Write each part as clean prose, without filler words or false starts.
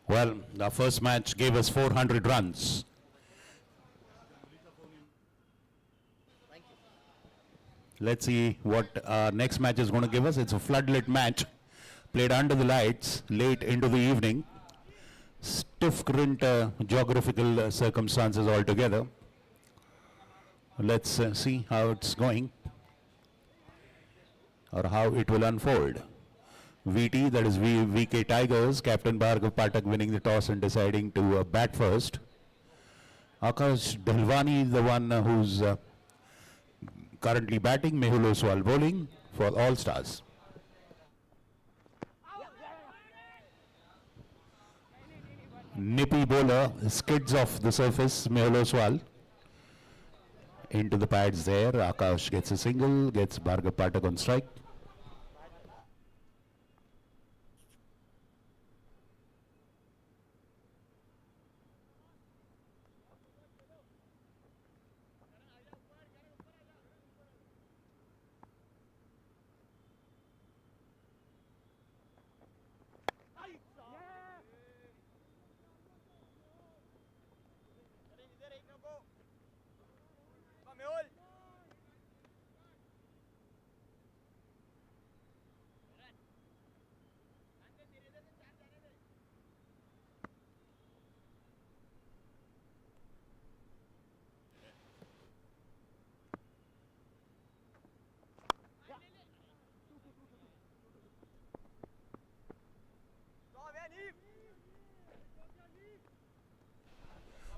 Well, the first match gave us 400 runs. Let's see what our next match is going to give us. It's a floodlit match played under the lights late into the evening. Stiff current geographical circumstances altogether. Let's see how it's going or how it will unfold. VT, that is VK Tigers, Captain Bhargav Pathak winning the toss and deciding to bat first. Akash Dhalwani, the one who's currently batting, Mehul Oswal bowling for Allstars. Nippy bowler skids off the surface, Mehul Oswal. Into the pads there, Akash gets a single, gets Bhargav Pathak on strike.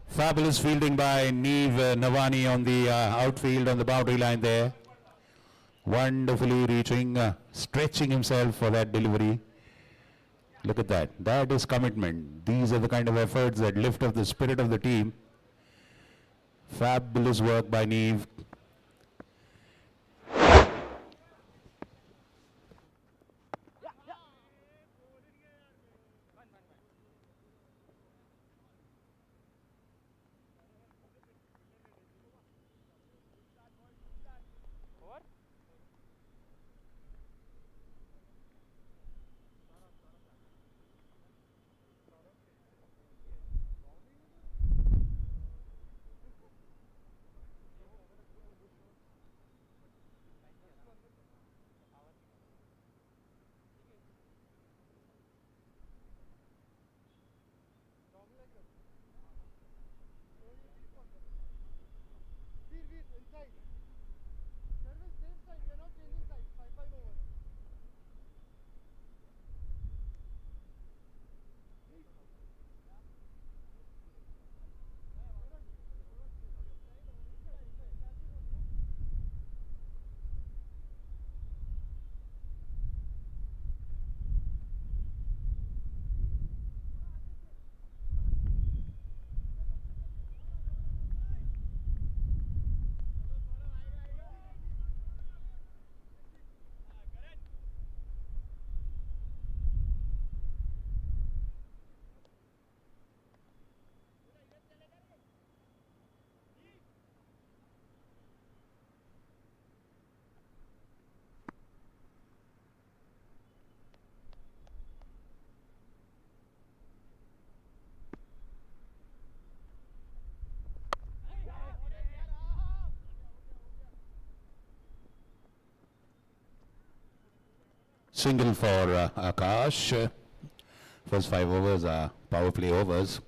Fabulous fielding by Neve Navani on the outfield on the boundary line there. Wonderfully reaching, stretching himself for that delivery. Look at that. That is commitment. These are the kind of efforts that lift up the spirit of the team. Fabulous work by Neve. Single for Akash. First 5 overs are power play overs.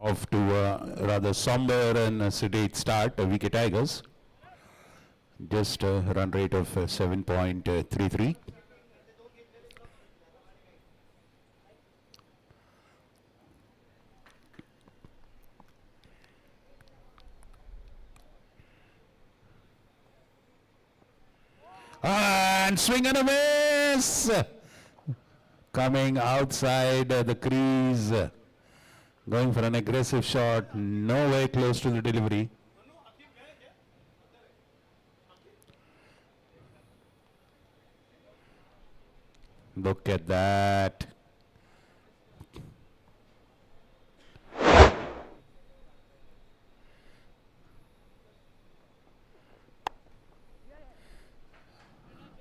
Off to a rather somber and sedate start, Wicket Tigers. Just a run rate of 7.33. And swing and a miss! Coming outside the crease. Going for an aggressive shot. Nowhere close to the delivery. Look at that.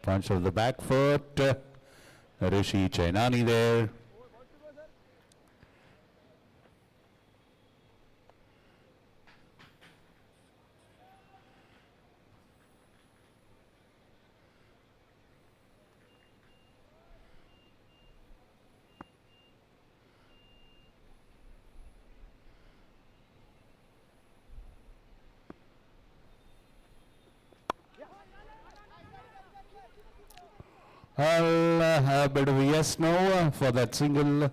Punch of the back foot. Rishi Chainani there. A bit of a yes no for that single.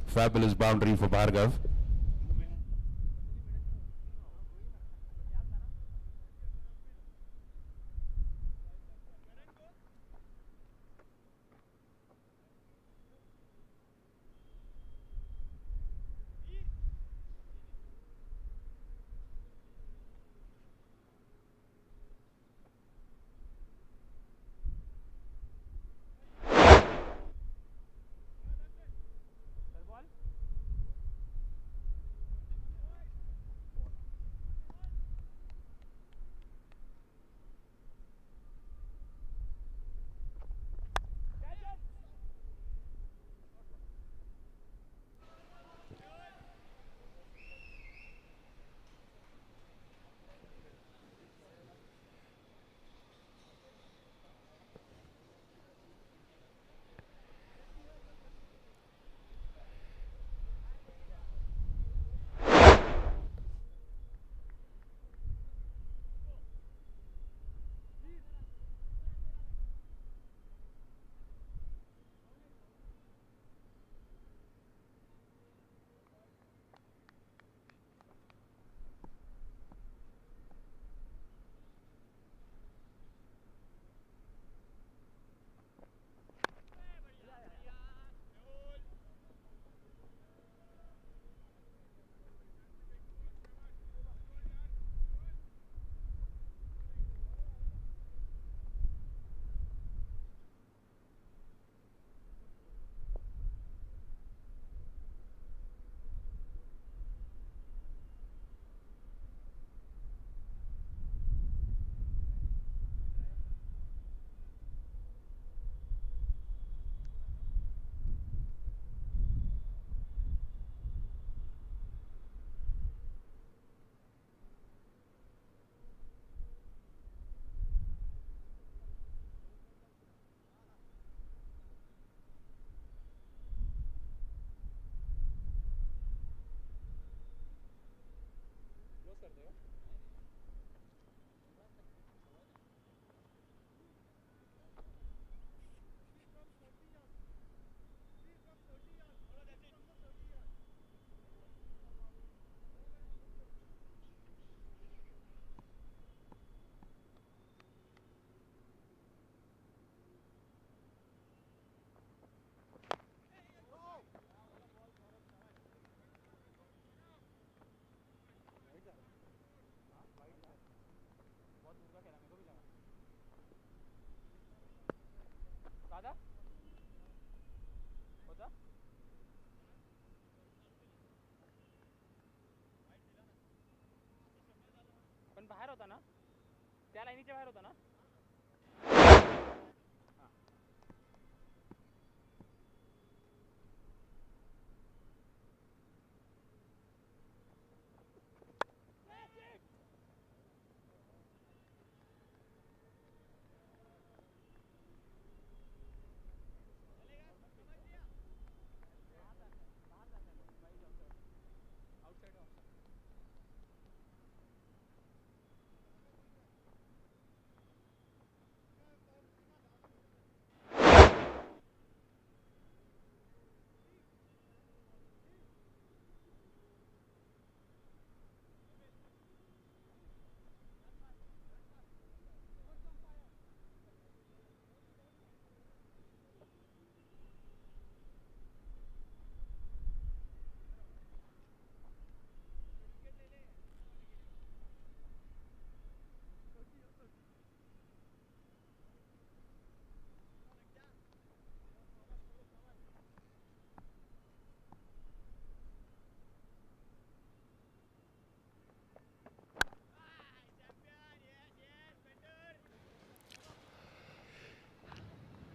Fabulous boundary for Bhargav.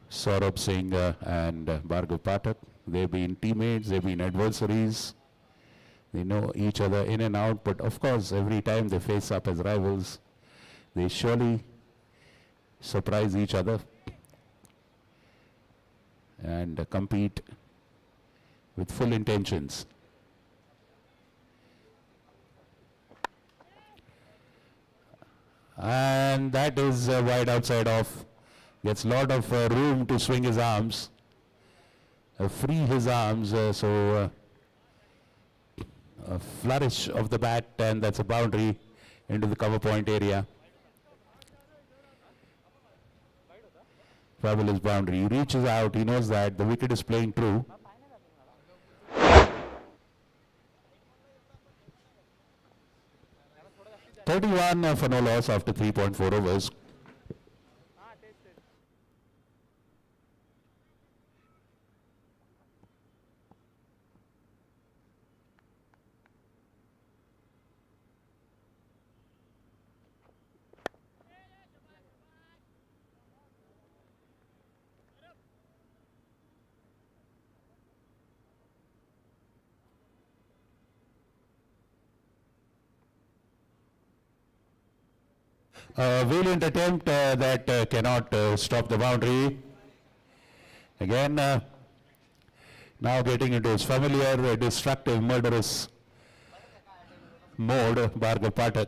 Saurabh Singh and Bhargav Pathak, they've been teammates, they've been adversaries. They know each other in and out, but of course, every time they face up as rivals, they surely surprise each other and compete with full intentions. And that is wide outside off. Gets a lot of room to swing his arms, free his arms, so a flourish of the bat, and that's a boundary into the cover point area. Fabulous boundary. He reaches out, he knows that the wicket is playing true. (31) for no loss after 3.4 overs. Valiant attempt that cannot stop the boundary. Again, now getting into his familiar, destructive, murderous mode, Bhargav Pathak.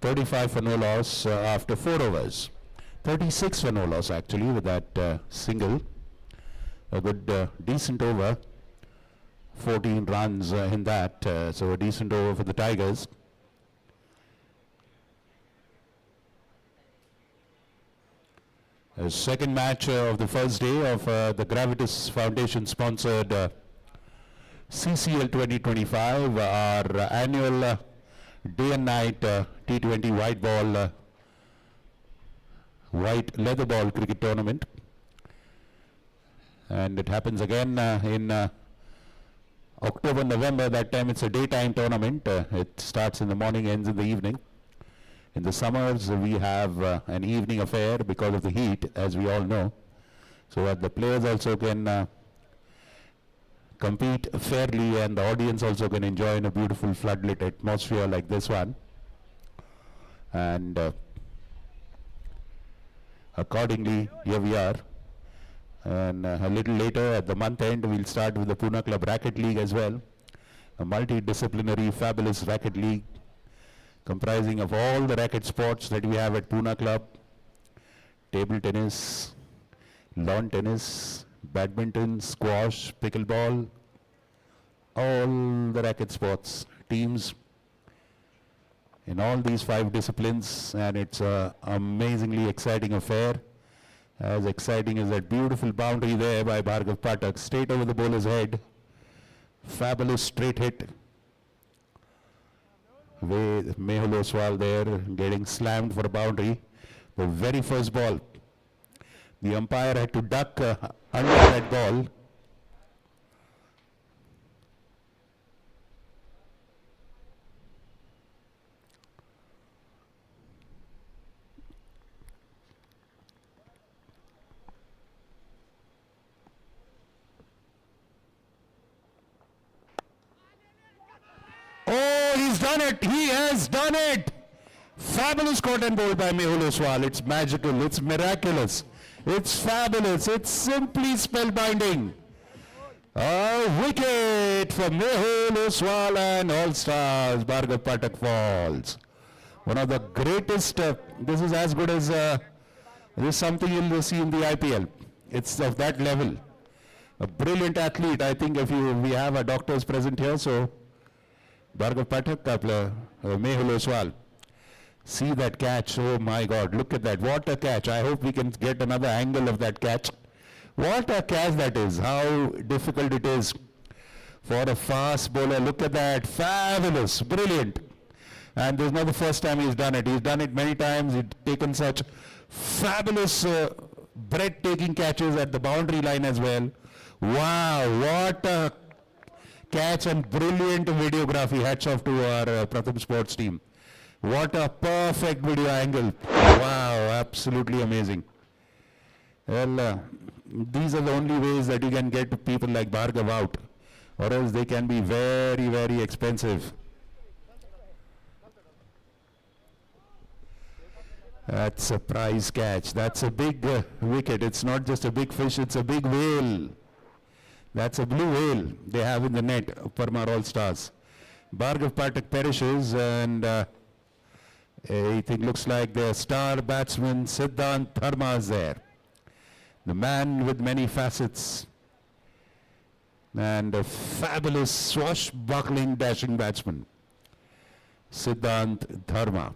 (35) for no loss after 4 overs. 36 for no loss actually with that single. A good, decent over. 14 runs in that, so a decent over for the Tigers. A second match of the first day of the Gravitas Foundation sponsored CCL 2025, our annual day and night T20 white ball, white leather ball cricket tournament. And it happens again in October, November. That time it's a daytime tournament. It starts in the morning, ends in the evening. In the summers, we have an evening affair because of the heat, as we all know. So that the players also can compete fairly and the audience also can enjoy in a beautiful floodlit atmosphere like this one. And accordingly, here we are. And a little later at the month end, we'll start with the Pune Club Racket League as well. A multidisciplinary, fabulous racket league comprising of all the racket sports that we have at Pune Club. Table tennis, lawn tennis, badminton, squash, pickleball, all the racket sports teams in all these 5 disciplines, and it's an amazingly exciting affair. As exciting as that beautiful boundary there by Bhargav Pathak, straight over the bowler's head. Fabulous straight hit. With Mehul Oswal there getting slammed for a boundary. The very first ball. The umpire had to duck under that ball. Oh, he's done it. He has done it. Fabulous caught and bowled by Mehul Oswal. It's magical. It's miraculous. It's fabulous. It's simply spellbinding. A wicket for Mehul Oswal and Allstars. Bhargav Pathak falls. One of the greatest. This is as good as this is something you'll see in the IPL. It's of that level. A brilliant athlete. I think we have our doctors present here, so Bhargav Pathak, Mehul Oswal. See that catch. Oh my God, look at that. What a catch. I hope we can get another angle of that catch. What a catch that is. How difficult it is for a fast bowler. Look at that. Fabulous. Brilliant. And this is not the first time he's done it. He's done it many times. He's taken such fabulous, breathtaking catches at the boundary line as well. Wow, what a catch and brilliant videography. Hats off to our Pratham Sports team. What a perfect video angle. Wow, absolutely amazing. Well, these are the only ways that you can get people like Bhargav out, or else they can be very, very expensive. That's a prize catch. That's a big wicket. It's not just a big fish, it's a big whale. That's a blue whale they have in the net, Parmar Allstars. Bhargav Pathak perishes, and I think looks like the star batsman Siddhant Dharma is there. The man with many facets. And a fabulous swashbuckling dashing batsman. Siddhant Dharma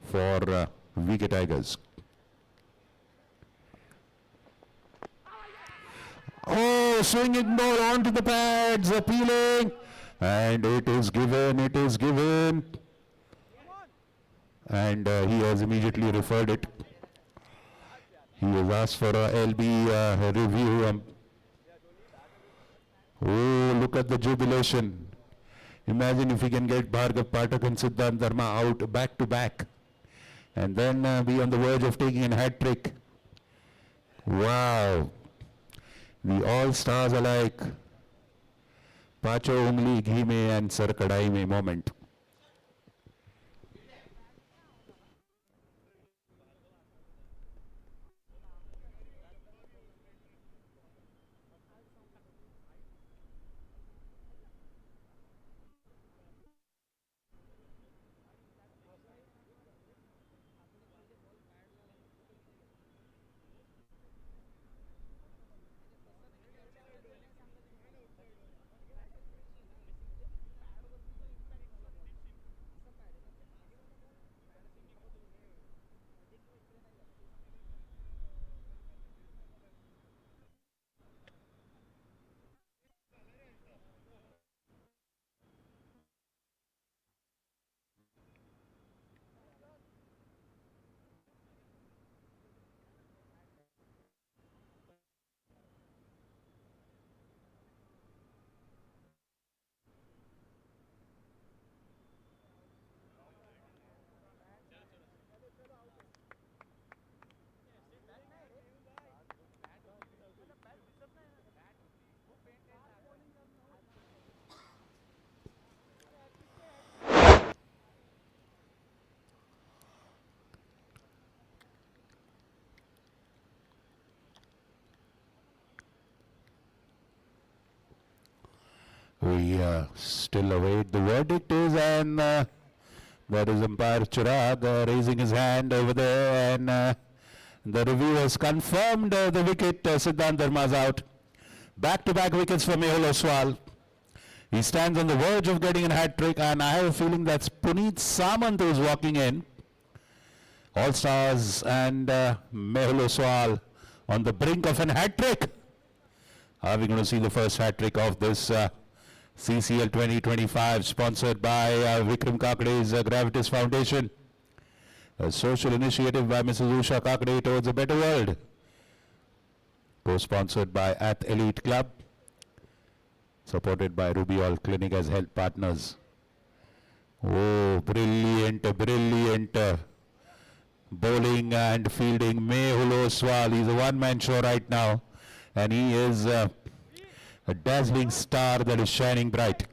for VK Tigers. Oh, swinging ball onto the pads, appealing. And it is given, it is given. And he has immediately referred it. He has asked for a LB review. Oh, look at the jubilation. Imagine if we can get Bhargav Pathak and Siddhant Dharma out back to back. And then be on the verge of taking a hat trick. Wow. The all stars are like Pacho Ungli Ghee Mein and Sar Kadai Mein moment. We still await the verdict is, and there is umpire Chirag raising his hand over there, and the review has confirmed the wicket. Siddhant Dharma is out. Back-to-back wickets for Mehul Oswal. He stands on the verge of getting a hat trick, and I have a feeling that's Puneet Samant who is walking in. Allstars and Mehul Oswal on the brink of an hat-trick. Are we going to see the first hat-trick of this CCL 2025, sponsored by Vikram Kakde's Gravitas Foundation, a social initiative by Mrs. Usha Kakde towards a better world, co-sponsored by Ath Elite Club, supported by Ruby All Clinic as health partners. Oh, brilliant, brilliant bowling and fielding. Mehul Oswal, he's a one-man show right now, and he is a dazzling star that is shining bright.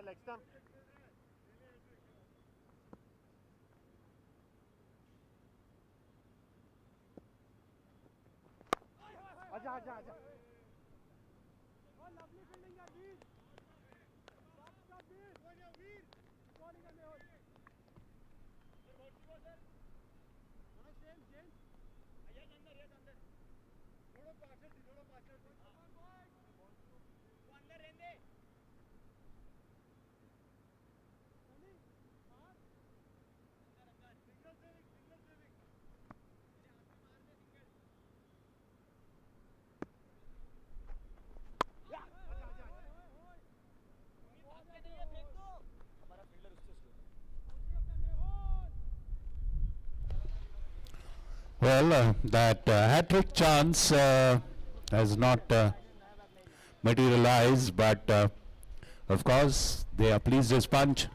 leg stump. आजा आजा आजा lovely fielding यार वीर stop वीर वीर bowling करने हो sir हां जेन जेन yes अंदर थोड़ा पाछड़ वो अंदर रहने Well, that hat-trick chance has not materialized, but of course they are pleased as punch.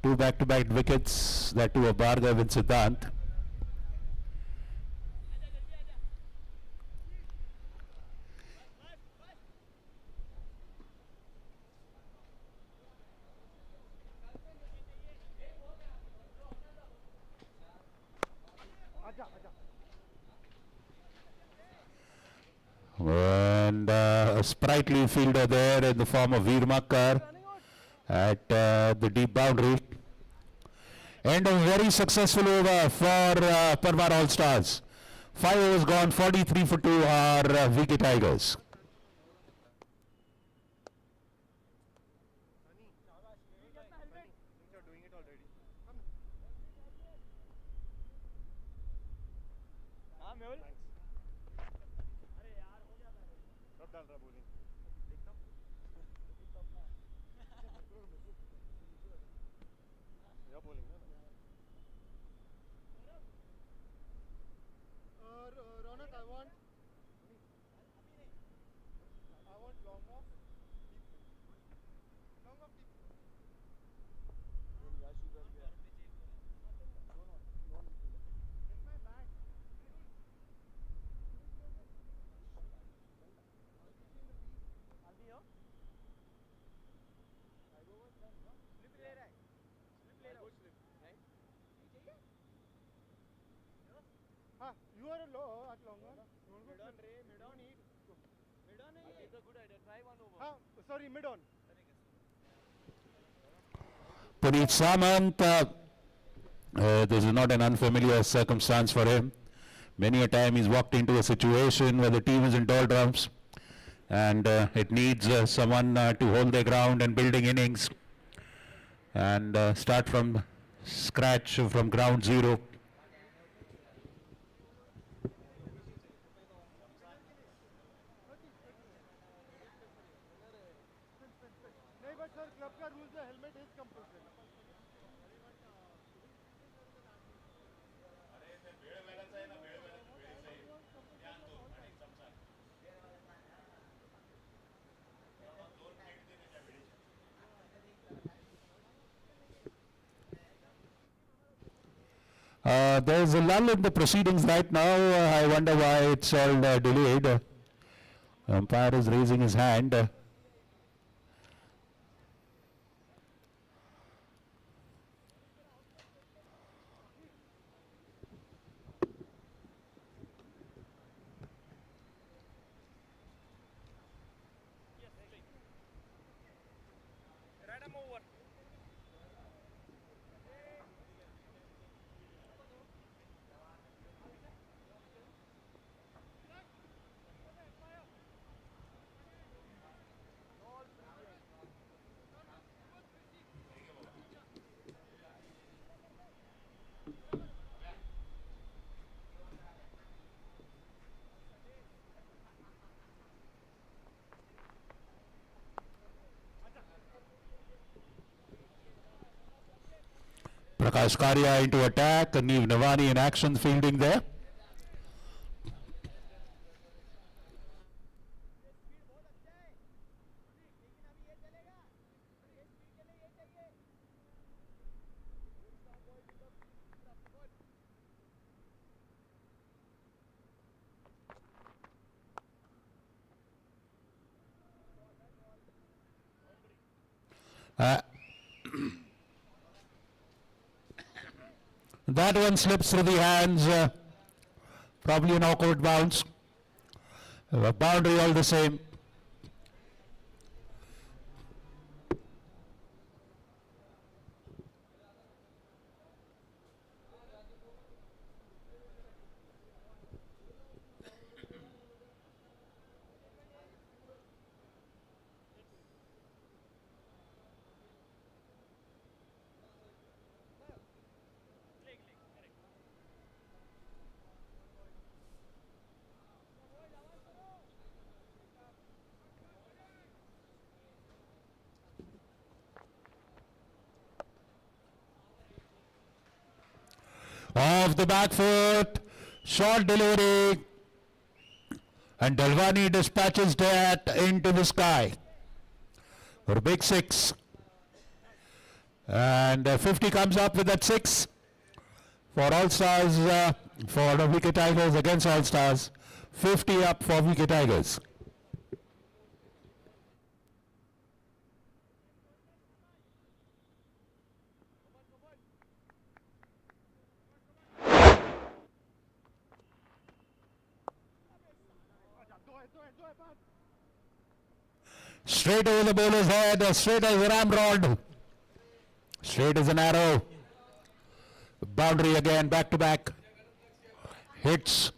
Two back-to-back wickets, that too of Bhargav and Siddhant. And a sprightly fielder there in the form of Veer Makkar at the deep boundary. End of a very successful over for Parvar Allstars. 5 overs gone, 43 for 2 are VK Tigers. You are low at long one. Mid on eat. Mid on is a good idea. Try one over. Sorry, mid on. Puneet Samant, this is not an unfamiliar circumstance for him. Many a time he's walked into a situation where the team is in doldrums and it needs someone to hold their ground and building innings and start from scratch, from ground zero. There's a lull in the proceedings right now. I wonder why it's all delayed. Umpire is raising his hand. Prakash Karia into attack. Neev Navani in action fielding there. That one slips through the hands. Probably an awkward bounce. A boundary all the same. Off the back foot, short delivery, and Dalwani dispatches that into the sky for a big 6. And 50 comes up with that 6 for Allstars, for the Wicket Tigers against Allstars. 50 up for Wicket Tigers. Straight over the bowler's head, straight as a ramrod. Straight as an arrow. Boundary again, back to back. Hits.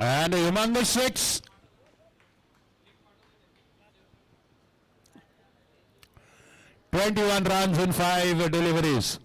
And a humongous 6. "21 runs in 5 deliveries.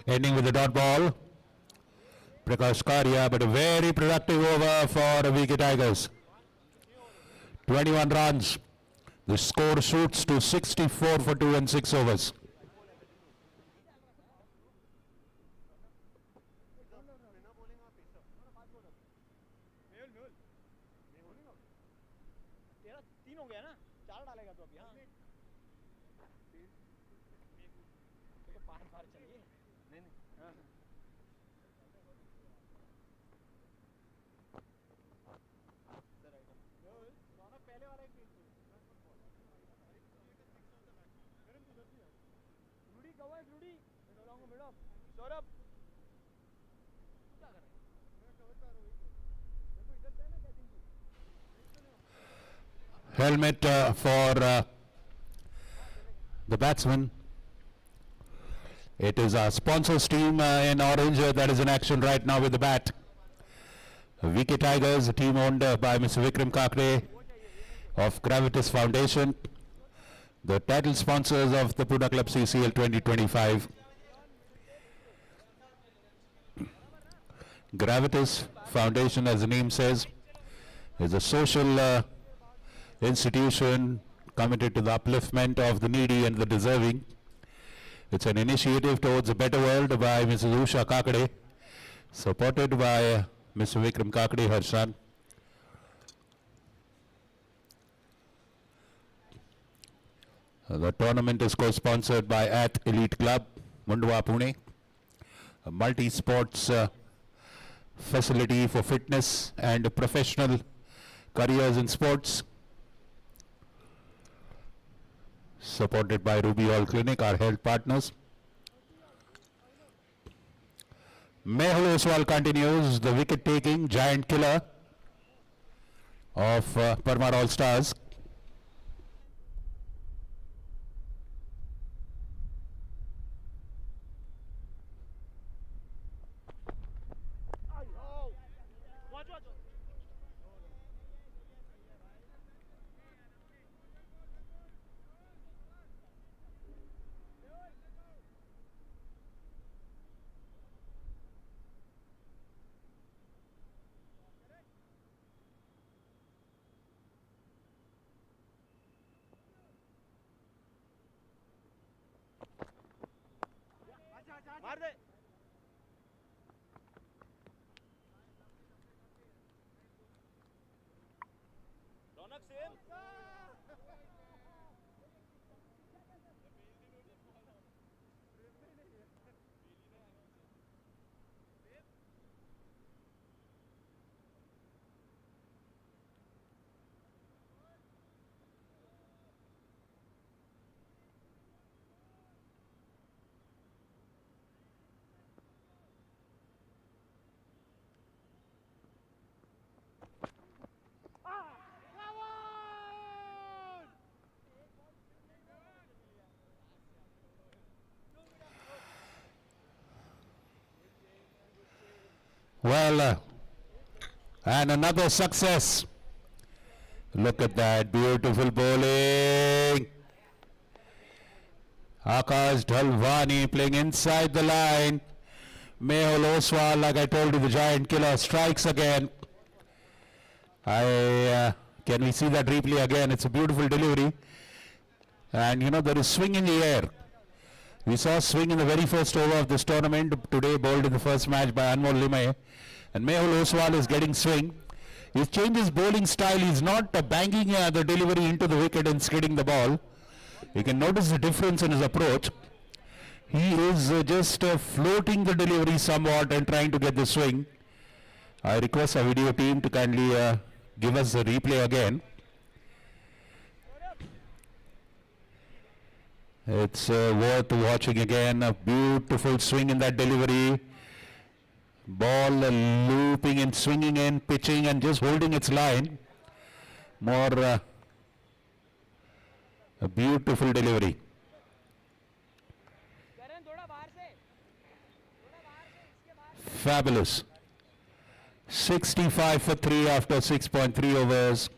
Ending with a dot ball. Prakash Karia, but a very productive over for the Wicket Tigers. 21 runs. The score shoots to 64 for 2 and 6 overs. Helmet for the batsman. It is our sponsors team in orange that is in action right now with the bat. Wicket Tigers, a team owned by Mr. Vikram Kakre of Gravitas Foundation. The title sponsors of the Pune Club CCL 2025. Gravitas Foundation, as the name says, is a social institution committed to the upliftment of the needy and the deserving. It's an initiative towards a better world by Mrs. Usha Kakade, supported by Mr. Vikram Kakade, her son. The tournament is co-sponsored by Ath Elite Club, Mundwa, Pune, a multi-sports facility for fitness and professional careers in sports, supported by Ruby Hall Clinic, our health partners. Mehul Oswal continues the wicket-taking giant killer of Parmar Allstars. मार दे रौनक same Well, and another success. Look at that beautiful bowling. Akash Dhalwani playing inside the line. Mehul Oswal, like I told you, the giant killer, strikes again. Can we see that replay again? It's a beautiful delivery. And you know, there is swing in the air. We saw swing in the very first over of this tournament, today bowled in the first match by Anmol Limaye. And Mehul Oswal is getting swing. He's changed his bowling style. He's not banging the delivery into the wicket and skidding the ball. You can notice the difference in his approach. He is just floating the delivery somewhat and trying to get the swing. I request our video team to kindly give us the replay again. It's worth watching again. A beautiful swing in that delivery. Ball looping and swinging in, pitching and just holding its line. More a beautiful delivery. Fabulous. 65 for 3 after 6.3 overs.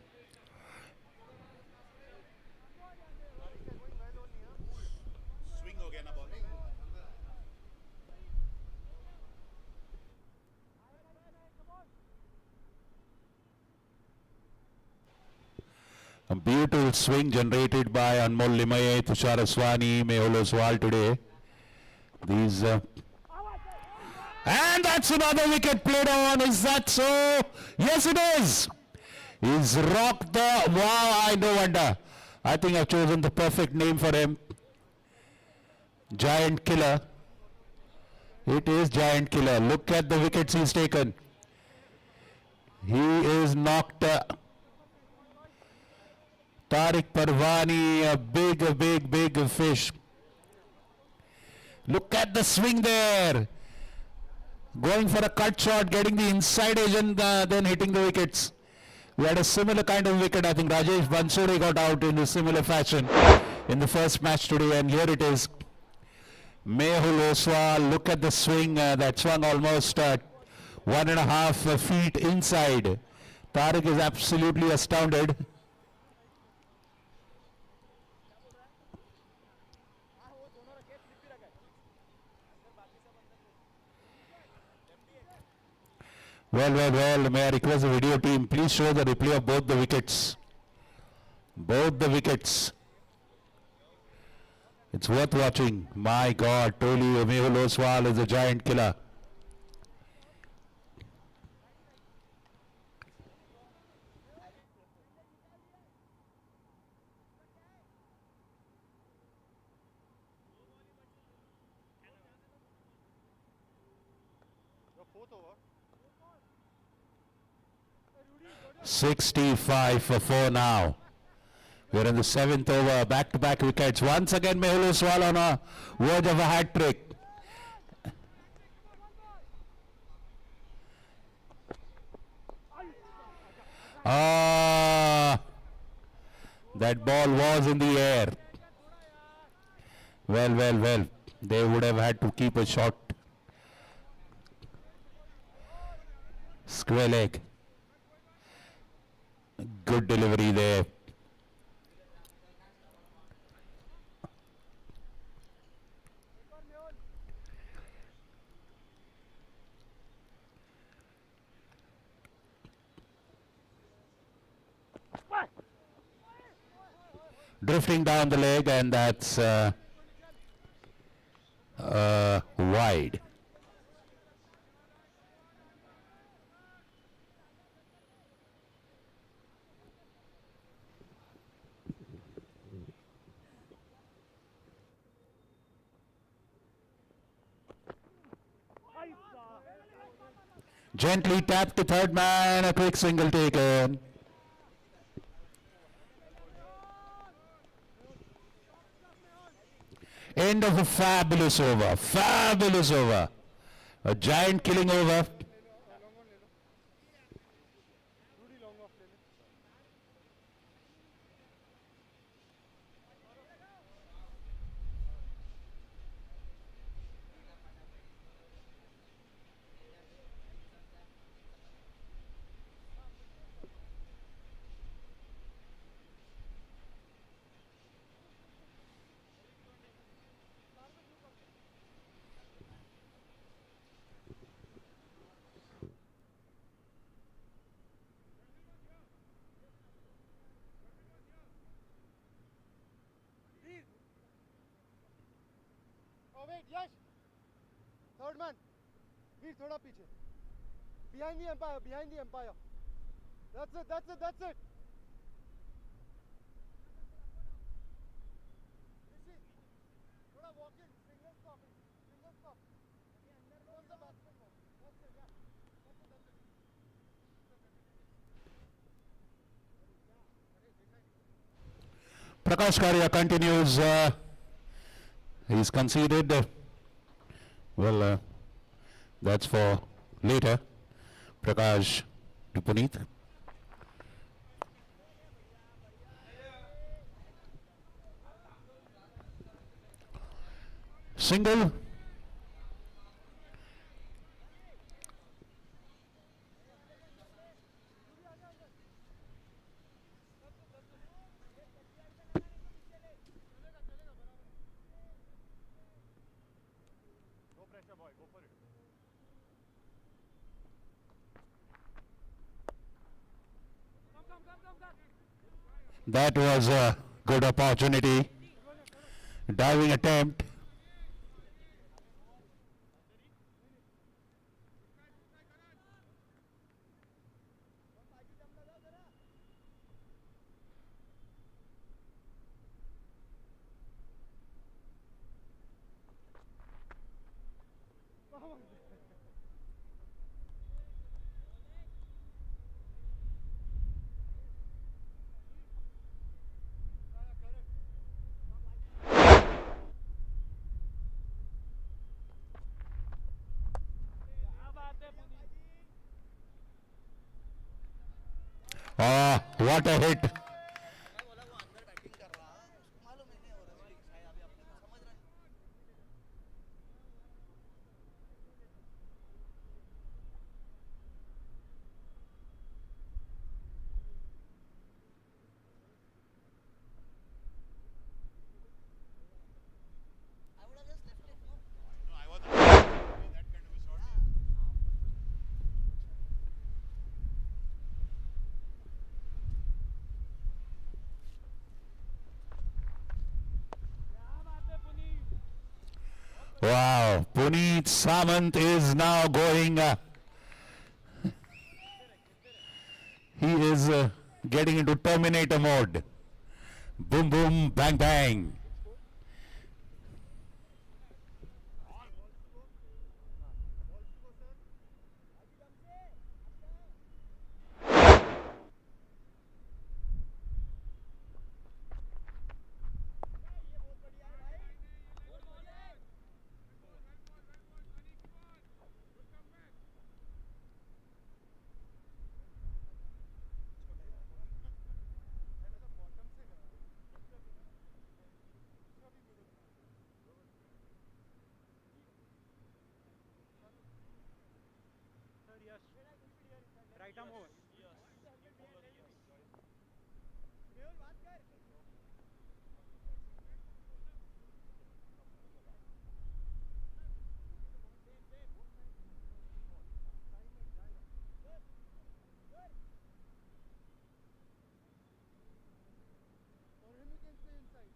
A beautiful swing generated by Anmol Limaye, Tushar Aswani, Mehul Oswal today. These and that's another wicket played on. Is that so? Yes, it is. He's rocked the... Wow, I no wonder. I think I've chosen the perfect name for him. Giant killer. It is giant killer. Look at the wickets he's taken. He is knocked... Tariq Parvani, a big fish. Look at the swing there. Going for a cut shot, getting the inside edge and then hitting the wickets. We had a similar kind of wicket. I think Rajesh Bansode got out in a similar fashion in the first match today, and here it is. Mehul Oswal, look at the swing. That swung almost 1.5 feet inside. Tariq is absolutely astounded. Well, well, well. May I request the video team, please show the replay of both the wickets. Both the wickets. It's worth watching. My God, truly, Mehul Oswal is a giant killer. The fourth over. 65 for 4 now. We're in the 7th over, back-to-back wickets. Once again, Mehul Oswal on a verge of a hat-trick. Ah, that ball was in the air. Well, well, well. They would have had to keep a shot. Square leg. Good delivery there. Drifting down the leg, and that's wide. Gently tapped the third man, a quick single taken. End of a fabulous over, fabulous over. A giant killing over. Oh wait, Yash. Third man. Veer, thoda piche. Behind the umpire, behind the umpire. That's it, that's it, that's it. Rishi, thoda walk in, single stop. Single stop. Close the batsman more. That's it, yeah. That's it, that's it. Prakash Karia continues. He's conceded. Well, that's for later. Prakash to Puneet. Single. No pressure, boy. Go for it. That was a good opportunity. Diving attempt. Ah, what a hit. Wow, Puneet Samant is now going. He is getting into Terminator mode. Boom, boom, bang, bang. Right arm over. Or him, you can stay inside.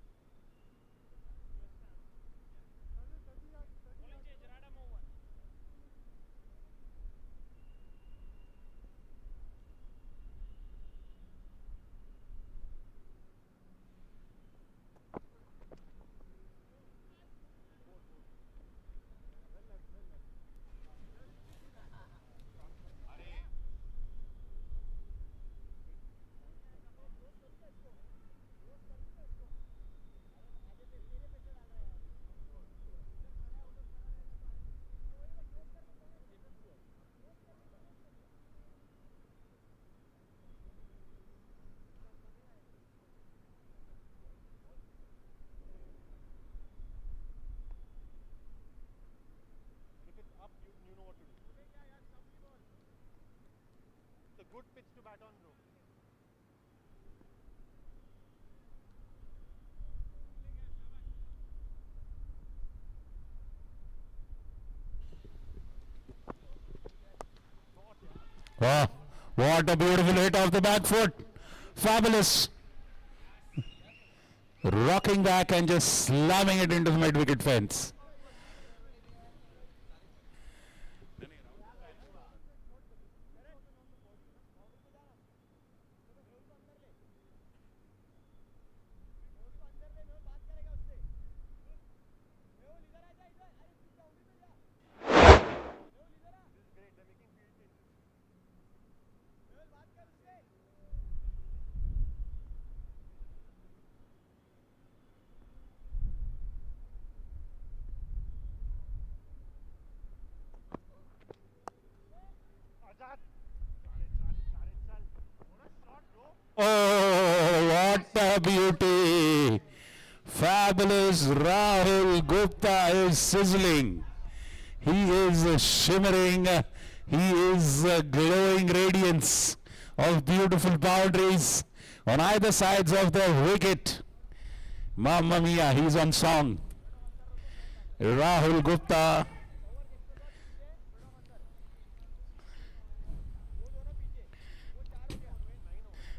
If it's up, you know what to do. It's a good pitch to bat on, bro. Wow, what a beautiful hit off the back foot. Fabulous. Rocking back and just slamming it into the mid-wicket fence. Oh, what a beauty. Fabulous. Rahul Gupta is sizzling. He is shimmering. He is glowing radiance of beautiful boundaries on either sides of the wicket. Mamma mia, he's on song. Rahul Gupta.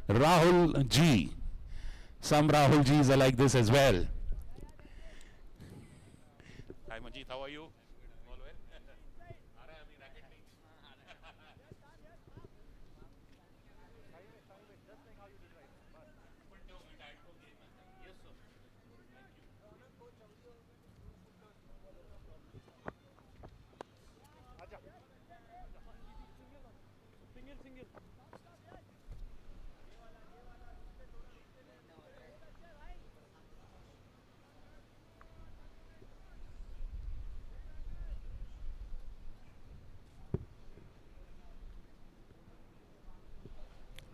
Rahul G. Some Rahul Gs are like this as well. Hi Manjeet, how are you? All well? Single.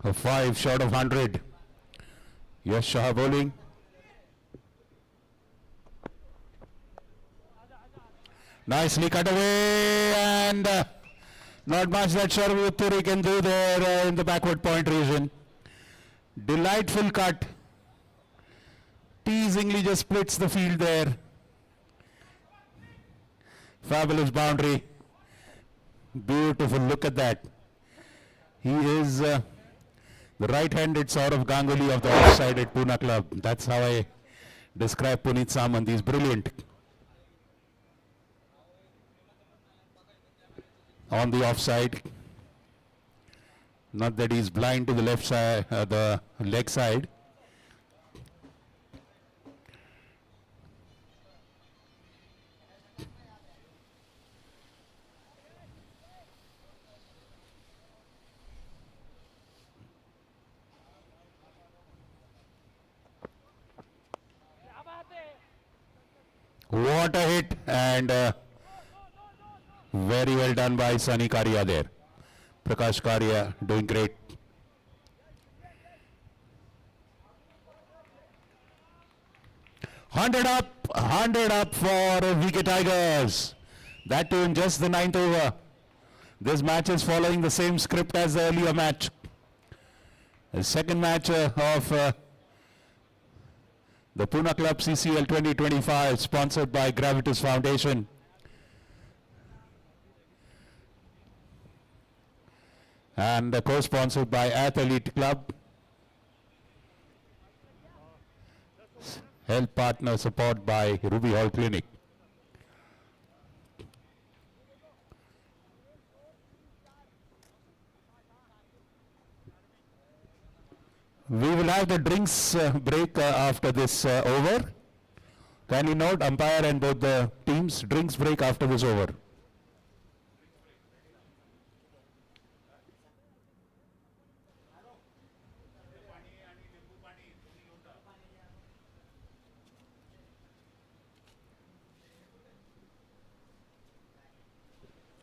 A 5 short of 100. Yash Shah bowling. Nicely cut away, and not much that Sharvuturi can do there in the backward point region. Delightful cut. Teasingly just splits the field there. Fabulous boundary. Beautiful, look at that. He is the right-handed Saurav Ganguly of the off-sided Pune club. That's how I describe Puneet Samant. He's brilliant. on the offside. Not that he's blind to the left side, the leg side. What a hit, and very well done by Sunny Karia there. Prakash Karia doing great. Hundred up for VK Tigers. That too in just the 9th over. This match is following the same script as the earlier match. The second match of the Pune Club CCL 2025, sponsored by Gravitas Foundation. And co-sponsored by Athlete Club. Health partner support by Ruby Hall Clinic. We will have the drinks break after this over. Kindly note, umpire and both the teams, drinks break after this over.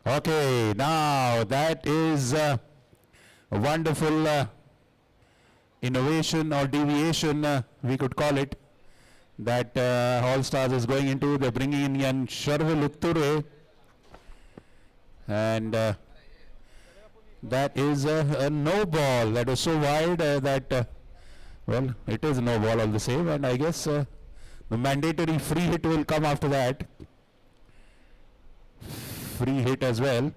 Okay, now that is a wonderful innovation or deviation, we could call it, that Allstars is going into. They're bringing in Yan Sharvil Utture, and that is a no ball. That was so wide that, well, it is no ball all the same, and I guess the mandatory free hit will come after that. Free hit as well.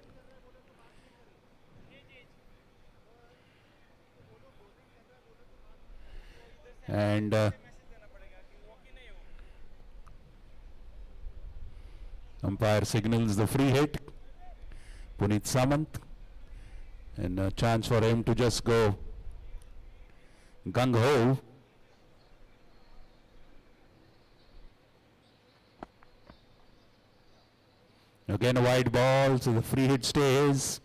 And umpire signals the free hit. Puneet Samant, and a chance for him to just go gung-ho. Again a wide ball, so the free hit stays.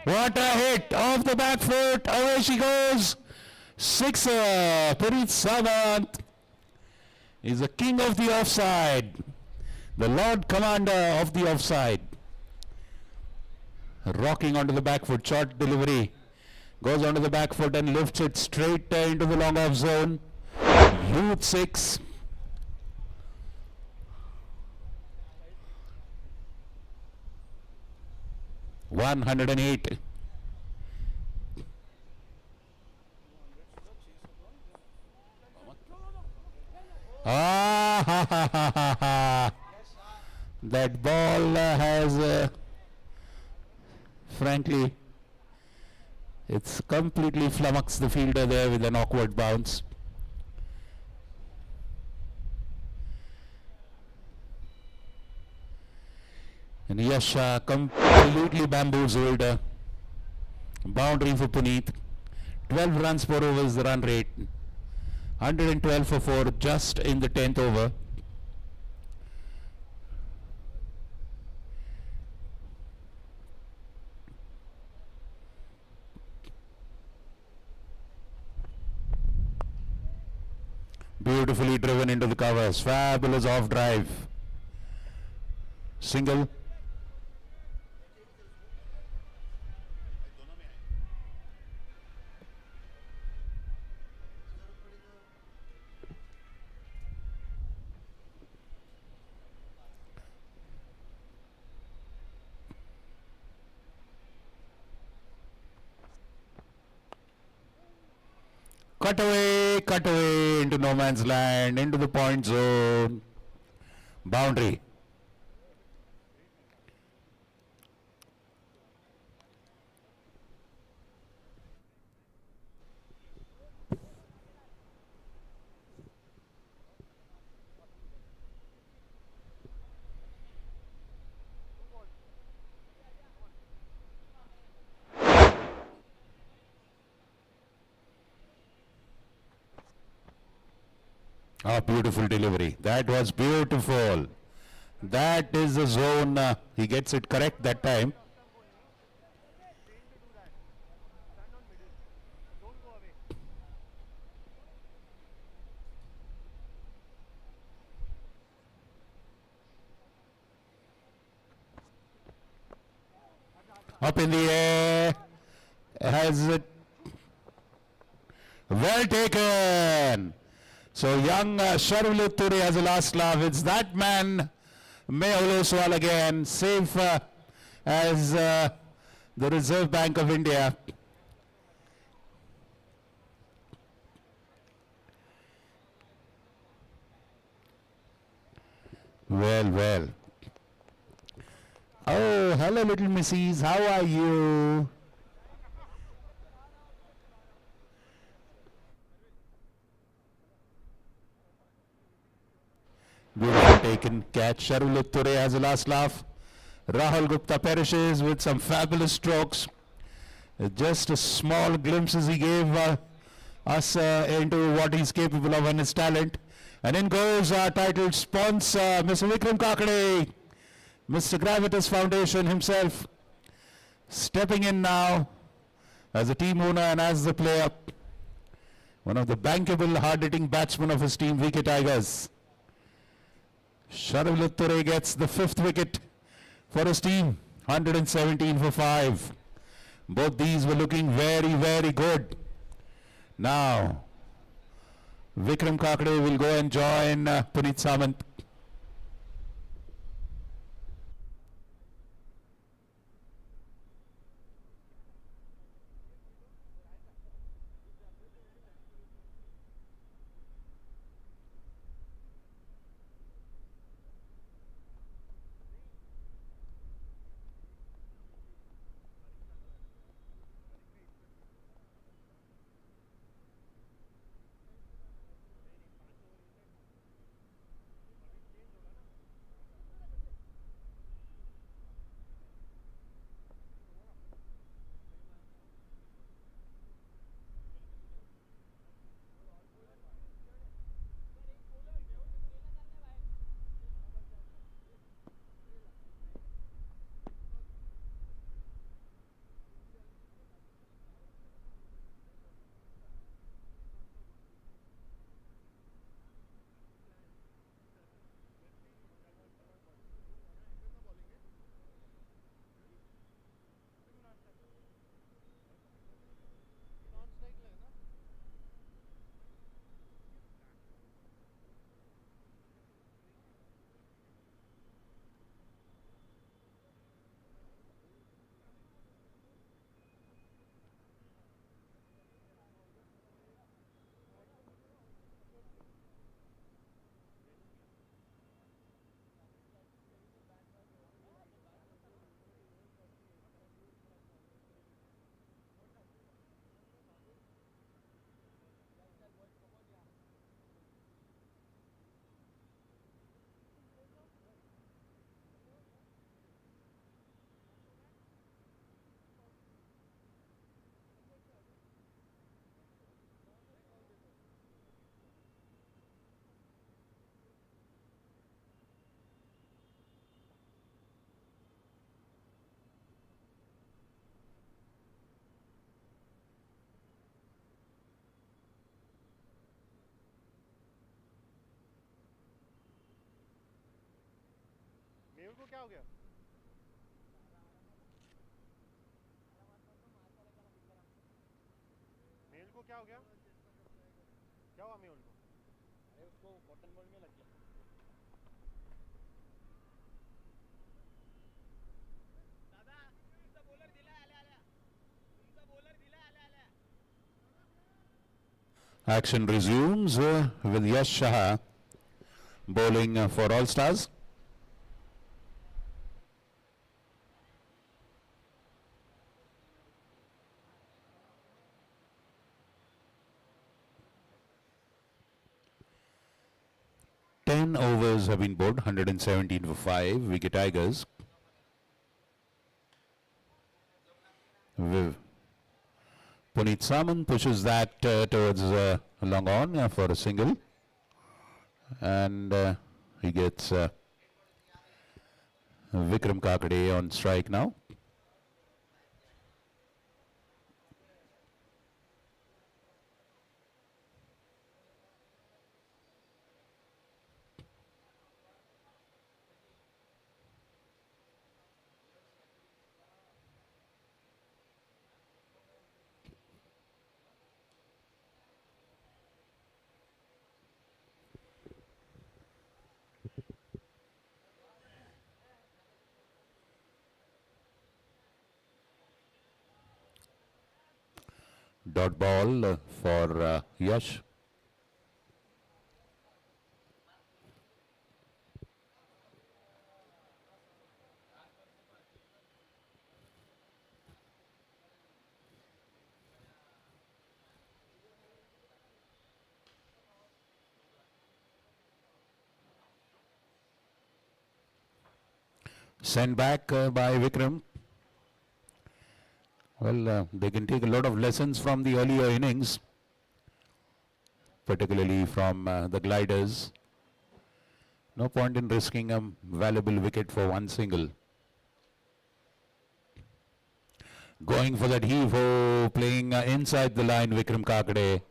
What a hit off the back foot, away she goes. Sixer, Puneet Samant is the king of the offside, the Lord Commander of the offside. Rocking onto the back foot, short delivery, goes onto the back foot and lifts it straight into the long off zone. Youth 6. $108. That ball has, frankly, it's completely flummoxed the fielder there with an awkward bounce. And Yash completely bamboozled. Boundary for Puneet. 12 runs per over is the run rate. 112 for 4 just in the 10th over. Beautifully driven into the covers. Fabulous off drive. Single. Cut away into no man's land, into the point zone. Boundary. Oh, beautiful delivery. That was beautiful. That is the zone. He gets it correct that time. Train to do that. Stand on middle. Don't go away. Up in the air. Has it. Well taken. So young Sharvil Ture has a last laugh. It's that man, Mehul Oswal again, safe as the Reserve Bank of India. Well, well. Oh, hello little Mrs. How are you? Beautiful taken catch. Sharvil Ture has a last laugh. Rahul Gupta perishes with some fabulous strokes. Just a small glimpses he gave us into what he's capable of and his talent. And in goes our titled sponsor, Mr. Vikram Kakade, Mr. Gravitas Foundation himself, stepping in now as a team owner and as the player. One of the bankable, hard-hitting batsmen of his team, VK Tigers. Sharvil Ture gets the 5th wicket for his team, 117 for 5. Both these were looking very, very good. Now, Vikram Kakade will go and join Puneet Samant. Mehul को क्या हो गया? मेहुल को क्या हो गया? क्या हुआ मेहुल को? अरे उसको कॉटन बॉल में लग गया. दादा तुमचा बॉलर दिला आले आले. तुमचा बॉलर दिला आले आले. Action resumes with Yash Shah bowling for Allstars. Overs have been bowled, 117 for 5. VK Tigers. Puneet Samant pushes that towards long on for a single. And he gets Vikram Kakade on strike now. Dot ball for Yash. Sent back by Vikram. Well, they can take a lot of lessons from the earlier innings, particularly from the gliders. No point in risking a valuable wicket for one single. Going for that heave-ho, playing inside the line, Vikram Kakade.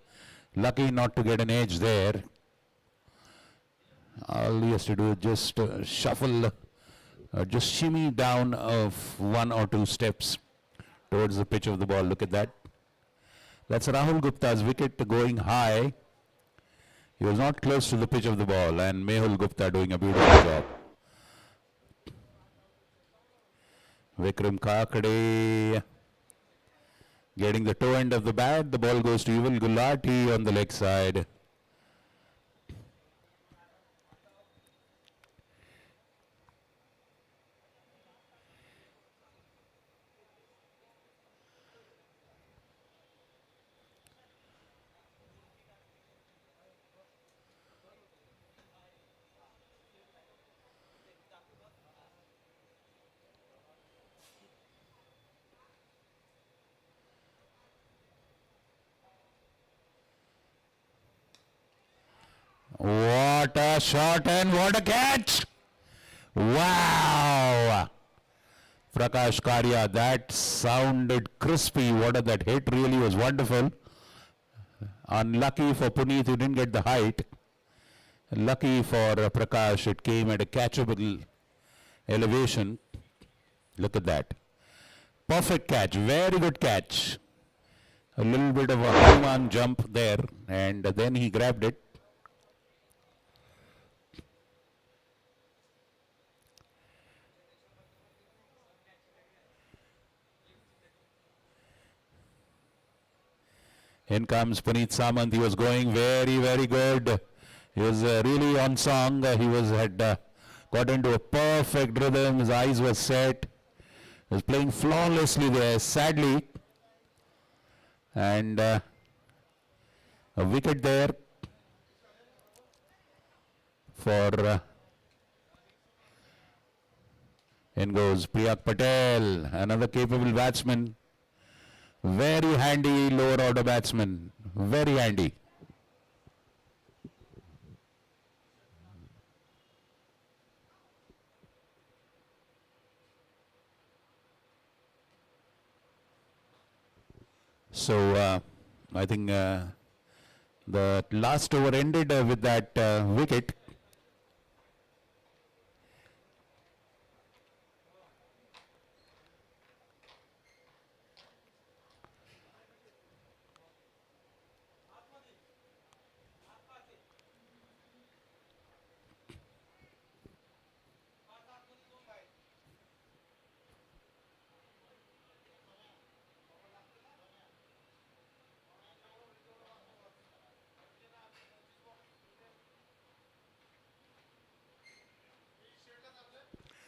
Lucky not to get an edge there. All he has to do is just shuffle, just shimmy down one or two steps towards the pitch of the ball. Look at that. That's Rahul Gupta's wicket going high. He was not close to the pitch of the ball, and Mehul Gupta doing a beautiful job. Vikram Kakade getting the toe end of the bat. The ball goes to Yuval Gulati on the leg side. What a shot and what a catch! Wow! Prakash Karya, that sounded crispy. What that hit really was wonderful. Unlucky for Puneet, who didn't get the height. Lucky for Prakash, it came at a catchable elevation. Look at that. Perfect catch, very good catch. A little bit of a Hanuman jump there, and then he grabbed it. In comes Puneet Samant. He was going very, very good. He was really on song. He had got into a perfect rhythm. His eyes were set. He was playing flawlessly there. Sadly, and a wicket there for in goes Priyak Patel, another capable batsman. Very handy lower order batsman. Very handy. So I think the last over ended with that wicket.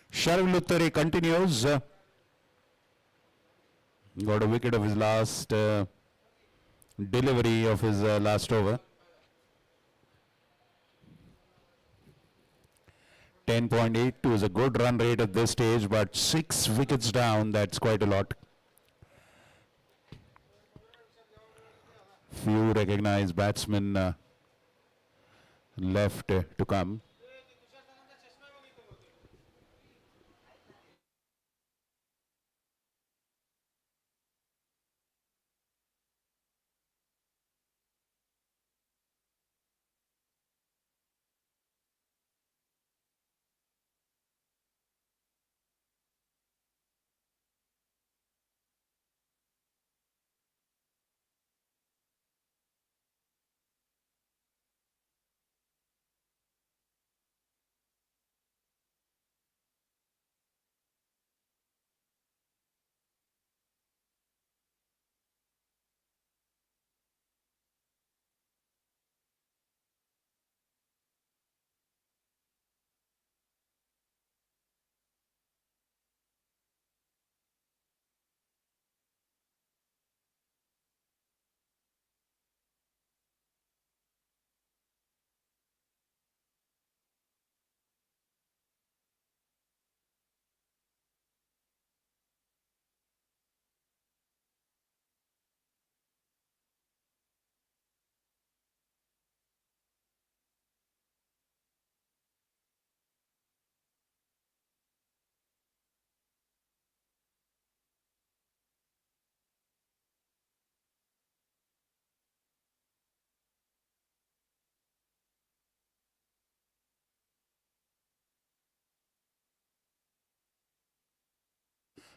Sharvil Uttari continues. Got a wicket of his last delivery of his last over. 10.82 is a good run rate at this stage, but 6 wickets down, that's quite a lot. Few recognized batsmen left to come.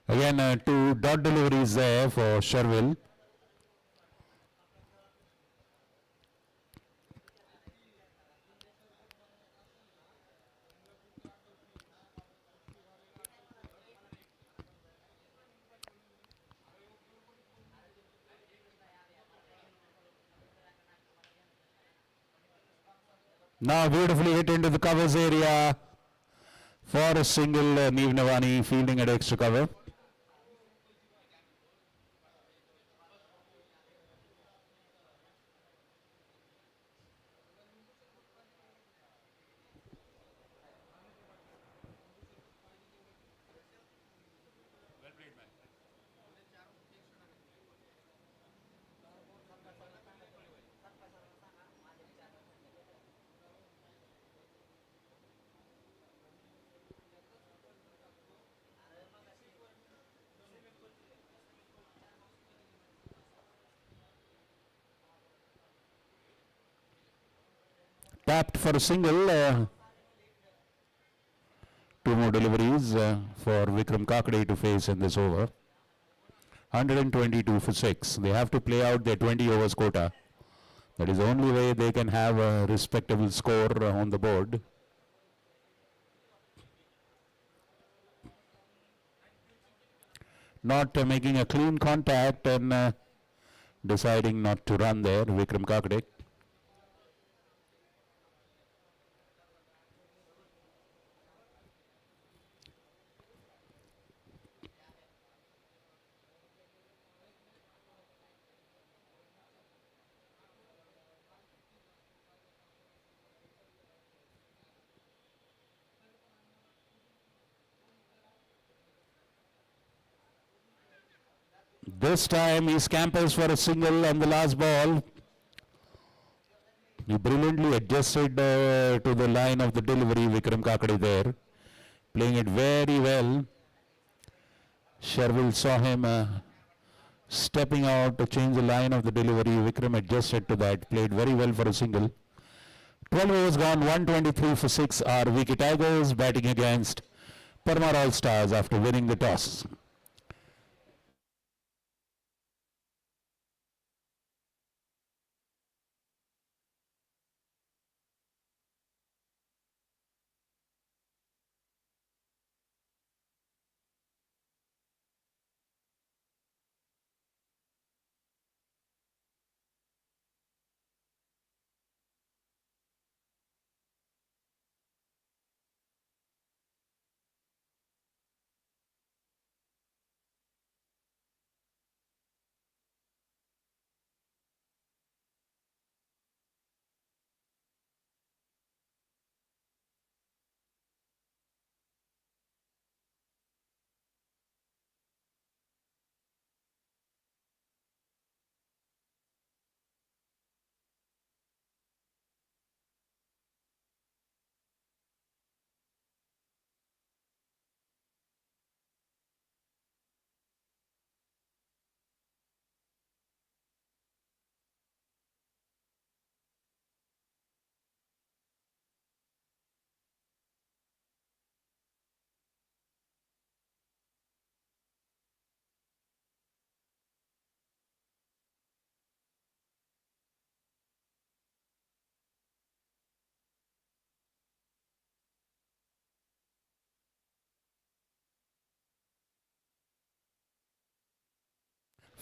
Again, two dot deliveries there for Sherville. Now beautifully hit into the covers area for a single. Neve Navani fielding at extra cover. Tapped for a single. Two more deliveries for Vikram Kakade to face in this over. 122 for 6. They have to play out their 20 overs quota. That is the only way they can have a respectable score on the board. Not making a clean contact and deciding not to run there, Vikram Kakade. This time he scampers for a single on the last ball. He brilliantly adjusted to the line of the delivery, Vikram Kakade there. Playing it very well. Sherville saw him stepping out to change the line of the delivery. Vikram adjusted to that. Played very well for a single. 12 overs gone, 123 for 6 are Vicky Tigers batting against Parmar Allstars after winning the toss.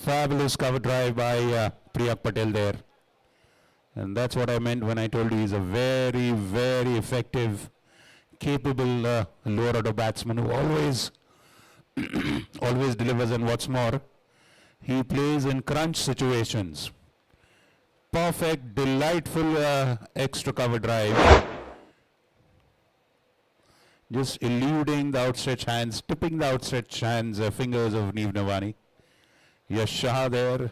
Fabulous cover drive by Priyak Patel there. And that's what I meant when I told you he's a very, very effective, capable lower order batsman who always, always delivers. And what's more, he plays in crunch situations. Perfect, delightful extra cover drive. Just eluding the outstretched hands, tipping the outstretched hands, fingers of Neev Navani. Yash Shah there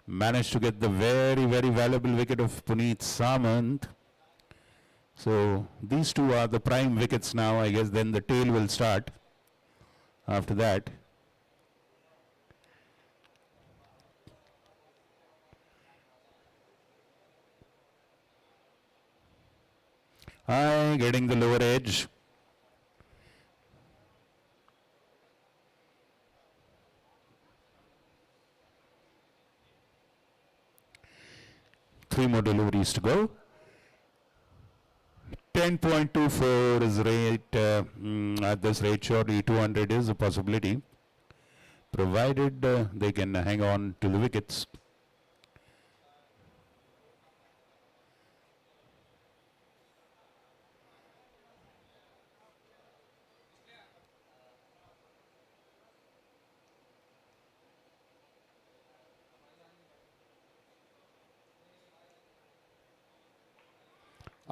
managed to get the very, very valuable wicket of Puneet Samant. So these two are the prime wickets now. I guess then the tail will start after that. Getting the lower edge. Three more deliveries to go. 10.24 is rate. At this rate, surely 200 is a possibility, provided they can hang on to the wickets.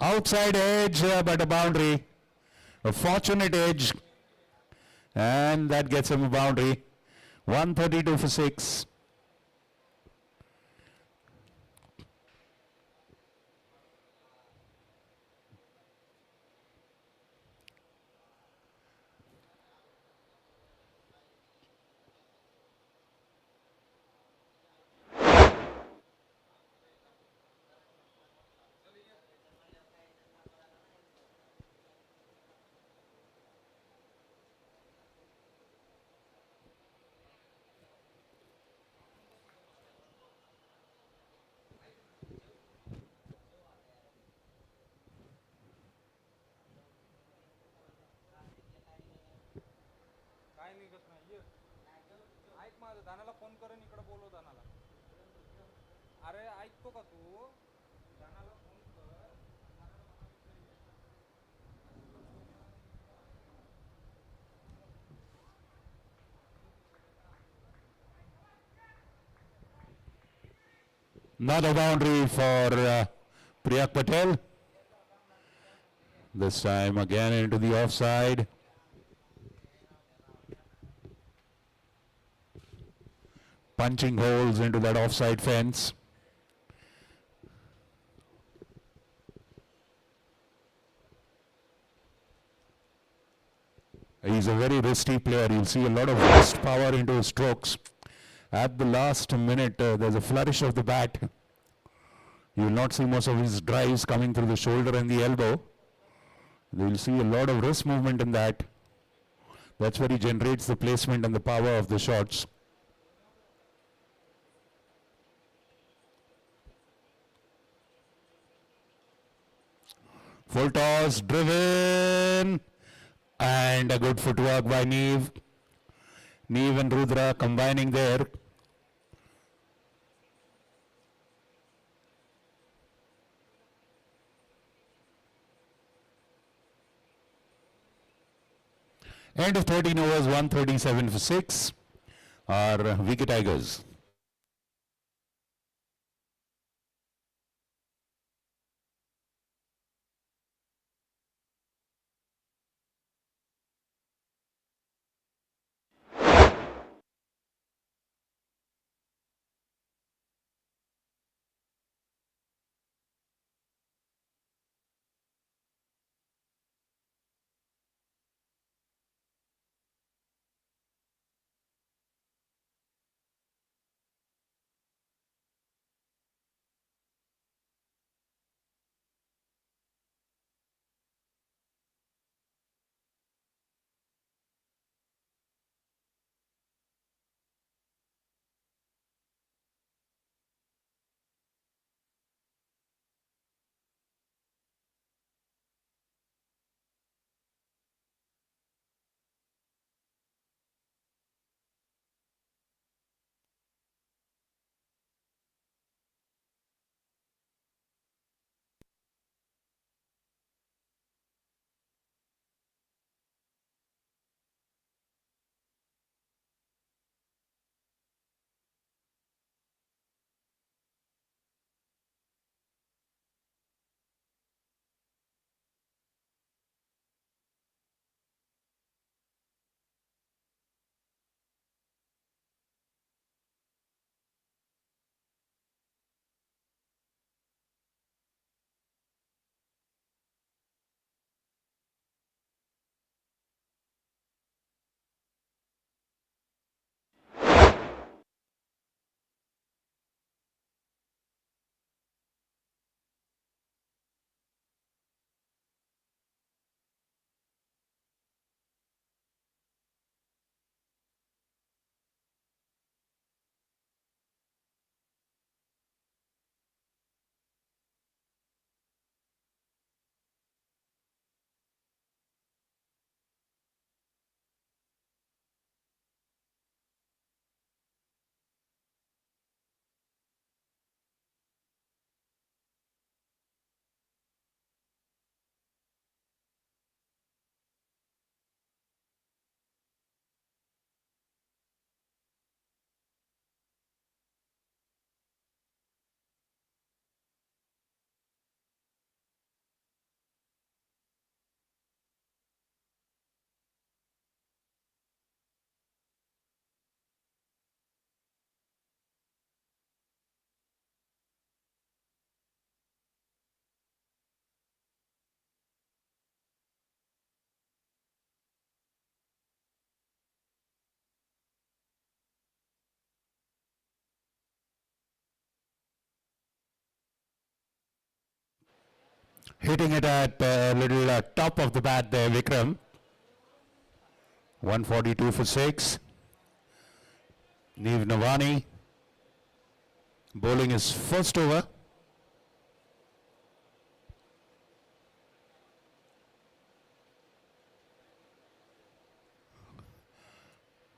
Outside edge, but a boundary. A fortunate edge. And that gets him a boundary. 132 for 6. दानाला phone कर आणि इकडे बोलव दानाला. अरे ऐकतो का तू? दानाला phone कर. Another boundary for Priyak Patel. This time again into the offside. Punching holes into that offside fence. He's a very wristy player. You'll see a lot of wrist power into his strokes. At the last minute, there's a flourish of the bat. You will not see most of his drives coming through the shoulder and the elbow. You'll see a lot of wrist movement in that. That's where he generates the placement and the power of the shots. Full toss, driven, and a good footwork by Neev. Neev and Rudra combining there. End of 13 overs, 137 for 6 are Wicket Tigers. Hitting it at little top of the bat there, Vikram. 142 for 6. Neev Navani bowling his first over.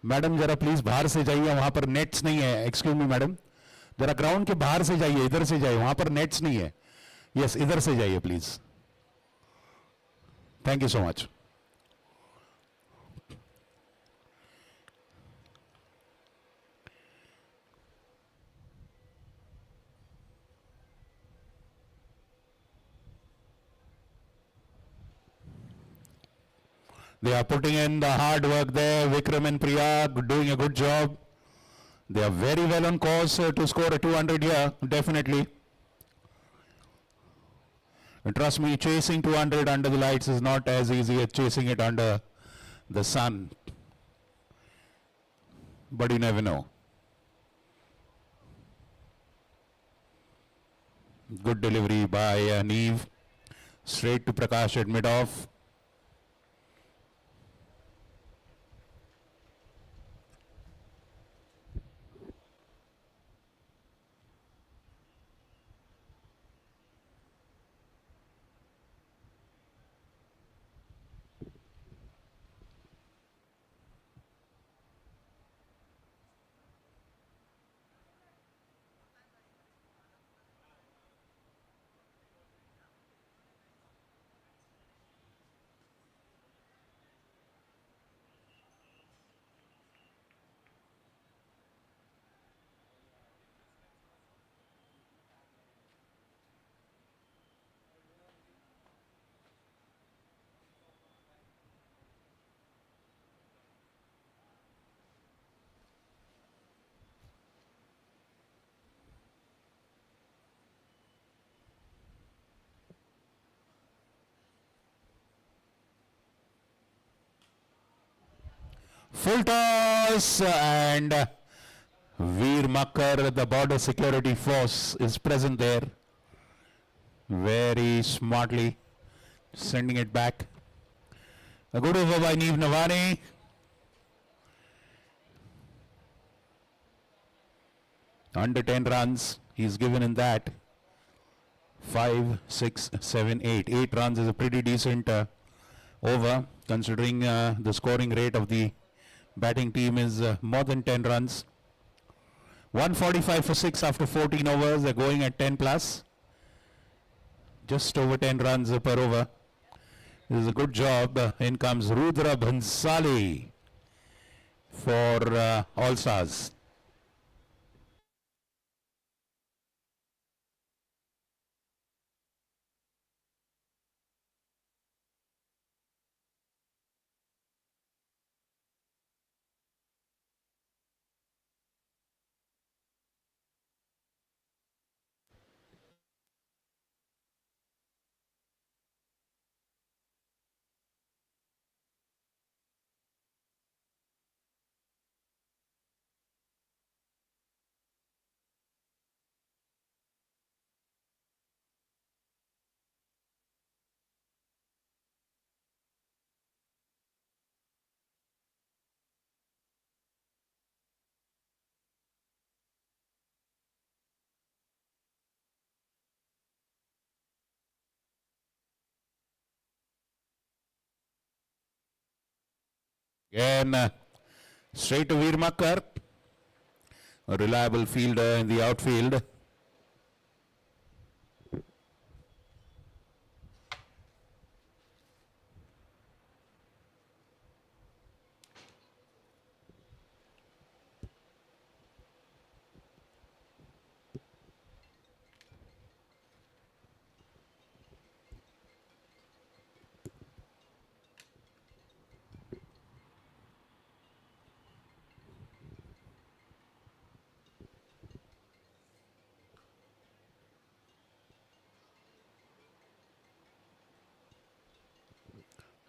Madam जरा please बाहर से जाइए, वहां पर nets नहीं है. Excuse me madam, जरा ground के बाहर से जाइए, इधर से जाइए, वहां पर नेट्स नहीं है. यस, इधर से जाइए please. Thank you so much. They are putting in the hard work there. Vikram and Priya doing a good job. They are very well on course to score a 200 here, definitely. And trust me, chasing 200 under the lights is not as easy as chasing it under the sun. But you never know. Good delivery by Neev. Straight to Prakash at mid-off. Full toss and Veer Makkar, the border security force, is present there. Very smartly sending it back. A good over by Neev Navani. Under 10 runs, he's given in that. 5, 6, 7, 8. 8 runs is a pretty decent over, considering the scoring rate of the batting team is more than 10 runs. 145 for 6 after 14 overs. They're going at 10 plus. Just over 10 runs per over. This is a good job. In comes Rudra Bhansali for Allstars. Again, straight to Veer Makkar, a reliable fielder in the outfield.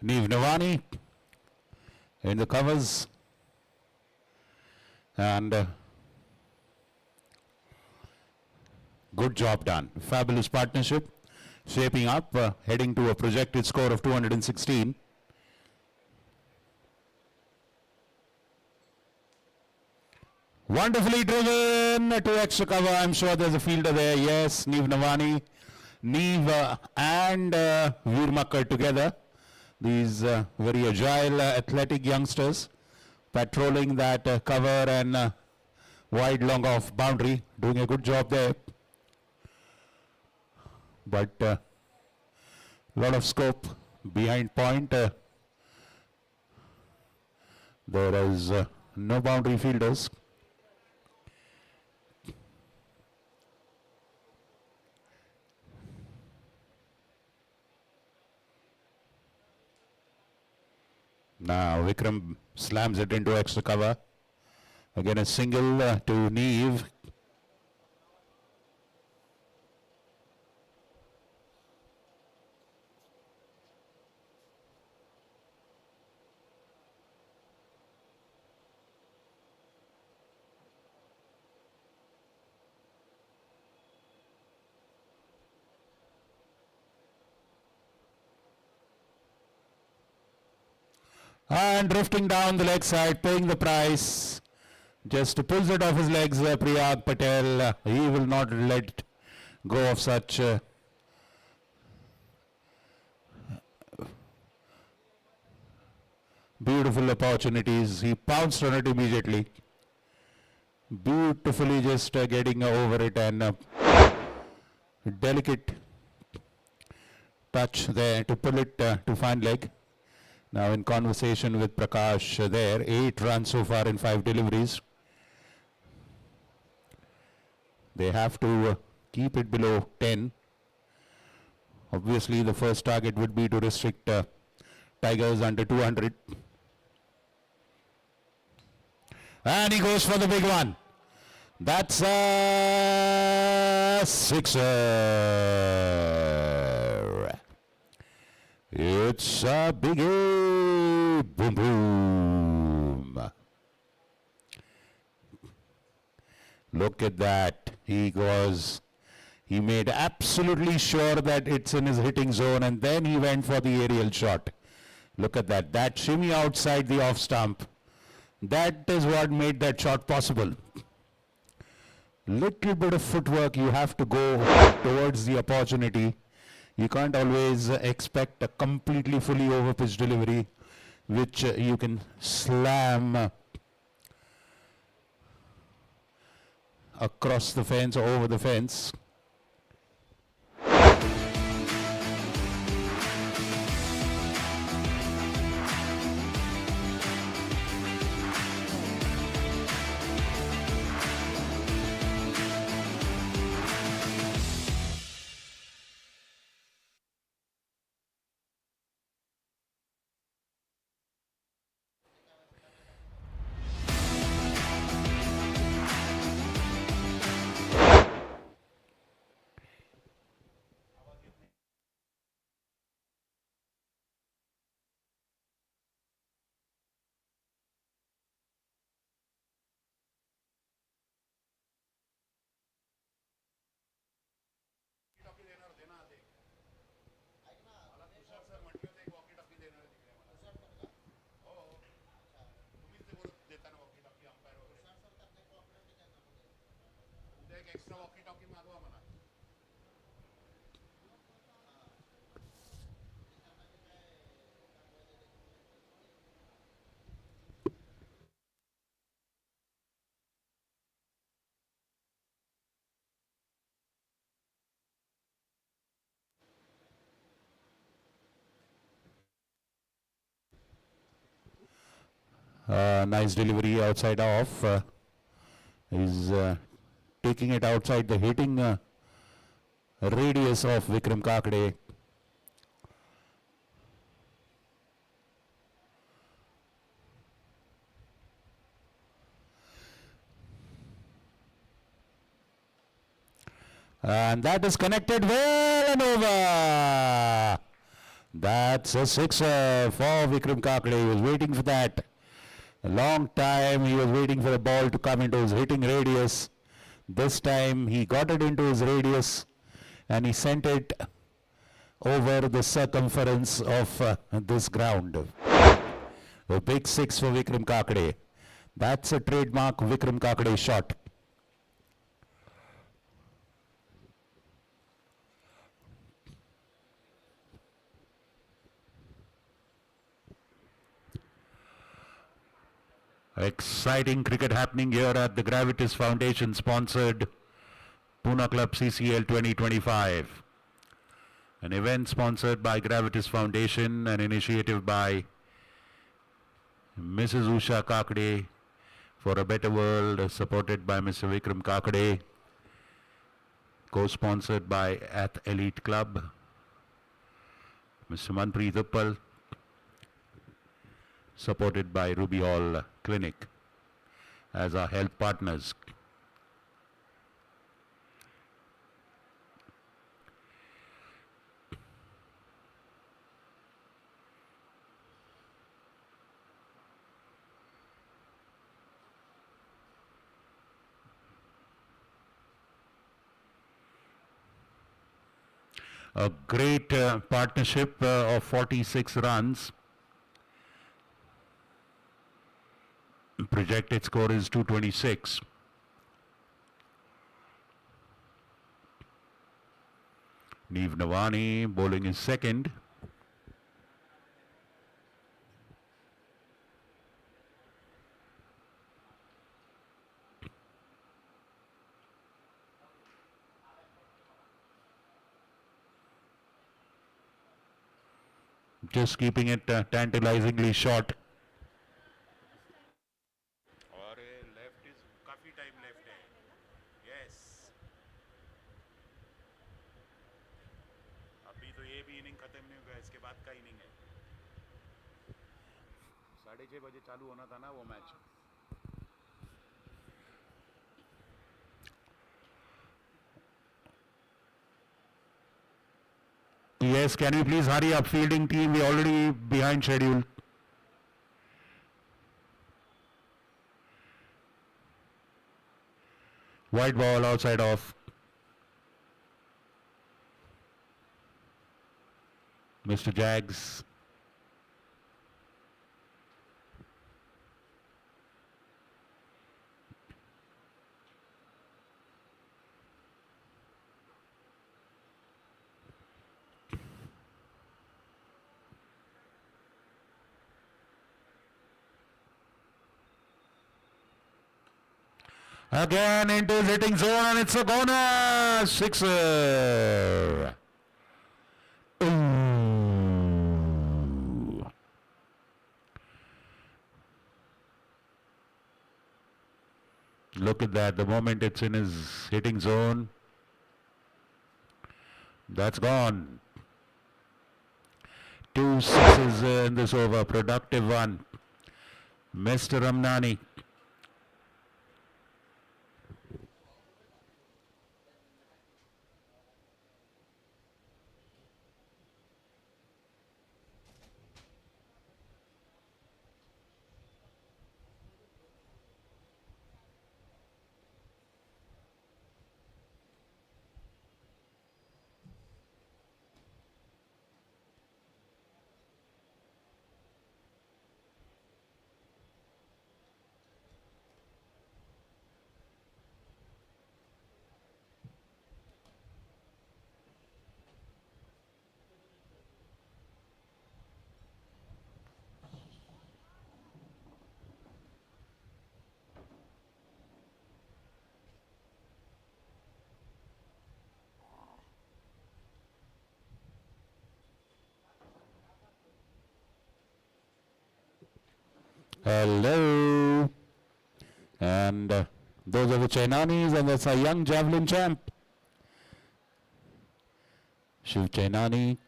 Neev Navani in the covers, and good job done. Fabulous partnership. shaping up, heading to a projected score of 216. Wonderfully driven to extra cover. I'm sure there's a fielder there. Yes, Neve Navani. Neve and Veer Makkar together. These very agile, athletic youngsters patrolling that cover and wide long off boundary. Doing a good job there. But a lot of scope behind point. There is no boundary fielders. Now Vikram slams it into extra cover. Again a single to Neve. And drifting down the leg side, paying the price. Just pulls it off his legs, Priyag Patel. He will not let go of such beautiful opportunities. He pounced on it immediately. Beautifully just getting over it and delicate touch there to pull it to fine leg. Now in conversation with Prakash there, 8 runs so far in 5 deliveries. They have to keep it below 10. Obviously the first target would be to restrict Tigers under 200. And he goes for the big one. That's a sixer. It's a biggie. Boom, boom. Look at that. He made absolutely sure that it's in his hitting zone, and then he went for the aerial shot. Look at that. That shimmy outside the off stump. That is what made that shot possible. Little bit of footwork, you have to go towards the opportunity. You can't always expect a completely fully over-pitch delivery, which you can slam across the fence or over the fence. Nice delivery outside off. He's taking it outside the hitting radius of Vikram Kakade. And that is connected well and over. That's a sixer for Vikram Kakade. He was waiting for that. A long time he was waiting for the ball to come into his hitting radius. This time he got it into his radius and he sent it over the circumference of this ground. A big six for Vikram Kakade. That's a trademark Vikram Kakade shot. Exciting cricket happening here at the Gravitas Foundation sponsored Pune Club CCL 2025. An event sponsored by Gravitas Foundation, an initiative by Mrs. Usha Kakade for a better world, supported by Mr. Vikram Kakade, co-sponsored by Ath Elite Club, Mr. Manpreet Uppal, supported by Ruby Hall Clinic as our health partners. A great partnership of 46 runs. Projected score is 226. Neve Navani bowling is second. Just keeping it tantalizingly short. और left is काफी time left है. Yes, अभी तो ये भी inning खत्म नहीं हुआ, इसके बाद का इनिंग है. 6:30 बजे चालू होना था ना वो match. Yes, can you please hurry up, fielding team? We're already behind schedule. White ball outside off. Mr. Jags. Again into his hitting zone, and it's a corner. Sixer. Ooh. Look at that. The moment it's in his hitting zone, that's gone. 2 sixes in this over. Productive one. Mr. Ramnani. Hello. And those are the Chainanis, and that's a young javelin champ. Shiv Chainani.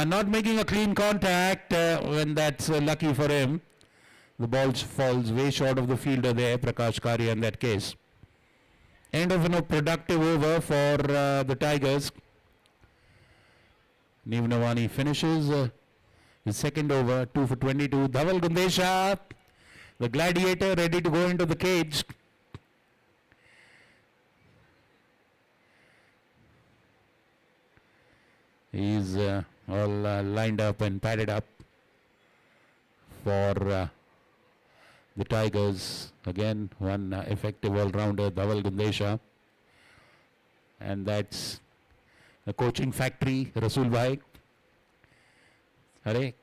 Not making a clean contact when that's lucky for him. The ball falls way short of the fielder there, Prakash Karia in that case. End of productive over for the Tigers. Neev Navani finishes his second over, 2 for 22. Dhaval Gundesha, the gladiator, ready to go into the cage. He's all lined up and padded up for the Tigers. Again, one effective all-rounder, Dhaval Gundesha. And that's the coaching factory, Rasool Bhai. Hare.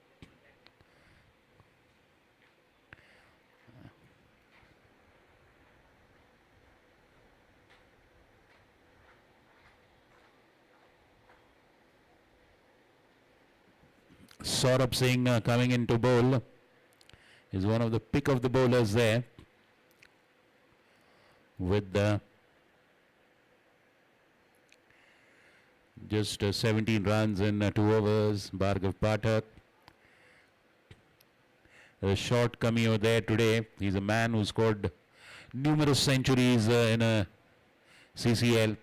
Saurabh Singh coming in to bowl is one of the pick of the bowlers there with just 17 runs in 2 overs. Bhargav Pathak, a short cameo there today. He's a man who scored numerous centuries in a CCL.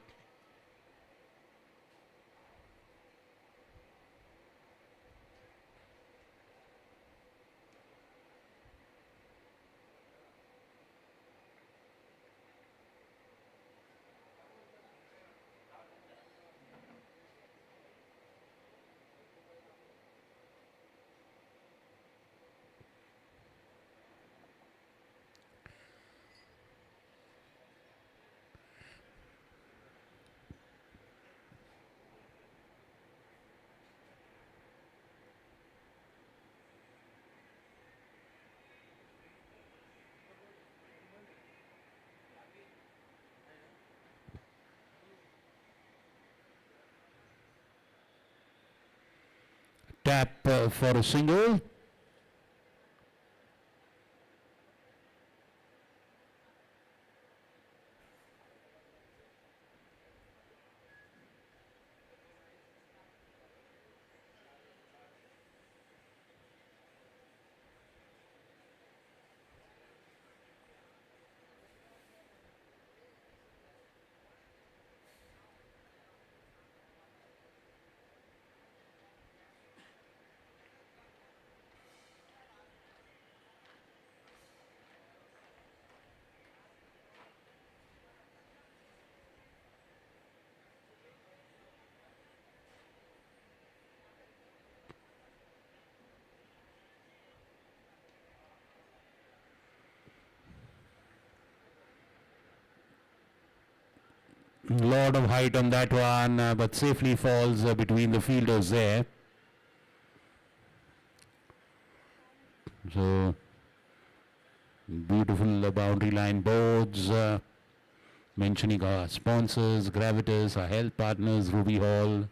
Tap for a single. Lot of height on that one, but safely falls between the fielders there. So, beautiful boundary line boards, mentioning our sponsors, Gravitas, our health partners, Ruby Hall.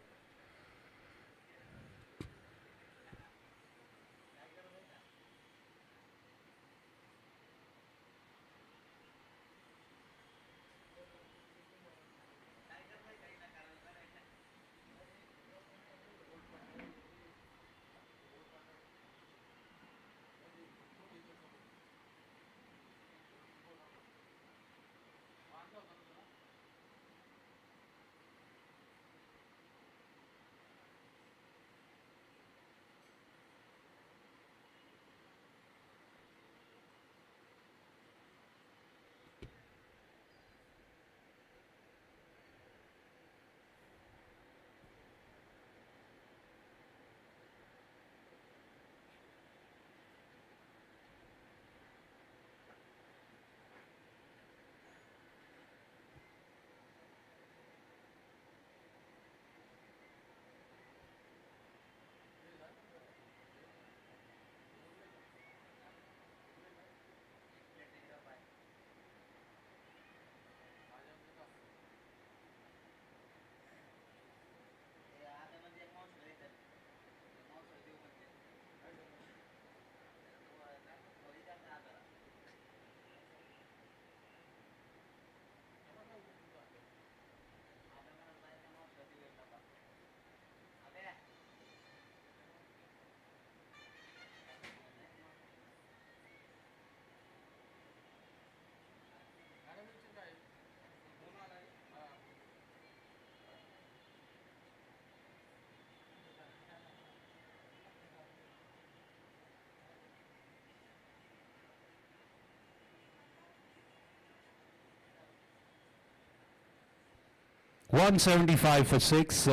175 for 6.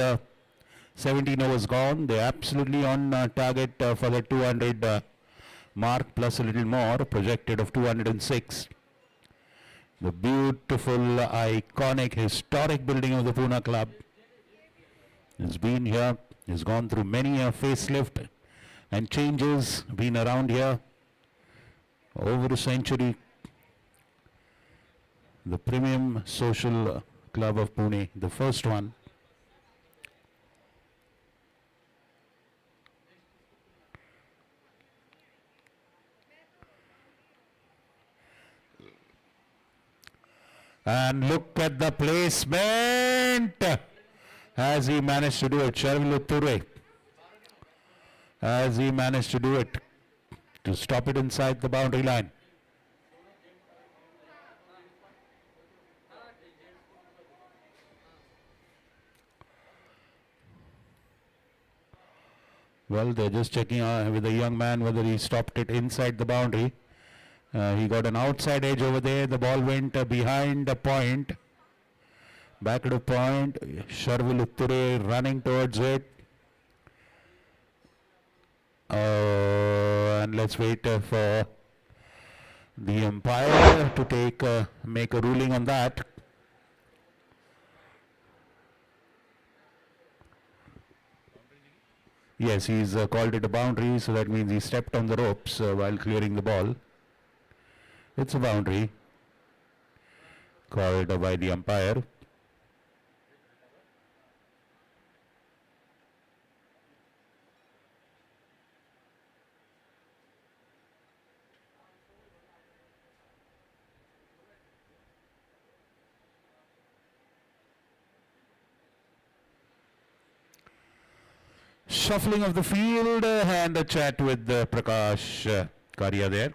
17 overs gone. They're absolutely on target for the 200 mark plus a little more, projected of 206. The beautiful, iconic, historic building of the Pune club has been here, has gone through many a facelift and changes, been around here over a century. The premium social club of Pune, the first one. And look at the placement. Has he managed to do it? Sharvil Ture. Has he managed to do it? To stop it inside the boundary line. Well, they're just checking with the young man whether he stopped it inside the boundary. He got an outside edge over there. The ball went behind the point. Back to the point. Sharvil Ture running towards it. And let's wait for the umpire to make a ruling on that. Yes, he's called it a boundary, so that means he stepped on the ropes while clearing the ball. It's a boundary called by the umpire. Shuffling of the field and a chat with Prakash Karia there.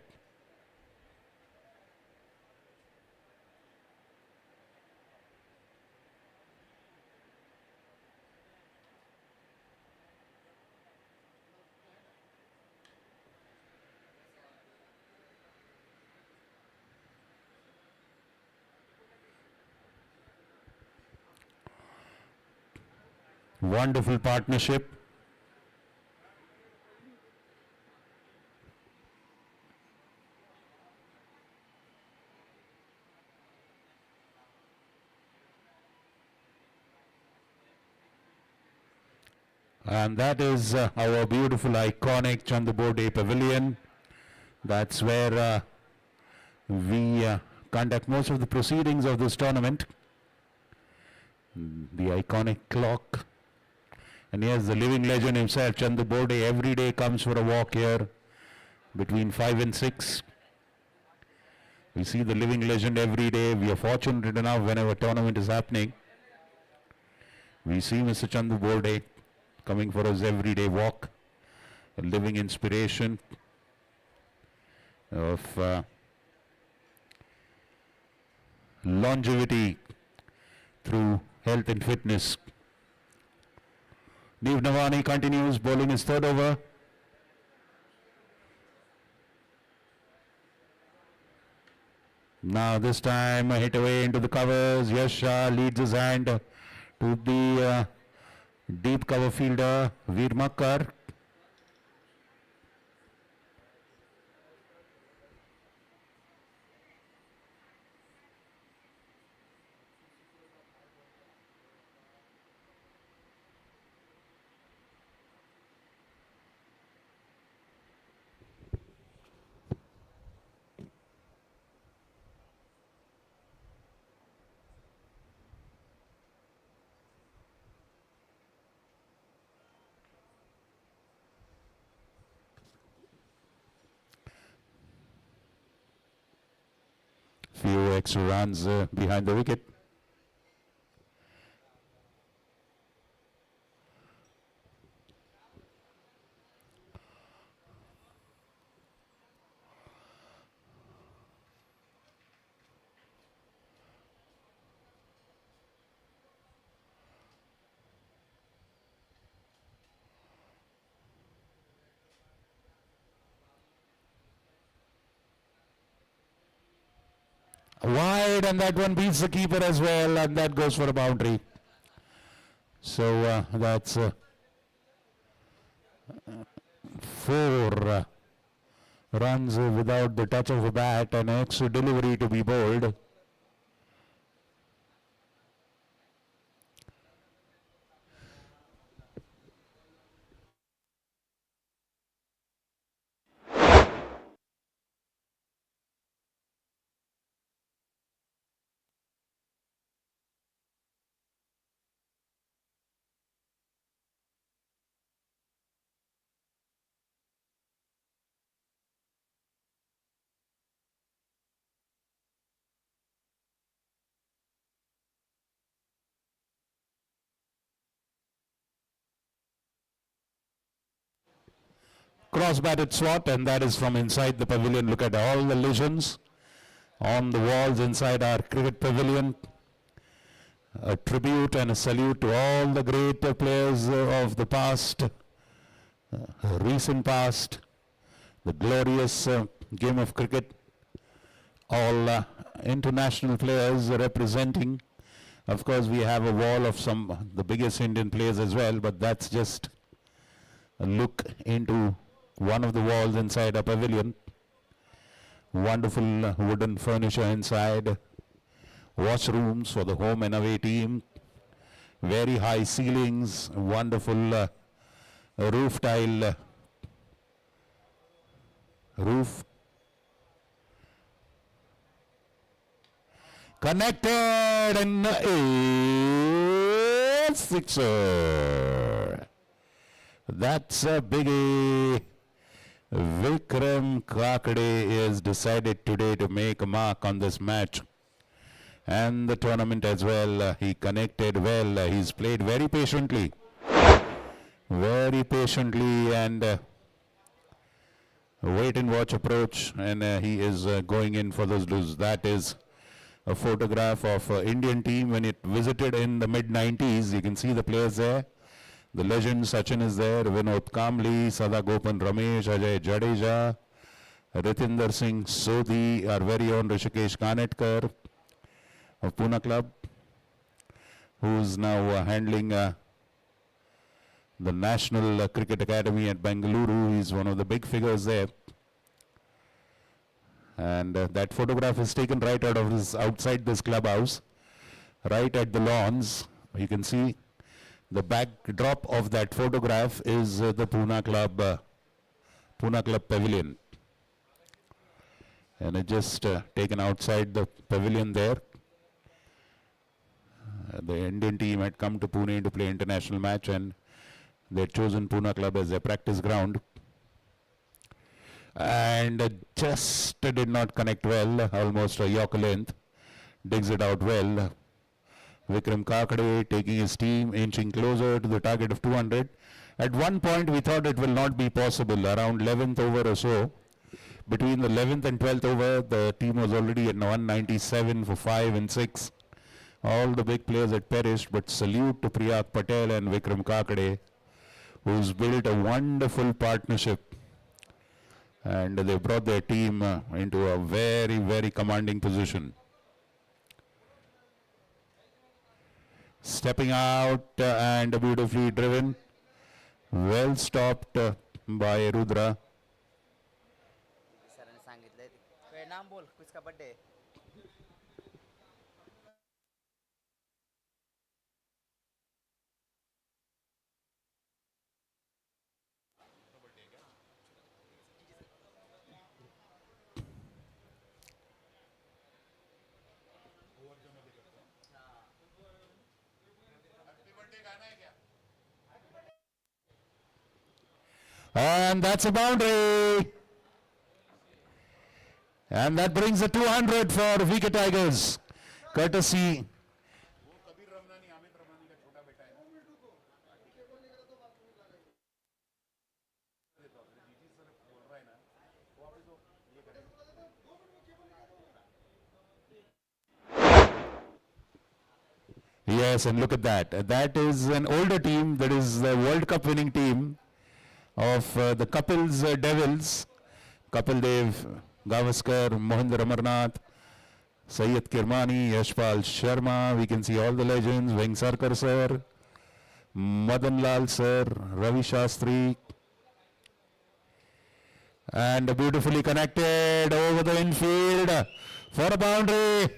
Wonderful partnership. And that is our beautiful, iconic Chandabode Pavilion. That's where we conduct most of the proceedings of this tournament. The iconic clock. And here's the living legend himself, Chandabode. Every day comes for a walk here between 5 and 6. We see the living legend every day. We are fortunate enough whenever tournament is happening. We see Mr. Chandabode coming for his everyday walk, a living inspiration of longevity through health and fitness. Neev Navani continues bowling his third over. Now this time a hit away into the covers. Yash Shah leads his hand to the deep cover fielder Veer Makkar. Few extra runs behind the wicket. Wide, and that one beats the keeper as well, and that goes for a boundary. So that's 4 runs without the touch of a bat, an extra delivery to be bowled. Cross-batted swat, and that is from inside the pavilion. Look at all the legends on the walls inside our cricket pavilion. A tribute and a salute to all the great players of the past, recent past, the glorious game of cricket. All international players representing. Of course, we have a wall of some the biggest Indian players as well, but that's just a look into one of the walls inside a pavilion. Wonderful wooden furniture inside. Washrooms for the home and away team. Very high ceilings. Wonderful roof tile. Roof. Connected and a sixer. That's a biggie. Vikram Kakade is decided today to make a mark on this match and the tournament as well. He connected well. He's played very patiently and wait and watch approach, and he is going in for those loose. That is a photograph of Indian team when it visited in the mid-90s. You can see the players there. The legend Sachin is there, Vinod Kamli, Sada Gopan Ramesh, Ajay Jadeja, Ritinder Singh Sodhi, our very own Rishikesh Kanetkar of Pune Club, who's now handling the National Cricket Academy at Bengaluru. He's one of the big figures there. And that photograph is taken right out of outside this clubhouse, right at the lawns. You can see the backdrop of that photograph is the Pune Club pavilion. And it's just taken outside the pavilion there. The Indian team had come to Pune to play international match, and they had chosen Pune Club as their practice ground. And just did not connect well, almost a Yorker length. Digs it out well. Vikram Kakade taking his team, inching closer to the target of 200. At one point we thought it will not be possible. Around 11th over or so, between the 11th and 12th over, the team was already at 197 for 5 and 6. All the big players had perished, but salute to Priyak Patel and Vikram Kakade, who's built a wonderful partnership. And they brought their team into a very, very commanding position. Stepping out and beautifully driven. Well stopped by Rudra. And that's a boundary. And that brings a 200 for VK Tigers. Courtesy. Yes, and look at that. That is an older team. That is the World Cup winning team of the Kapil's Devils. Kapil Dev, Gavaskar, Mohinder Amarnath, Sayyid Kirmani, Yashpal Sharma. We can see all the legends. Veng Sarkar sir, Madan Lal sir, Ravi Shastri. And beautifully connected over the infield for a boundary.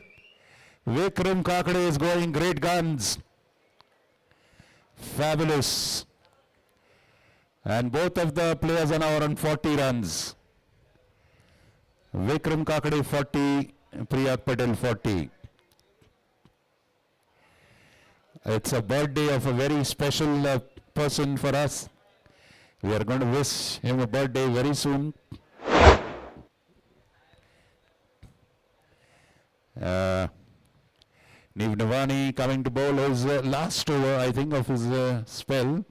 Vikram Kakade is going great guns. Fabulous. And both of the players are now on 40 runs. Vikram Kakade 40, Priyak Patel 40. It's a birthday of a very special person for us. We are going to wish him a birthday very soon. Neev Navani coming to bowl his last over, I think, of his spell.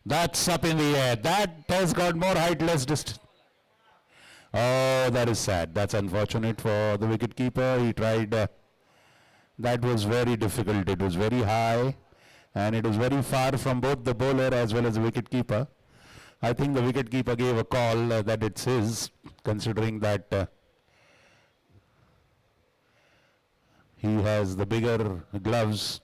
That's up in the air. That has got more height, less distance. Oh, that is sad. That's unfortunate for the wicketkeeper. He tried. That was very difficult. It was very high, and it was very far from both the bowler as well as the wicketkeeper. I think the wicketkeeper gave a call that it's his, considering that he has the bigger gloves.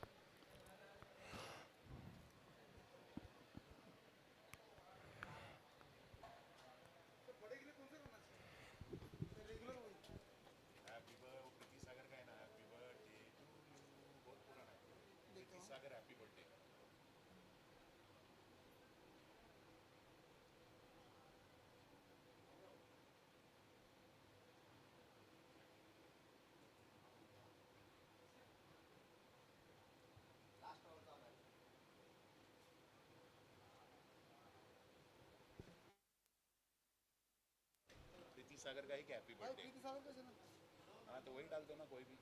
सागर का ही क्या happy birthday हाँ तो वही डाल दो ना कोई भी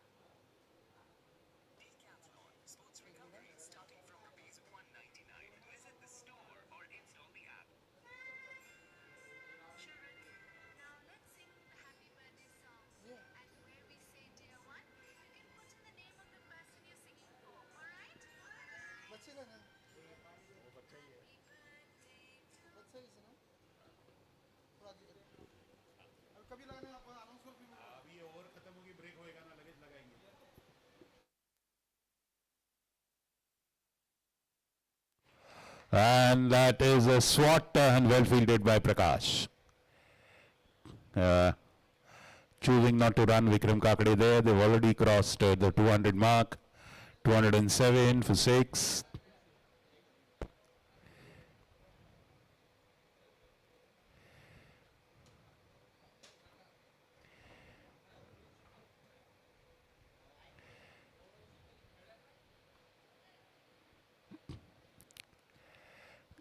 अभी ये ओवर खत्म होगी ब्रेक होएगा ना लगेज लगाएंगे And that is a swat and well fielded by Prakash. Choosing not to run Vikram Kakade there. They've already crossed the 200 mark. 207 for 6.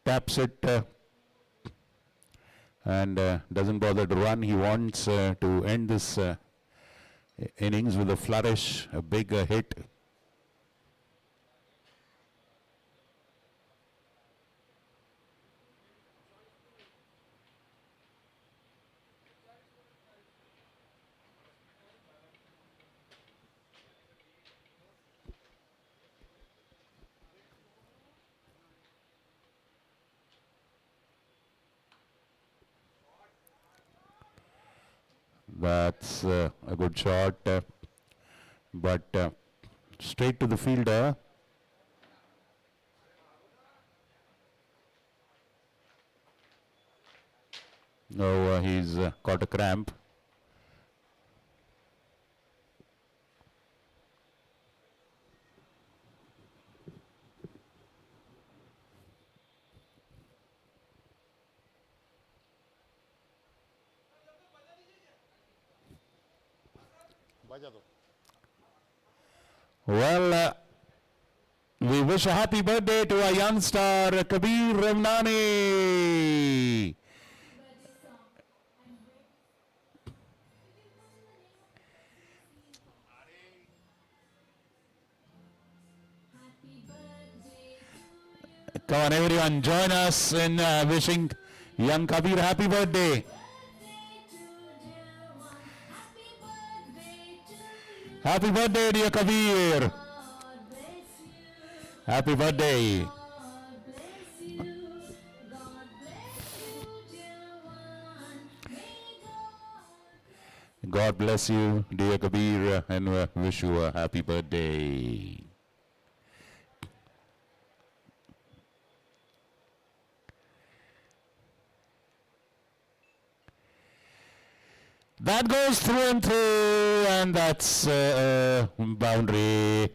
Taps it and doesn't bother to run. He wants to end this innings with a flourish, a big hit. That's a good shot, but straight to the fielder. No, he's caught a cramp. Well, we wish a happy birthday to our young star, Kabir Ramnani. Come on, everyone, join us in wishing Young Kabir, happy birthday. Happy birthday, dear Kabir. Happy birthday. God bless you, dear Kabir, and wish you a happy birthday. That goes through and through, and that's boundary.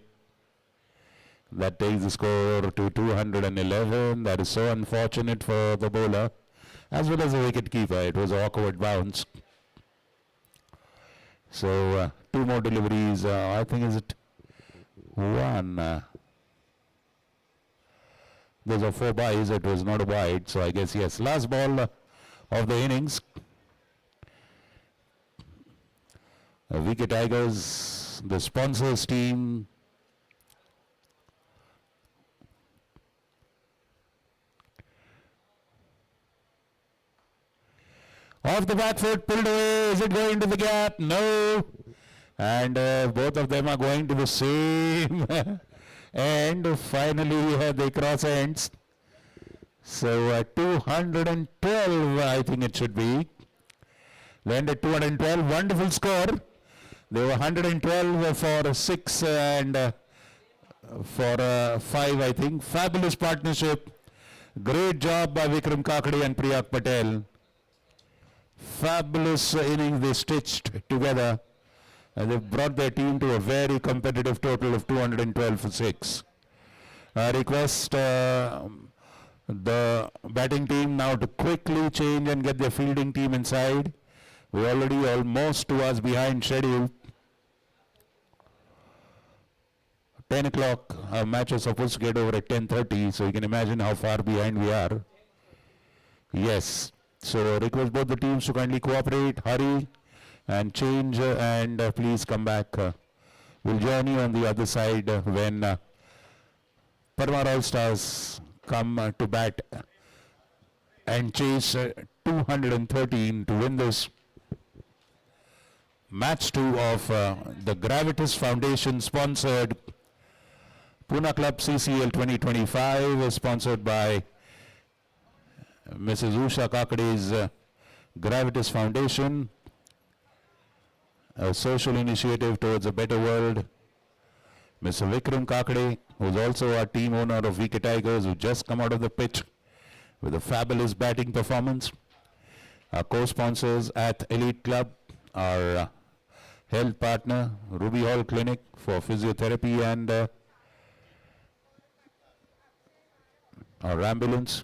That takes the score to 211. That is so unfortunate for the bowler, as well as the wicket keeper. It was an awkward bounce. So 2 more deliveries. I think is it 1. Those are 4 byes. It was not a wide. So I guess yes. Last ball of the innings. VK Tigers, the sponsors team. Off the back foot, pulled away. Is it going to the gap? No. And both of them are going to the same end. Finally, they cross ends. So 212, I think it should be. Landed 212. Wonderful score. They were 112 for 6 and for 5, I think. Fabulous partnership. Great job by Vikram Kakade and Priyak Patel. Fabulous innings they stitched together, and they brought their team to a very competitive total of 212 for 6. I request the batting team now to quickly change and get their fielding team inside. We're already almost 2 hours behind schedule. 10 o'clock, our match is supposed to get over at 10:30, so you can imagine how far behind we are. Yes. So request both the teams to kindly cooperate, hurry and change and please come back. We'll join you on the other side when Parmar Allstars come to bat and chase 213 to win this match 2 of the Gravitas Foundation sponsored Pune Club CCL 2025 sponsored by Mrs. Usha Kakade's Gravitas Foundation, a social initiative towards a better world. Mr. Vikram Kakade, who is also our team owner of VK Tigers, who just come out of the pitch with a fabulous batting performance. Our co-sponsors at Elite Club, our health partner, Ruby Hall Clinic for physiotherapy and our ambulance.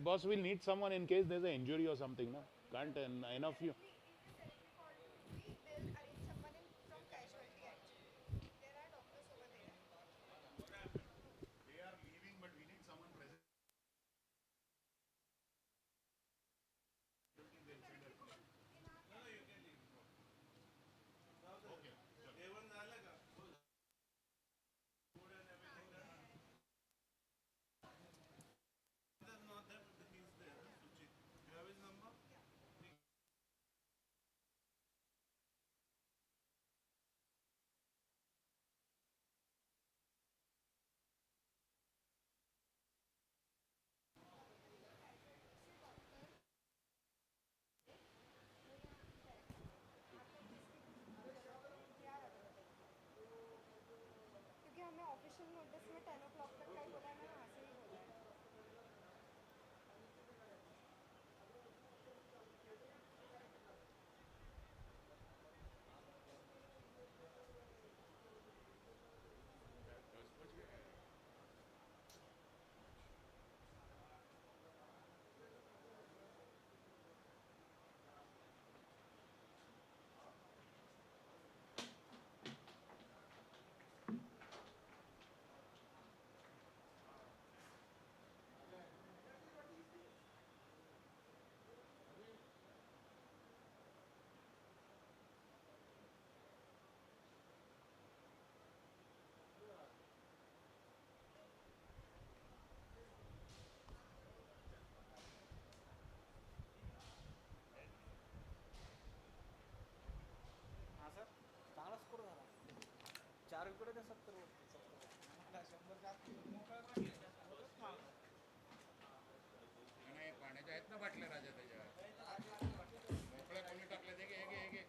Boss, we'll need someone in case there's an injury or something, no? Can't enough you. क्योंकि हमें official notice में 10 o'clock तक का ही बोला है, मैं वहाँ से ही बोला है। 70 वरती 70 जास्त मोकळं पाणी आहे. नाही पाण्याच्या आहेत ना बाटल्या राजा त्याच्या मोकळ्या कोणी टाकल्या ते घे घे घे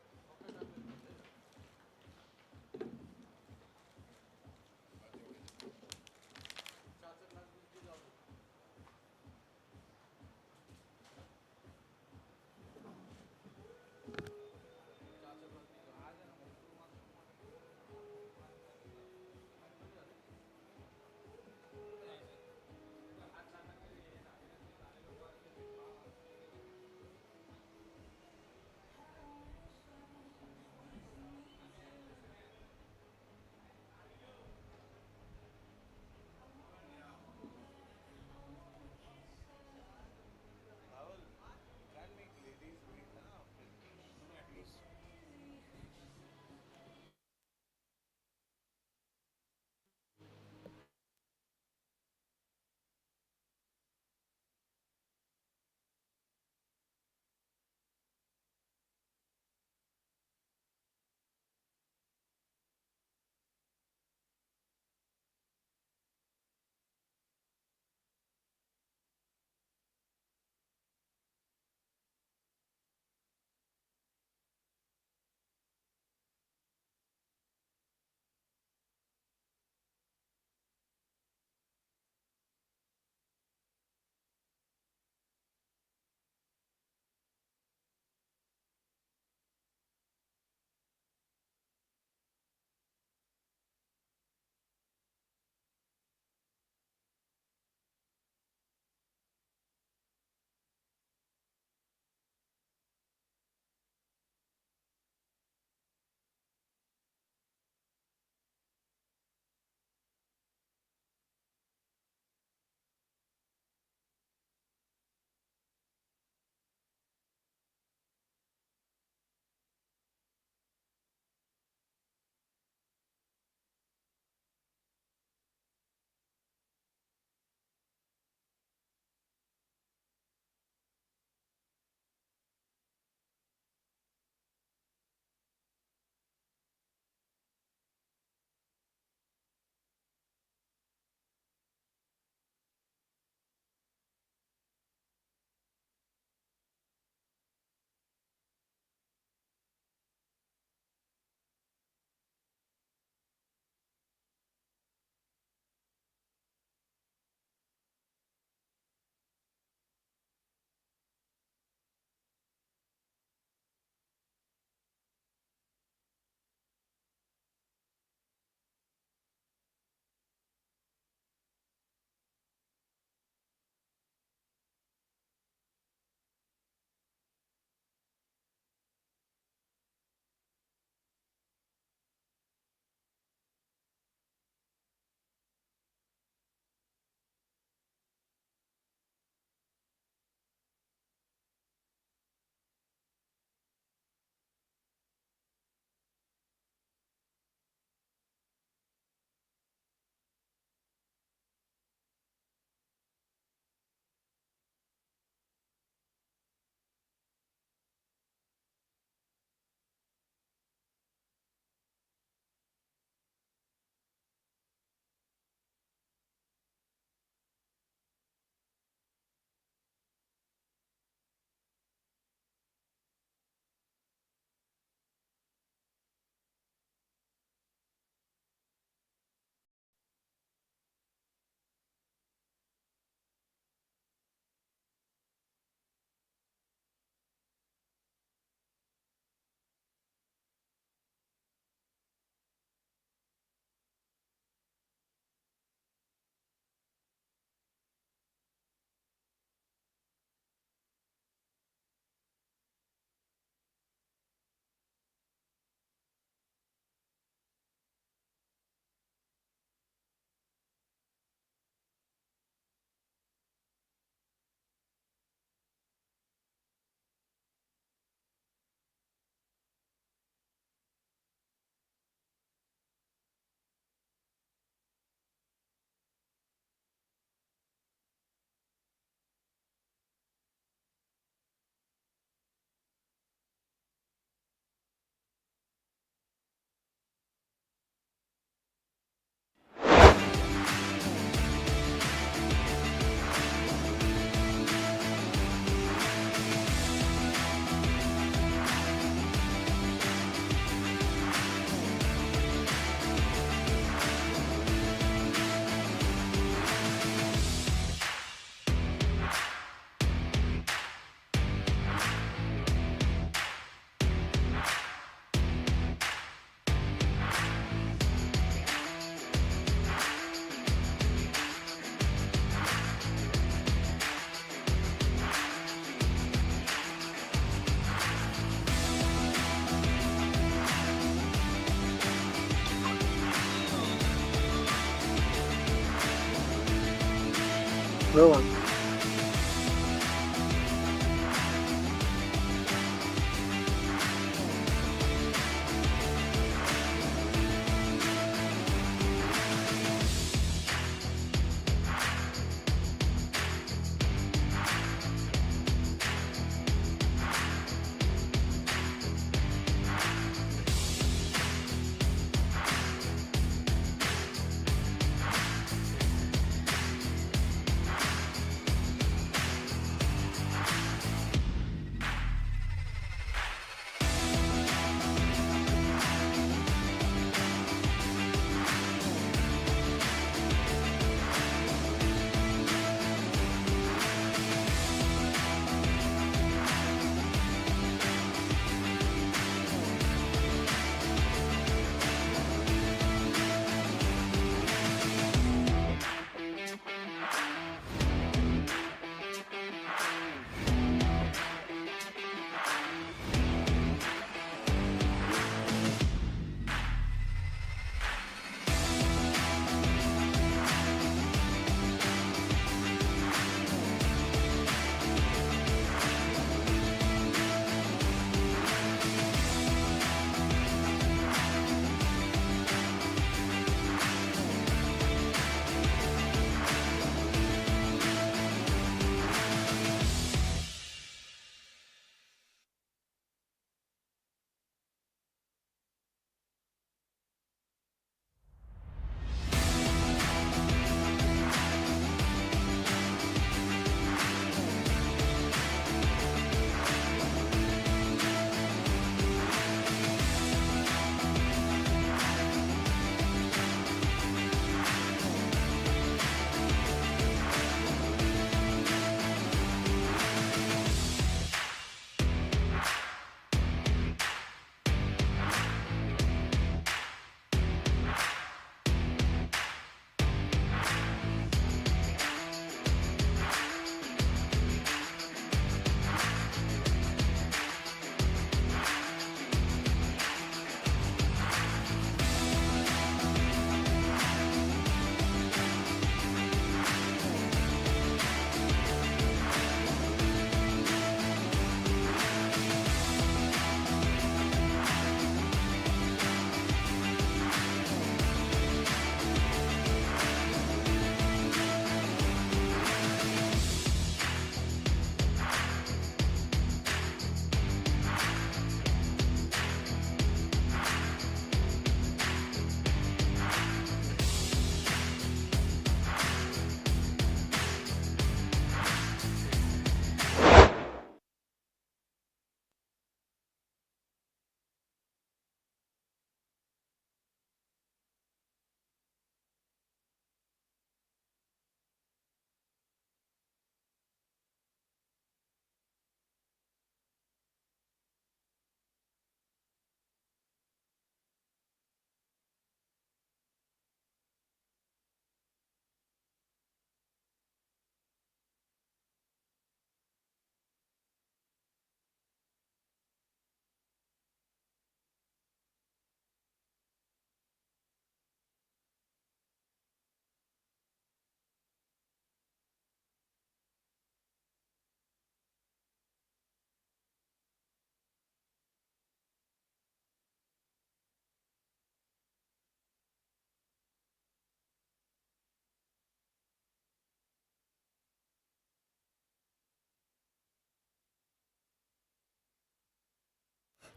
Go on.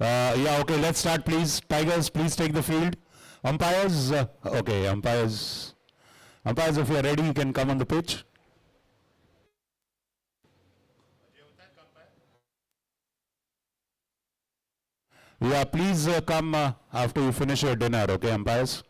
Yeah, okay, let's start, please. Tigers, please take the field. Umpires, okay, umpires. Umpires, if you're ready, you can come on the pitch. Yeah, please come after you finish your dinner, okay, umpires?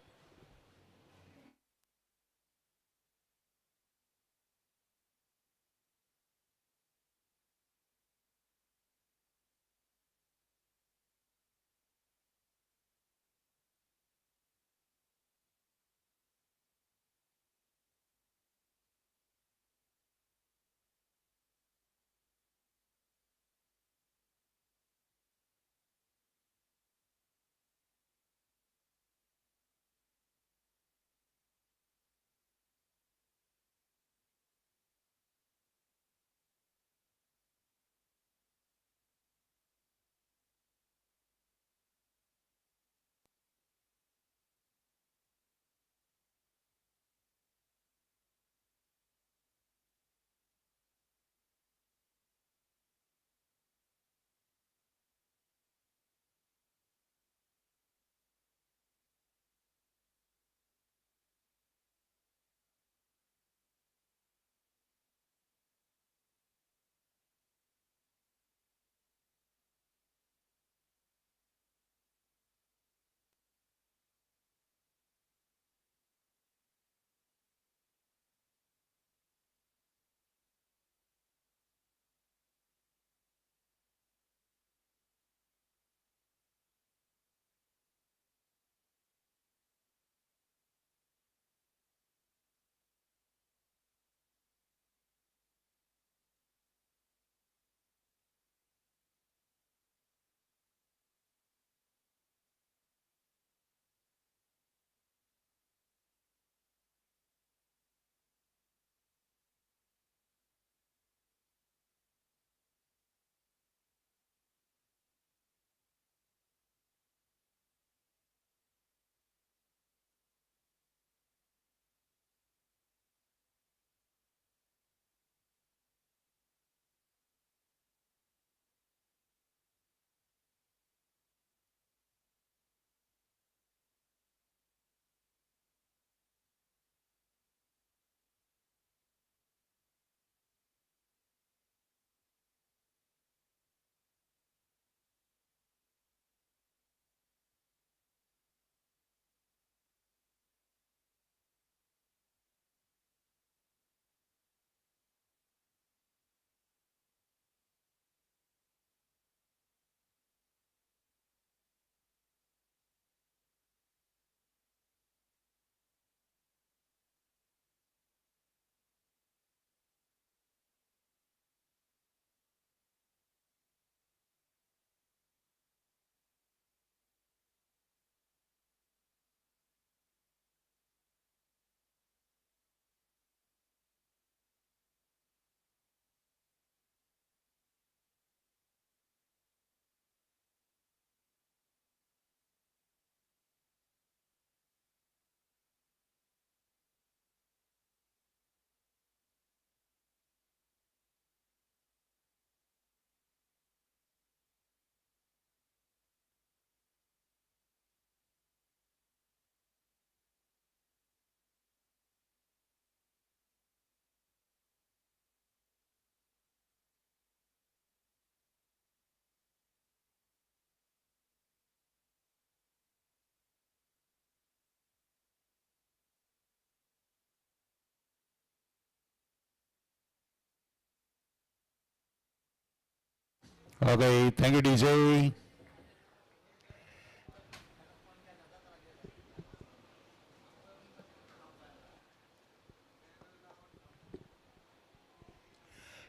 Okay, thank you, DJ.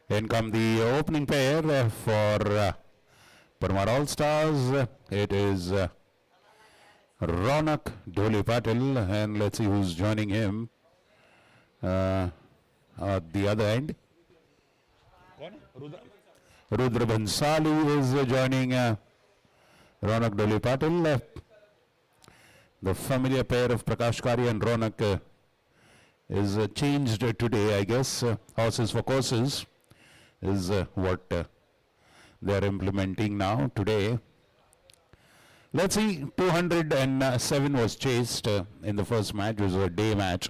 In come the opening pair for Parmar All-Stars. It is Ronak Dholi Patil, and let's see who's joining him at the other end. Rudra Bhansali is joining Ronak Dholi Patil. The familiar pair of Prakash Kari and Ronak is changed today, I guess. Horses for courses is what they are implementing now today. Let's see, 207 was chased in the first match. It was a day match.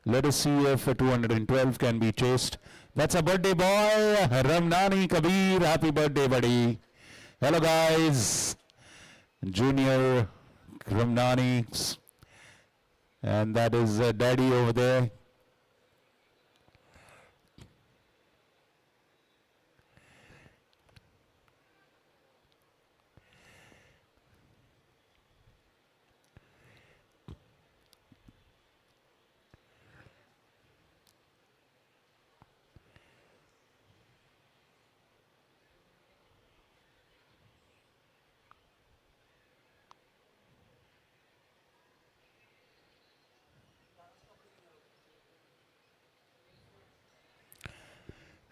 Let us see if 212 can be chased. That's a birthday boy, Ramnani Kabir. Happy birthday, buddy. Hello, guys. Junior Ramnani. And that is Daddy over there.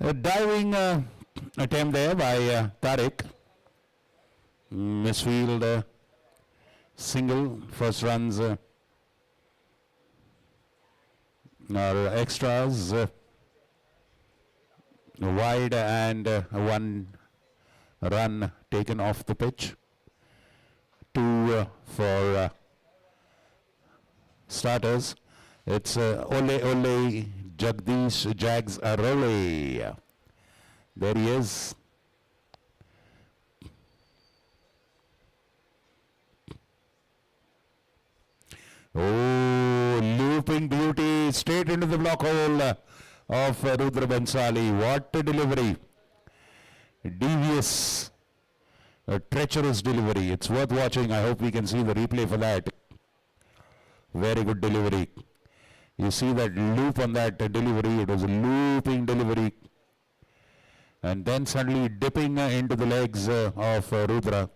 A diving attempt there by Tariq. Misfield single. First runs are extras. Wide and one run taken off the pitch. Two for starters. It's Ole Ole Jagdish Jags Arole. There he is. Oh, looping beauty straight into the block hole of Rudra Bhansali. What a delivery. Devious, a treacherous delivery. It's worth watching. I hope we can see the replay for that. Very good delivery. You see that loop on that delivery. It was a looping delivery. And then suddenly dipping into the legs of Rudra.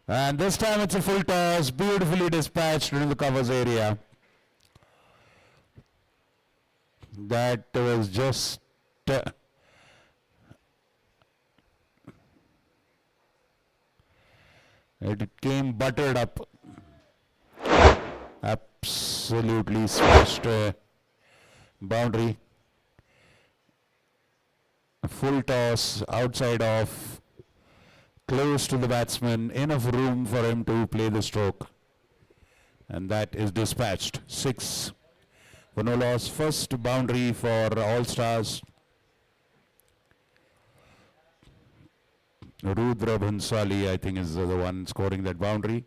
And this time it's a full toss, beautifully dispatched into the covers area. That was just it came buttered up. Absolutely smashed boundary. A full toss outside off. Close to the batsman, enough room for him to play the stroke. And that is dispatched. 6 for no loss. First boundary for All-Stars. Rudra Bhansali, I think, is the one scoring that boundary.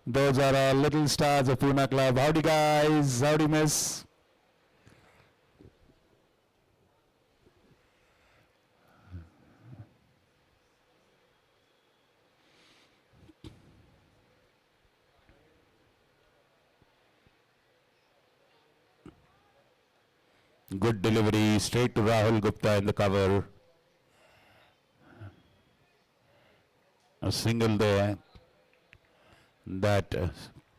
Those are our little stars of Pune Club. Howdy, guys. Howdy, miss. Good delivery, straight to Rahul Gupta in the cover. A single there. That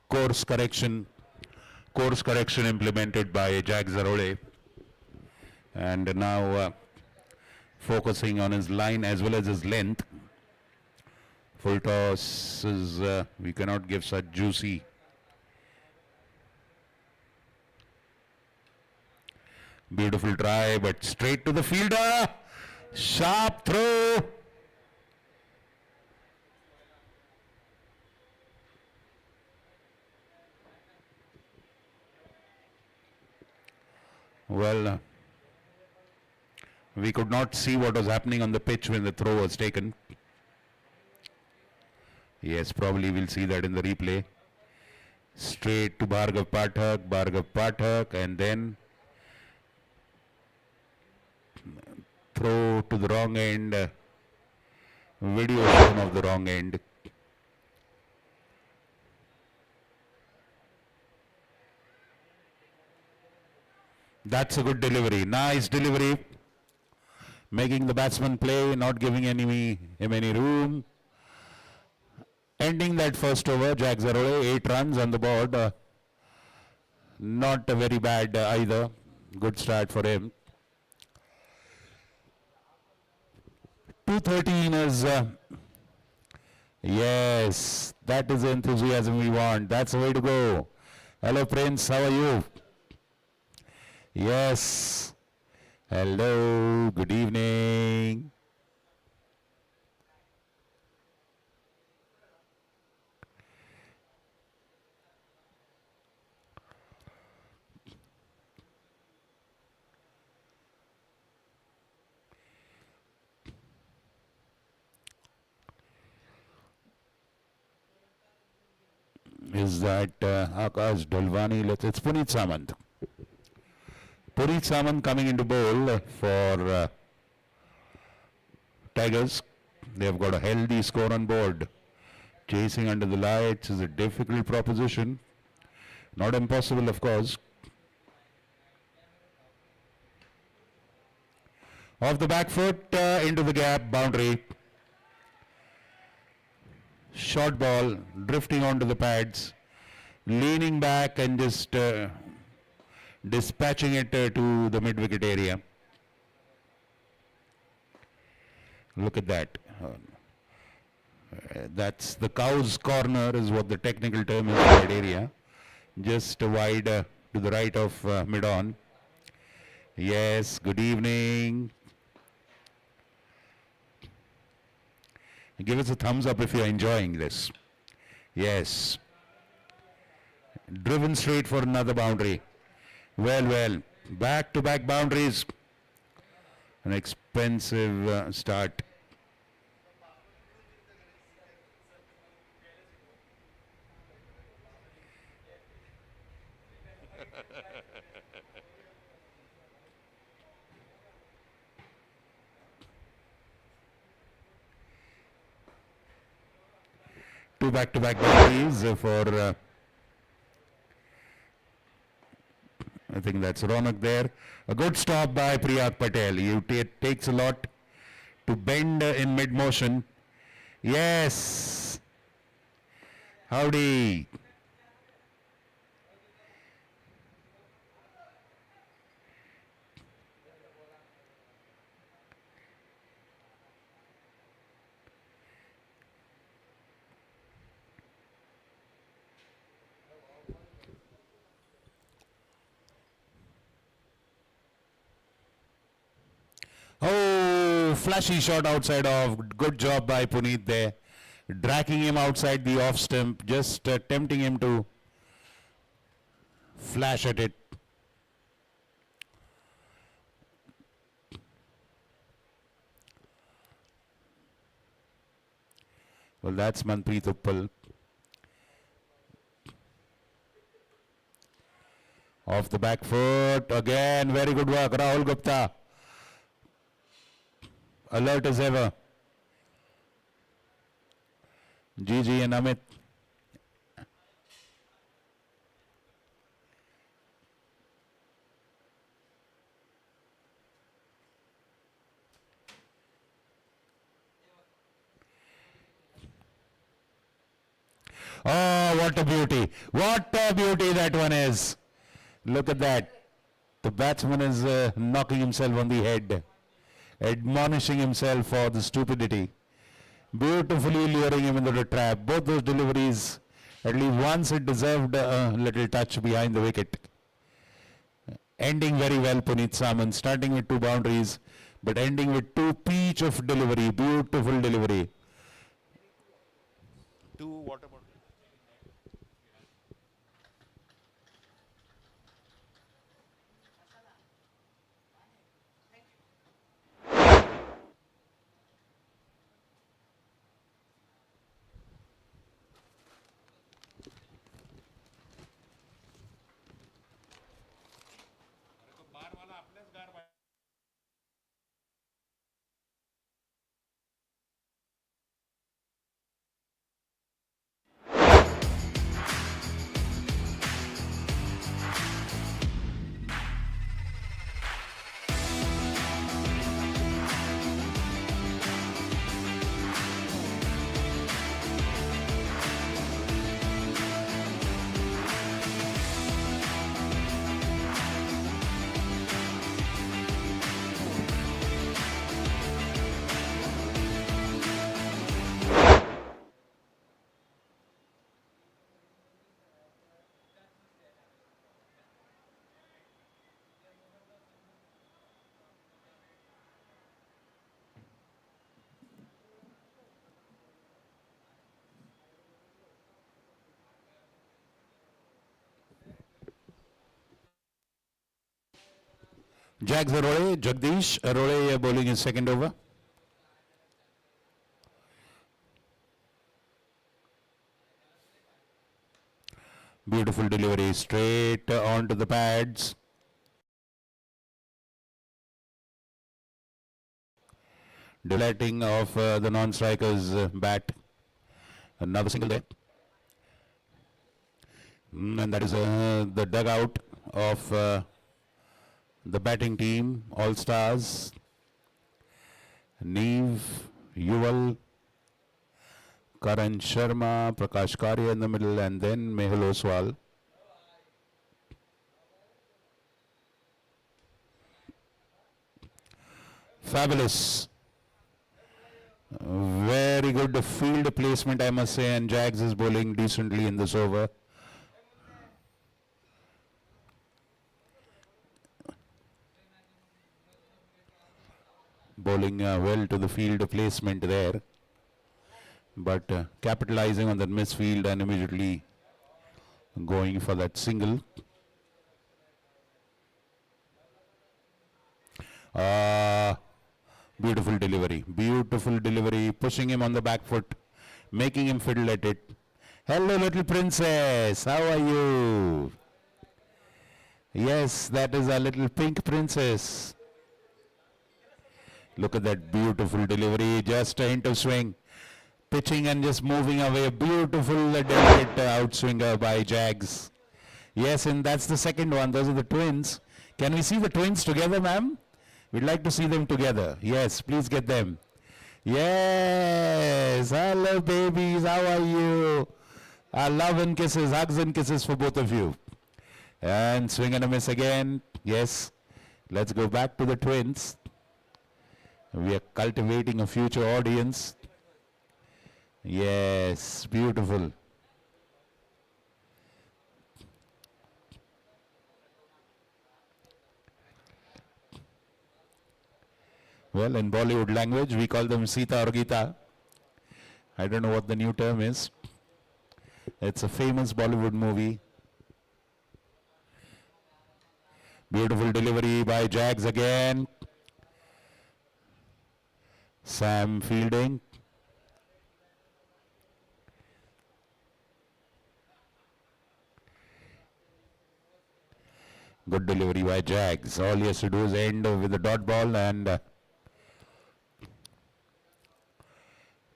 course correction implemented by Jack Zarole. And now focusing on his line as well as his length. Full toss is, we cannot give such juicy. Beautiful try, but straight to the fielder. Sharp throw. Well, we could not see what was happening on the pitch when the throw was taken. Yes, probably we'll see that in the replay. Straight to Bhargav Pathak, and then throw to the wrong end. Video shown of the wrong end. That's a good delivery. Nice delivery. Making the batsman play, not giving him any room. Ending that first over, Jack Zarore, 8 runs on the board. Not very bad either. Good start for him. 213 is, yes, that is the enthusiasm we want. That's the way to go. Hello Prince, how are you? Yes. Hello, good evening. Is that Akash Dalwani? It's Puneet Samant. Puneet Samant coming into bowl for Tigers. They have got a healthy score on board. Chasing under the lights is a difficult proposition. Not impossible, of course. Off the back foot, into the gap, boundary. Short ball, drifting onto the pads, leaning back and just dispatching it to the mid-wicket area. Look at that. That's the cow's corner is what the technical term is in that area. Just wide to the right of mid-on. Yes, good evening. Give us a thumbs up if you're enjoying this. Yes. Driven straight for another boundary. Well, back-to-back boundaries. An expensive start. Two back-to-back boundaries for I think that's Ronak there. A good stop by Priyak Patel. It takes a lot to bend in mid-motion. Yes. Howdy. Oh, flashy shot outside off. Good job by Puneet there. Dragging him outside the off stump, just tempting him to flash at it. Well, that's Manpreet Uppal. Off the back foot. Again, very good work. Rahul Gupta. Alert as ever. Gigi and Amit. Oh, what a beauty. What a beauty that one is. Look at that. The batsman is knocking himself on the head. admonishing himself for the stupidity. Beautifully luring him into the trap. Both those deliveries, at least once it deserved a little touch behind the wicket. Ending very well, Puneet Samant, starting with 2 boundaries, but ending with 2 peach of delivery. Beautiful delivery. 2 water bottle. Jags Arole, Jagdish Arole bowling his second over. Beautiful delivery straight onto the pads. Delighting of the non-striker's bat. Another single there. And that is the dugout of the batting team, Allstars. Neve, Yuval, Karan Sharma, Prakash Karya in the middle, and then Mehul Oswal. Fabulous. Very good field placement, I must say, and Jags is bowling decently in this over. Bowling well to the field placement there, but capitalizing on that misfield and immediately going for that single. Beautiful delivery, pushing him on the back foot, making him fiddle at it. Hello, little princess, how are you? Yes, that is our little pink princess. Look at that beautiful delivery, just a hint of swing. Pitching and just moving away. Beautiful delicate outswinger by Jags. Yes, and that's the second one. Those are the twins. Can we see the twins together, ma'am? We'd like to see them together. Yes, please get them. Yes, hello babies, how are you? Love and kisses, hugs and kisses for both of you. And swing and a miss again. Yes, let's go back to the twins. We are cultivating a future audience. Yes, beautiful. Well, in Bollywood language, we call them Sita or Gita. I don't know what the new term is. It's a famous Bollywood movie. Beautiful delivery by Jags again. Sam fielding. Good delivery by Jags. All he has to do is end with the dot ball, and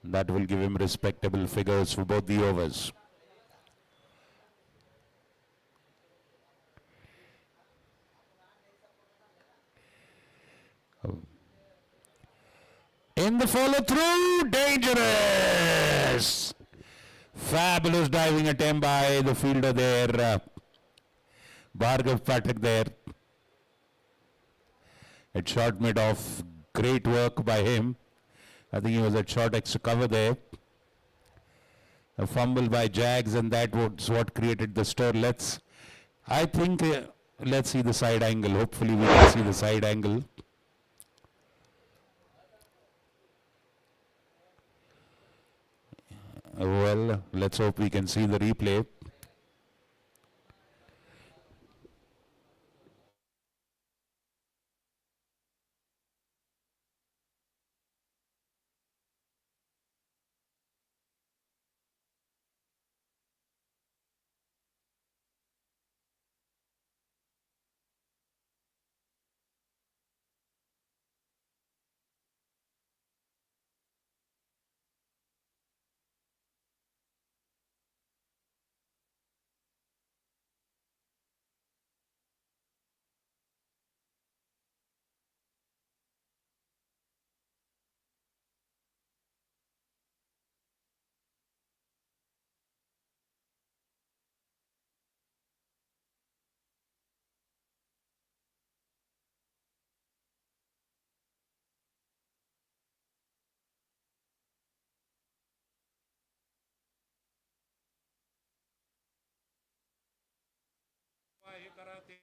that will give him respectable figures for both the overs. In the follow through, dangerous! Fabulous diving attempt by the fielder there, Bhargav Pathak there. At short mid off, Great work by him. I think he was at short extra cover there. A fumble by Jags, and that was what created the stir. Let's see the side angle. Hopefully we can see the side angle. Well, let's hope we can see the replay. हे करा ते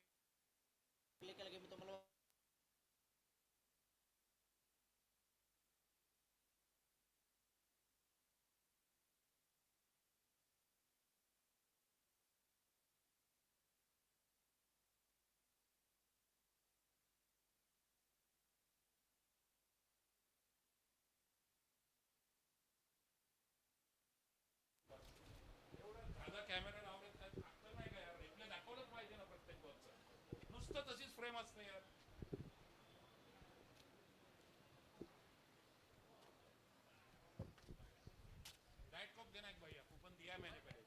साधा camera लावले अक्कल नाही का यार replay दाखवलंच पाहिजे ना प्रत्येक बॉलचं नुसतं तशीच फ्रेम असते यार डाइट कोक देना एक भैया कूपन दिया मैंने पहले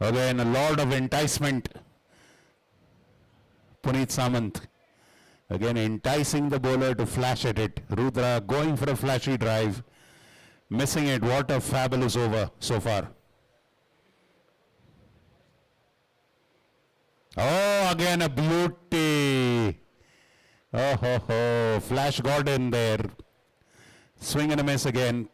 Again, a lot of enticement. Puneet Samant. Again, enticing the bowler to flash at it. Rudra going for a flashy drive. Missing it. What a fabulous over so far. Oh, again a beauty. Oh, ho, ho. Flash got in there. Swing and a miss again.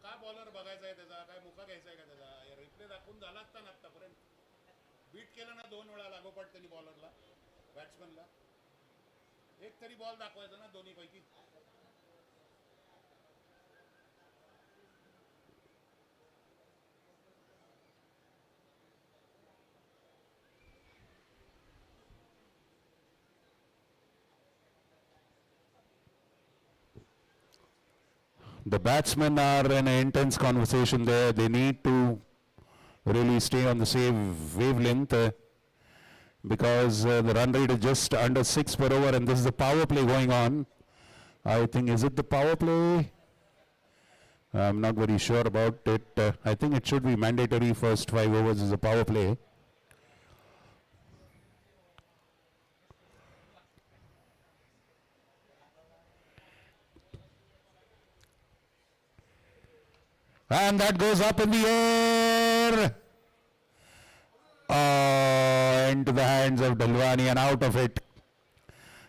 काय bowler बघायचा आहे त्याचा काय मुका घ्यायचा आहे का त्याचा रिप्ले दाखवून झाला असता ना आतापर्यंत बीट केलं ना 2 वेळा लागोपाठ त्यांनी बॉलरला बॅट्समनला एक तरी बॉल दाखवायचा ना दोन्ही पैकी The batsmen are in an intense conversation there. They need to really stay on the same wavelength because the run rate is just under 6 per over, and this is the power play going on. I think, is it the power play? I'm not very sure about it. I think it should be mandatory. First 5 overs is a power play. And that goes up in the air. Into the hands of Dalwani and out of it.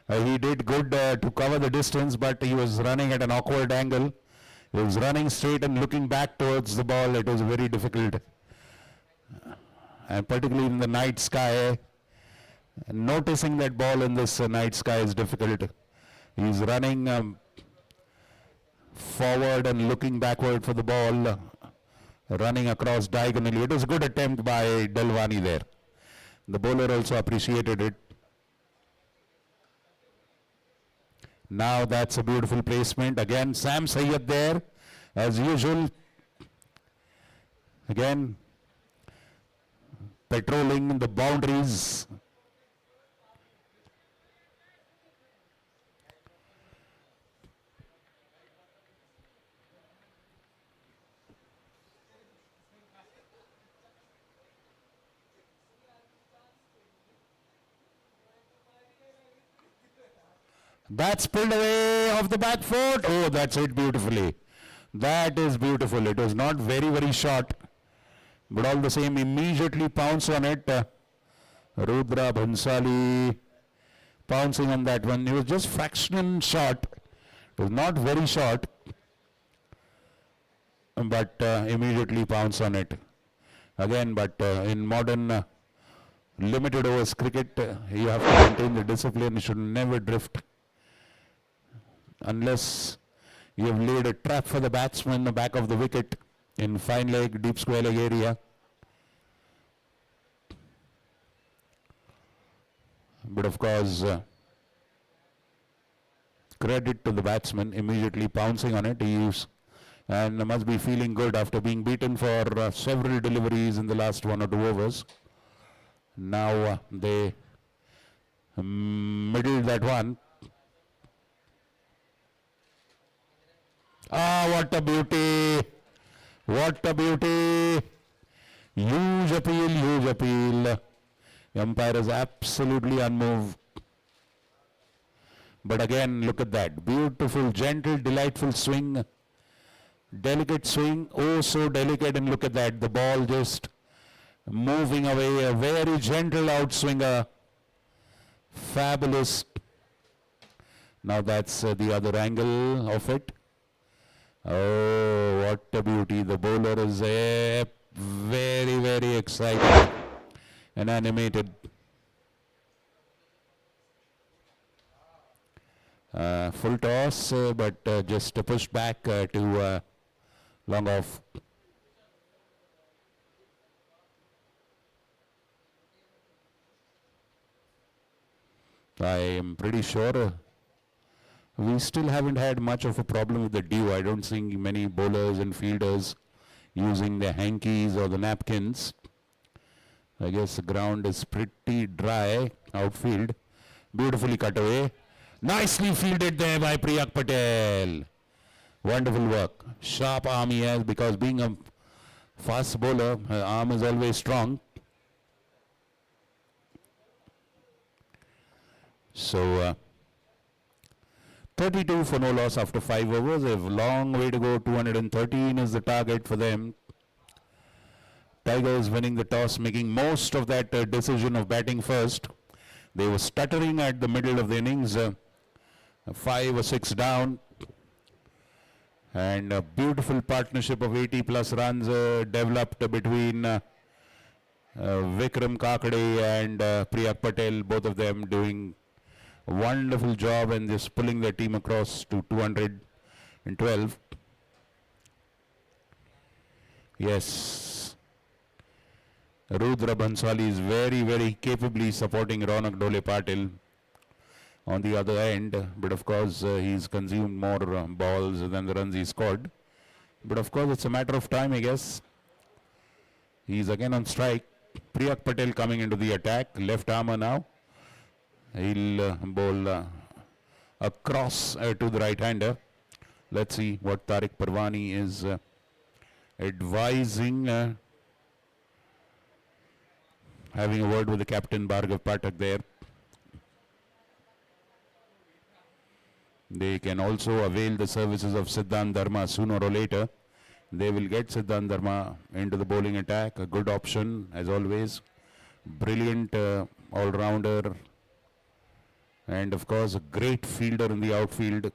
He did good to cover the distance, but he was running at an awkward angle. He was running straight and looking back towards the ball. It was very difficult. And particularly in the night sky, noticing that ball in this night sky is difficult. He's running forward and looking backward for the ball, running across diagonally. It was a good attempt by Dalwani there. The bowler also appreciated it. Now that's a beautiful placement. Again, Sam Sayyed there, as usual. Again, patrolling the boundaries. That's pulled away off the back foot. Oh, that's hit beautifully. That is beautiful. It was not very, very short, but all the same, immediately pounce on it. Rudra Bhansali pouncing on that one. It was just fraction short. It was not very short, but immediately pounce on it. Again, but in modern limited overs cricket, you have to maintain the discipline. You should never drift unless you have laid a trap for the batsman in the back of the wicket in fine leg, deep square leg area. But of course, credit to the batsman immediately pouncing on it. He is, and must be feeling good after being beaten for several deliveries in the last 1 or 2 overs. Now they middled that one. Ah, what a beauty! What a beauty! Huge appeal, huge appeal. The umpire is absolutely unmoved. But again, look at that. Beautiful, gentle, delightful swing. Delicate swing. Oh, so delicate. And look at that. The ball just moving away. A very gentle outswinger. Fabulous. Now that's the other angle of it. Oh, what a beauty. The bowler is very, very excited and animated. Full toss, but just pushed back to long off. I am pretty sure we still haven't had much of a problem with the dew. I don't see many bowlers and fielders using the hankies or the napkins. I guess the ground is pretty dry outfield. Beautifully cut away. Nicely fielded there by Priyak Patel. Wonderful work. Sharp arm he has, because being a fast bowler, her arm is always strong. So 32 for no loss after 5 overs. They have a long way to go. 213 is the target for them. Tigers winning the toss, making most of that decision of batting first. They were stuttering at the middle of the innings, 5 or 6 down. And a beautiful partnership of 80 plus runs developed between Vikram Kakade and Priyak Patel, both of them doing a wonderful job and just pulling their team across to 212. Yes. Rudra Bhansali is very, very capably supporting Ronak Dole Patil on the other end, but of course he's consumed more balls than the runs he scored. But of course it's a matter of time, I guess. He's again on strike. Priyak Patel coming into the attack, left armer now. He'll bowl across to the right-hander. Let's see what Tariq Parwani is advising. Having a word with the captain Bhargav Pathak there. They can also avail the services of Siddhant Dharma sooner or later. They will get Siddhant Dharma into the bowling attack. A good option as always. Brilliant all-rounder. And of course a great fielder in the outfield.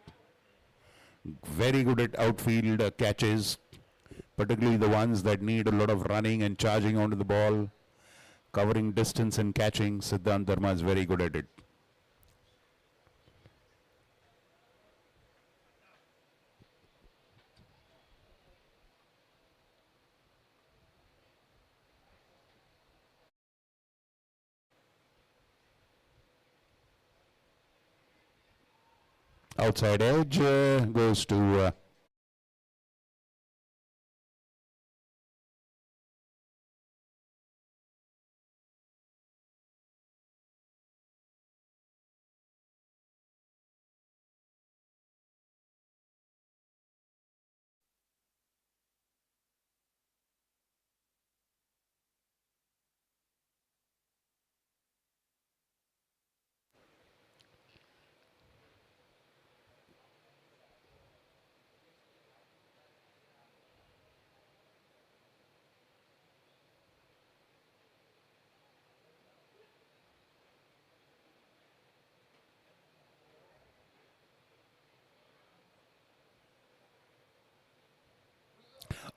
Very good at outfield catches. Particularly the ones that need a lot of running and charging onto the ball. Covering distance and catching. Siddhant Dharma is very good at it. Outside edge goes to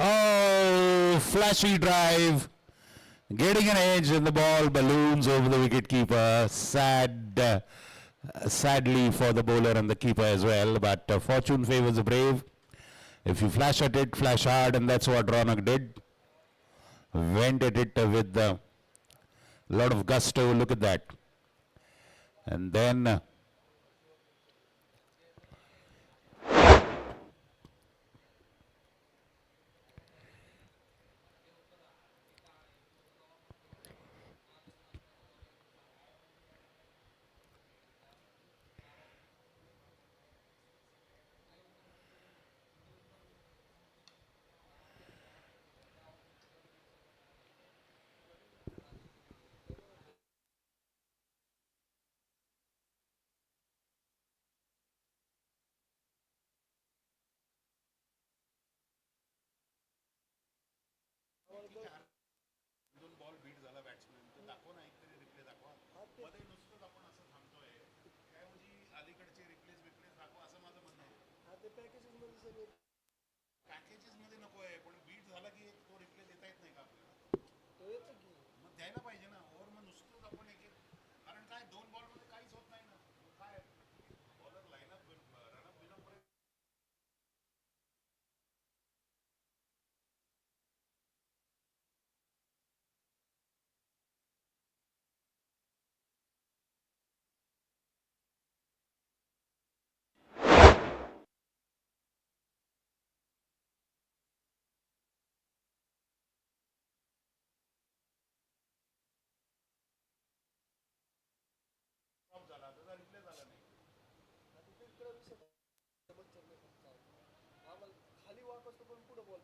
oh, flashy drive. Getting an edge and the ball balloons over the wicketkeeper. Sadly for the bowler and the keeper as well. But fortune favors the brave. If you flash at it, flash hard, and that's what Ronak did. Went at it with a lot of gusto. Look at that. And then दोन ball beat झाला batsman तर दाखवा ना एकतरी replay दाखवा मध्ये नुसतंच आपण असं थांबतोय त्याऐवजी अलीकडचे रिप्लेस बिप्लेस दाखवा असं माझं म्हणणं आहे पॅकेजेस मध्ये नको आहे पण बीट झाला की एक तो रिप्ले देता येत नाही का आपल्याला मग द्यायला पाहिजे ना ओव्हर मग नुसतंच आपण एक कारण काय दोन बॉल मध्ये काहीच होत नाही ना काय बॉलर लाईनअप रनअप बिनअप पर्यंत झाला त्याचा रिप्ले झाला नाही खाली वापस तो पण पुढे बॉल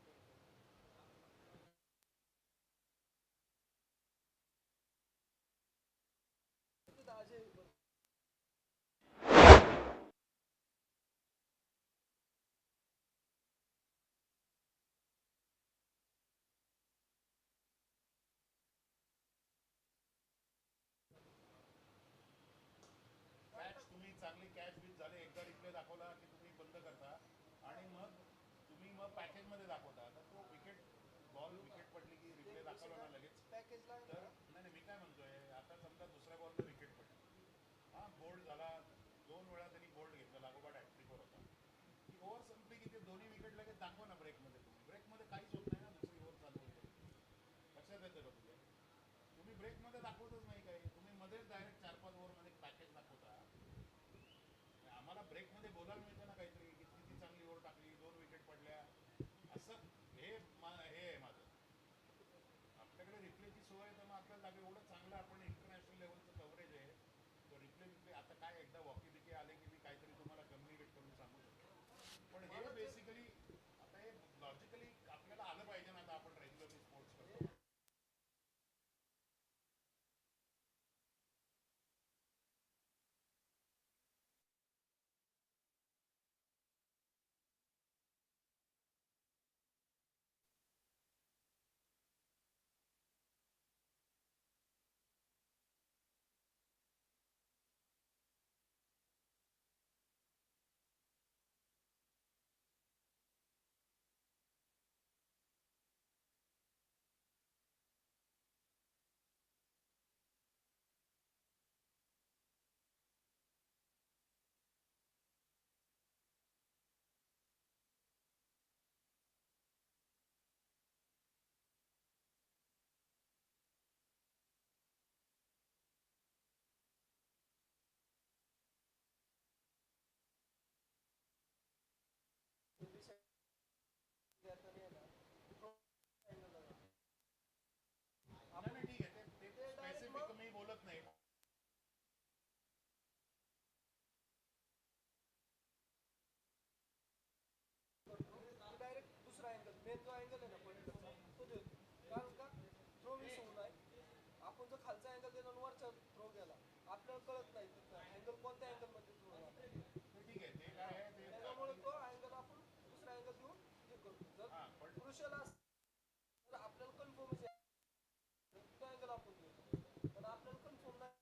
तुम्ही चांगली कॅच बीच झाले एकदा रिप्ले दाखवला की तुम्ही बंद करता आणि मग तुम्ही मग पॅकेज मध्ये दाखवता तर तो विकेट बॉल विकेट पडली की रिप्ले दाखवला ना लगेच तर नाही मी काय म्हणतोय आता समजा दुसऱ्या बॉलला विकेट पडली हा बोल्ड झाला 2 वेळा त्यांनी बोल्ड घेतला लागोपाठ हॅट्रिकवर होता ती ओव्हर संपली की ते दोन्ही विकेट लगेच दाखवा ना ब्रेकमध्ये तुम्ही ब्रेकमध्ये काहीच होत नाही ना दुसरी ओव्हर चालू होते लक्षात येतं का तुझ्या तुम्ही ब्रेकमध्ये दाखवतच नाही काय तुम्ही मध्येच डायरेक्ट 4-5 ओव्हरमध्ये पॅकेज दाखवता आम्हाला ब्रेकमध्ये बोलायला मिळतं ना काहीतरी की किती चांगली ओव्हर टाकली 2 विकेट पडल्या असं हे आहे माझं आपल्याकडे रिप्लेची सोय आहे तर मग आपल्याला लागेल एवढं चांगलं आपण इंटरनॅशनल लेवलचं कव्हरेज आहे तो रिप्ले आता काय एकदा वॉकी बिकी आले की मी काहीतरी तुम्हाला कम्युनिकेट करून सांगू शकतो पण हे बेसिकली आता हे लॉजिकली आपल्याला आलं पाहिजे ना आता आपण रेग्युलरली स्पोर्ट्स करतो कोणत्या अँगल मध्ये तू ठीक आहे ते काय आहे ते त्याच्यामुळे तो अँगल आपण दुसरा अँगल देऊन हे करतो जर क्रुशियल तर आपल्याला कन्फर्मेशन तो अँगल आपण देतो पण आपल्याला कन्फर्म नाही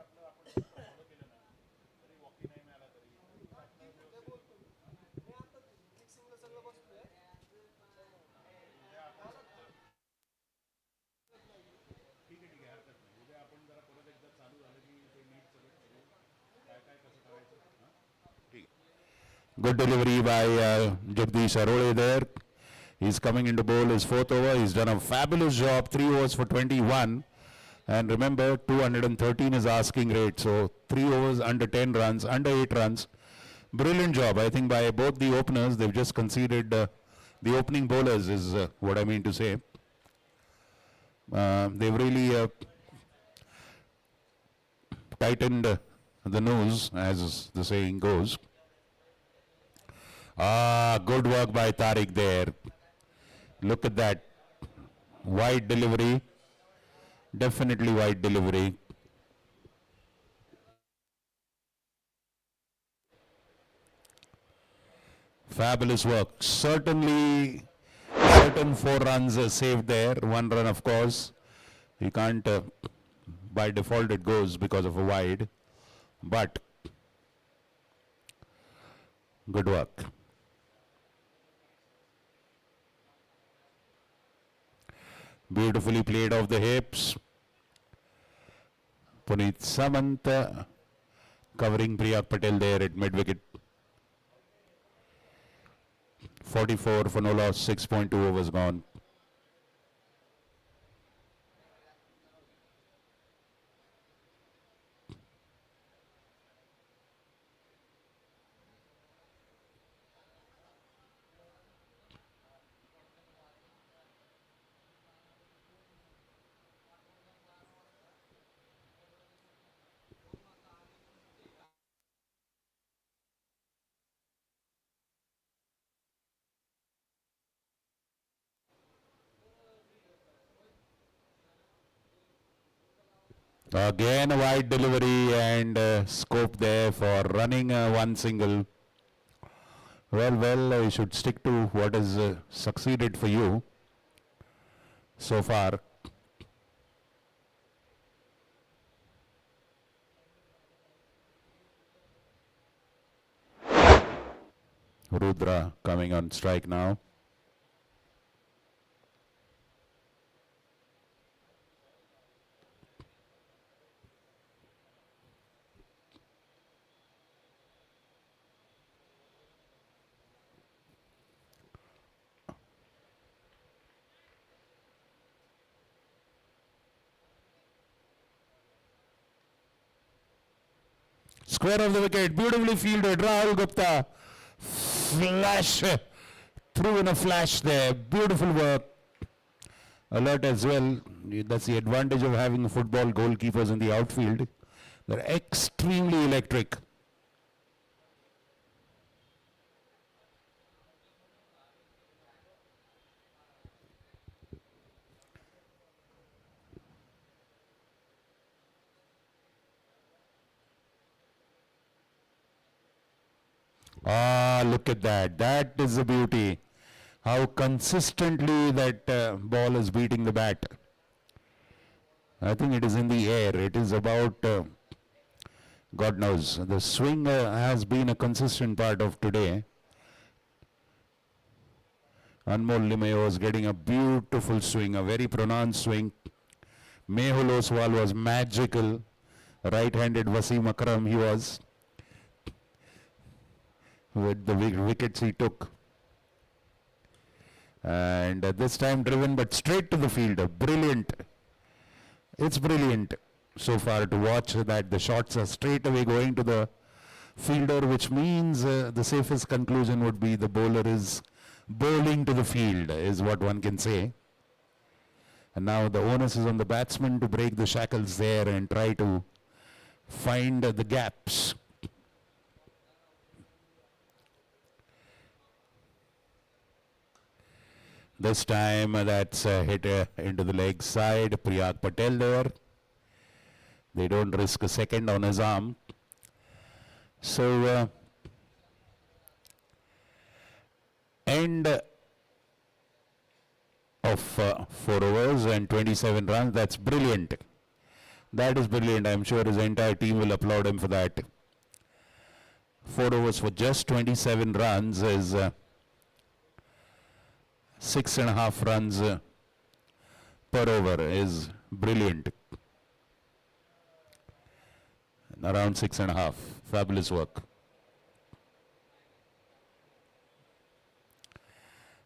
आपलं आपण फॉलो केलं ना तरी वॉकी नाही मिळाला तरी ते बोलतो मी आता फिक्सिंगला सगळं बसतोय ठीक आहे हरकत नाही उद्या आपण जरा परत एकदा चालू झालं की ते नीट सगळं करू काय काय कसं करायचं हां ठीक आहे Good delivery by Jagdish Arole there. He's coming into bowl his fourth over. He's done a fabulous job. 3 overs for 21. And remember, 213 is asking rate. So 3 overs under 10 runs, under 8 runs. Brilliant job. I think by both the openers, they've just conceded the opening bowlers is what I mean to say. They've really tightened the nose, as the saying goes. Good work by Tariq there. Look at that. Wide delivery. Definitely wide delivery. Fabulous work. Certainly, certain 4 runs saved there. 1 run, of course. You can't, by default, it goes because of a wide. But, good work. Beautifully played off the hips. Puneet Samant covering Priya Patel there at mid-wicket. 44 for no loss, 6.2 overs gone. Again a wide delivery and scope there for running one single. Well, you should stick to what has succeeded for you so far. Rudra coming on strike now. Square of the wicket, beautifully fielded. Rahul Gupta, flash, threw in a flash there. Beautiful work. Alert as well. That's the advantage of having football goalkeepers in the outfield. They're extremely electric. Look at that. That is the beauty. How consistently that ball is beating the bat. I think it is in the air. It is about, God knows. The swing has been a consistent part of today. Anmol Limaye was getting a beautiful swing, a very pronounced swing. Mehul Oswal was magical. Right-handed Wasim Akram he was. With the wickets he took. And this time driven but straight to the fielder. Brilliant. It's brilliant so far to watch that the shots are straight away going to the fielder, which means the safest conclusion would be the bowler is bowling to the field, is what one can say. And now the onus is on the batsman to break the shackles there and try to find the gaps. This time that's hit into the leg side. Priyag Patel there. They don't risk a second on his arm. So end of 4 overs and 27 runs. That's brilliant. That is brilliant. I'm sure his entire team will applaud him for that. 4 overs for just 27 runs is 6.5 runs per over is brilliant. Around 6.5. Fabulous work.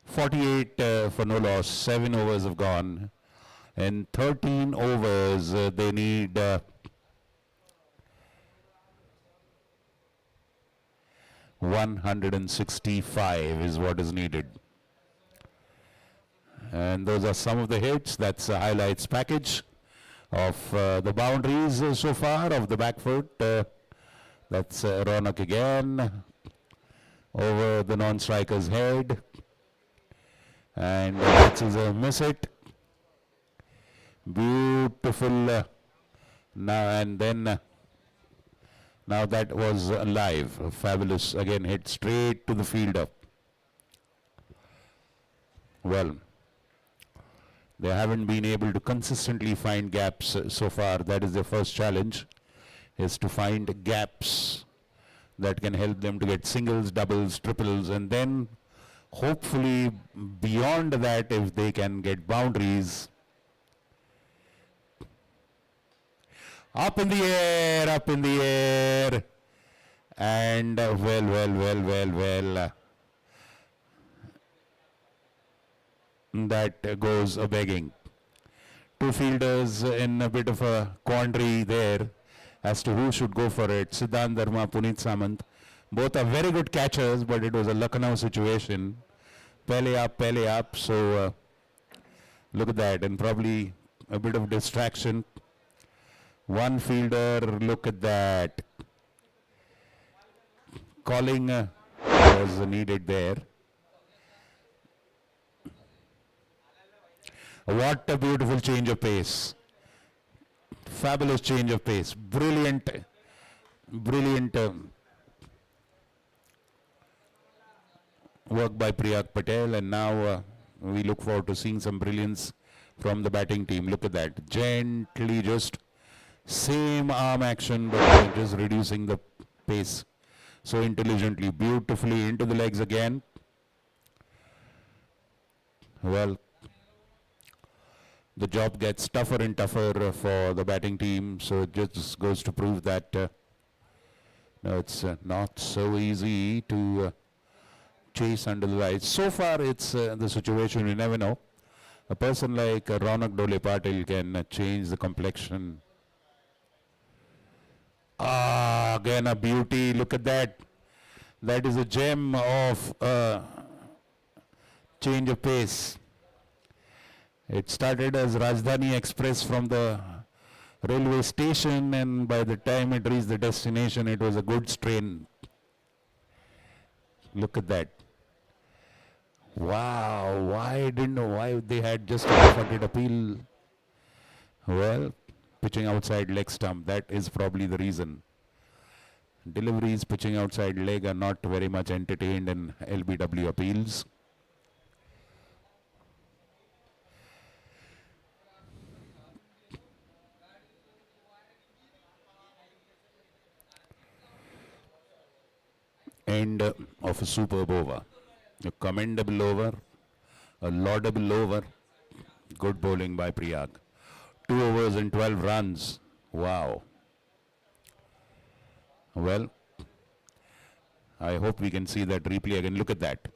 48 for no loss. 7 overs have gone. In 13 overs, they need 165 is what is needed. And those are some of the hits. That's a highlights package of the boundaries so far of the back foot. That's Ronak again over the non-striker's head. And that is a miss it. Beautiful. Now and then. Now that was live. Fabulous. Again, hit straight to the fielder. Well, they haven't been able to consistently find gaps so far. That is their first challenge, is to find gaps that can help them to get singles, doubles, triples, and then hopefully beyond that, if they can get boundaries. Up in the air, up in the air. And well. That goes a begging. Two fielders in a bit of a quandary there as to who should go for it. Siddhant Dharma, Puneet Samant. Both are very good catchers, but it was a Lucknow situation. Pele up. So look at that, and probably a bit of distraction. One fielder, look at that. Calling was needed there. What a beautiful change of pace. Fabulous change of pace. Brilliant work by Priyag Patel, and now we look forward to seeing some brilliance from the batting team. Look at that. Gently, just same arm action, but just reducing the pace so intelligently. Beautifully into the legs again. Well, the job gets tougher and tougher for the batting team, so it just goes to prove that no, it's not so easy to chase under the lights. So far, it's the situation, you never know. A person like Ronak Dole Patil can change the complexion. Again a beauty. Look at that. That is a gem of change of pace. It started as Rajdhani Express from the railway station, and by the time it reached the destination, it was a goods train. Look at that. Wow, why they had just a half-hearted appeal. Well, pitching outside leg stump, that is probably the reason. Deliveries pitching outside leg are not very much entertained in LBW appeals. End of a superb over. A commendable over, a laudable over. Good bowling by Priyag. 2 overs and 12 runs. Wow. Well, I hope we can see that replay again. Look at that.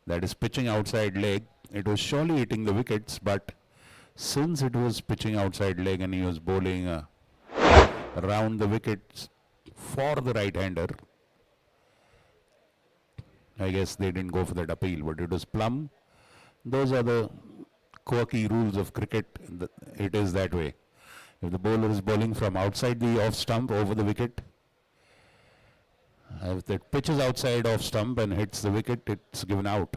That is pitching outside leg. It was surely hitting the wickets, but since it was pitching outside leg and he was bowling around the wickets for the right-hander, I guess they didn't go for that appeal, but it was plumb. Those are the quirky rules of cricket. It is that way. If the bowler is bowling from outside the off stump over the wicket, if it pitches outside off stump and hits the wicket, it's given out.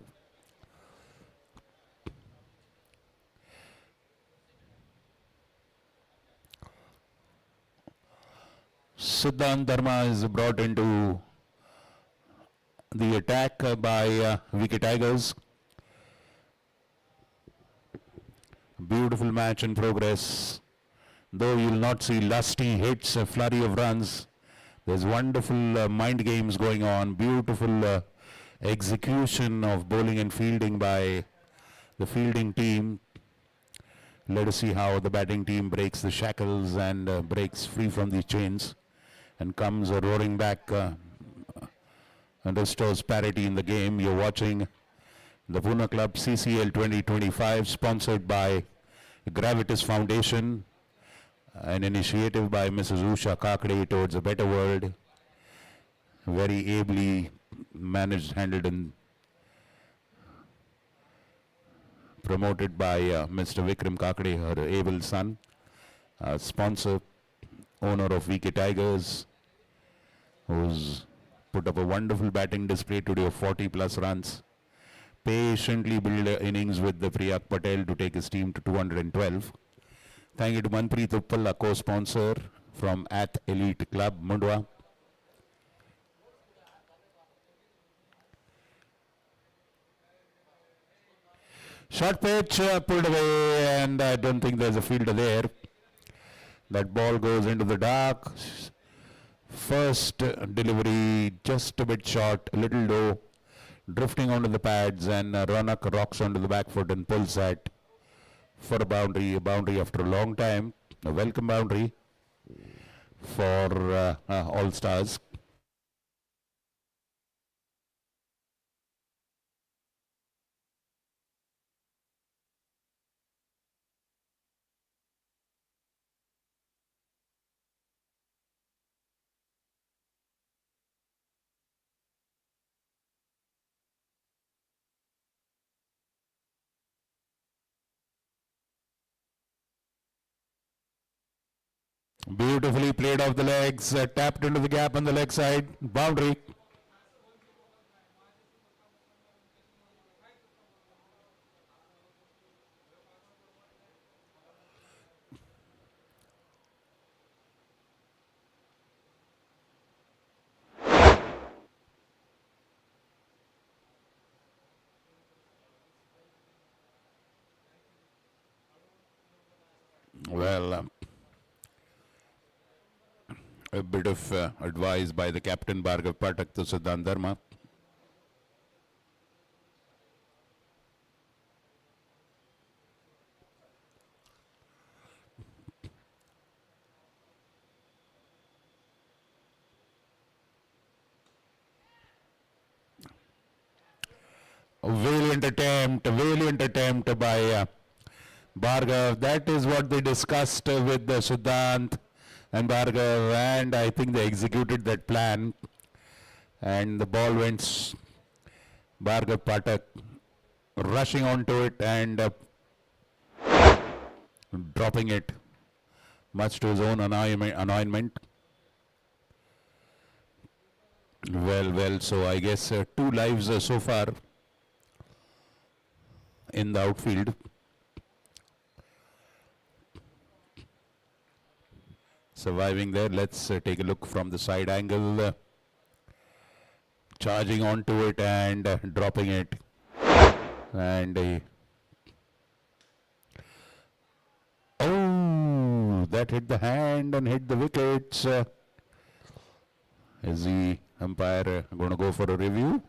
Siddhant Dharma is brought into the attack by Wicket Tigers. Beautiful match in progress. Though you'll not see lusty hits, a flurry of runs, there's wonderful mind games going on. Beautiful execution of bowling and fielding by the fielding team. Let us see how the batting team breaks the shackles and breaks free from the chains and comes roaring back and restores parity in the game. You're watching the Pune Club CCL 2025, sponsored by Gravitas Foundation, an initiative by Mrs. Usha Kakade towards a better world. Very ably managed, handled and promoted by Mr. Vikram Kakade, her able son, sponsor, owner of VK Tigers, who's put up a wonderful batting display today of 40 plus runs. Patiently build innings with the Priyak Patel to take his team to 212. Thank you to Manpreet Uppal, a co-sponsor from Ath Elite Club, Mundwa. Short pitch pulled away, and I don't think there's a fielder there. That ball goes into the dark. First delivery just a bit short, a little low, drifting onto the pads, and Ronak rocks onto the back foot and pulls that for a boundary after a long time. A welcome boundary for Allstars. Beautifully played off the legs, tapped into the gap on the leg side, boundary. Well, a bit of advice by the captain Bhargav Pathak to Siddhant Dharma. A valiant attempt by Bhargav. That is what they discussed with Siddhant and Bhargav, and I think they executed that plan. And the ball went Bhargav Pathak rushing onto it and dropping it, much to his own annoyance. Well, so I guess 2 lives so far in the outfield. Surviving there. Let's take a look from the side angle. Charging onto it and dropping it. And oh, that hit the hand and hit the wickets. Is the umpire going to go for a review?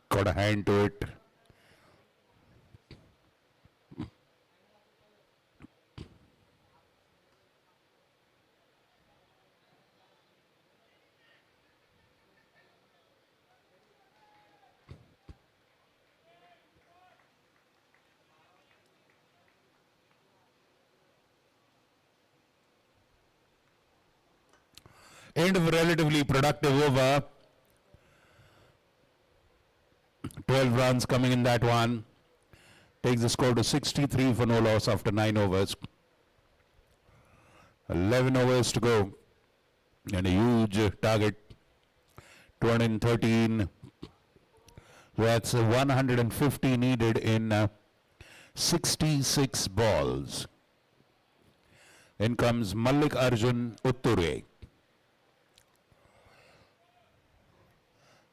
Got a hand to it. End of a relatively productive over. 12 runs coming in that one. Takes the score to 63 for no loss after 9 overs. 11 overs to go. And a huge target. 213 That's 150 needed in 66 balls. In comes Malik Arjun Utture.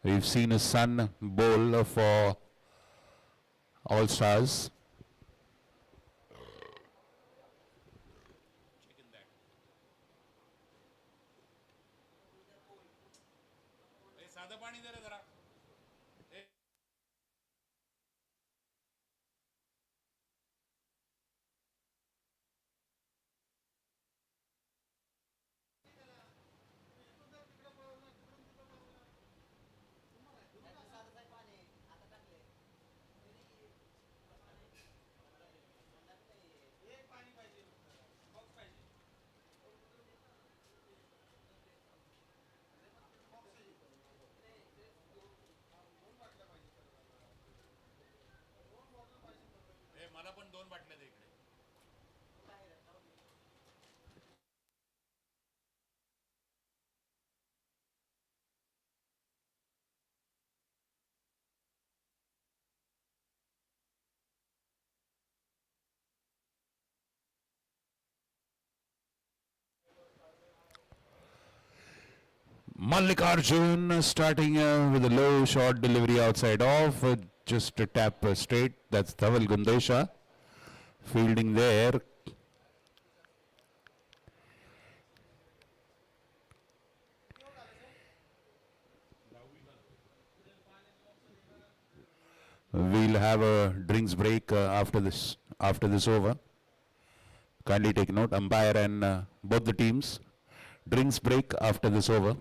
We've seen his son bowl for All-Stars. साधं पाणी दे रे जरा. मला पण 2 बाटल्या दे इकडे. Mallikarjun starting with a low short delivery outside off, just a tap straight. That's Dhaval Gundesha fielding there. We'll have a drinks break after this over. Kindly take note, umpire and both the teams. Drinks break after this over.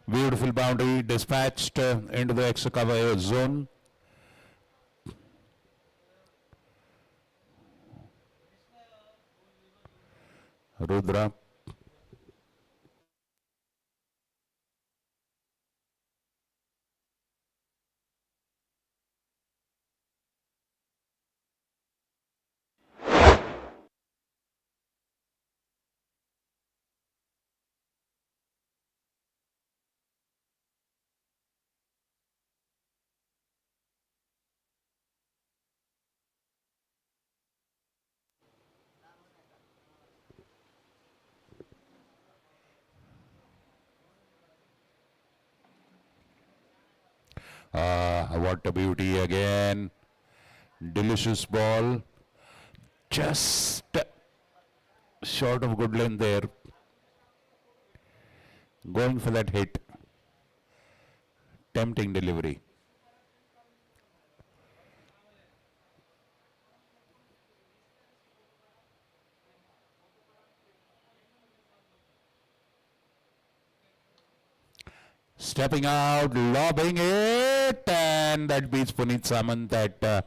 Beautiful boundary dispatched into the extra cover zone. Rudra. What a beauty again. Delicious ball. Just short of good length there. Going for that hit. Tempting delivery. Stepping out, lobbing it, and that beats Puneet Samant at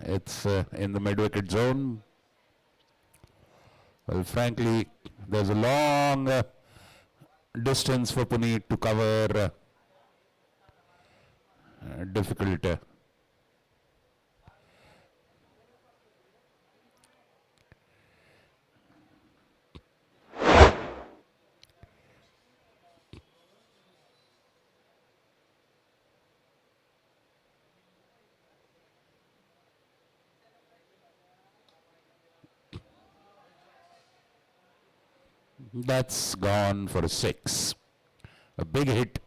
it's in the mid-wicket zone. Well, frankly, there's a long distance for Puneet to cover. Difficult. That's gone for a 6. A big hit.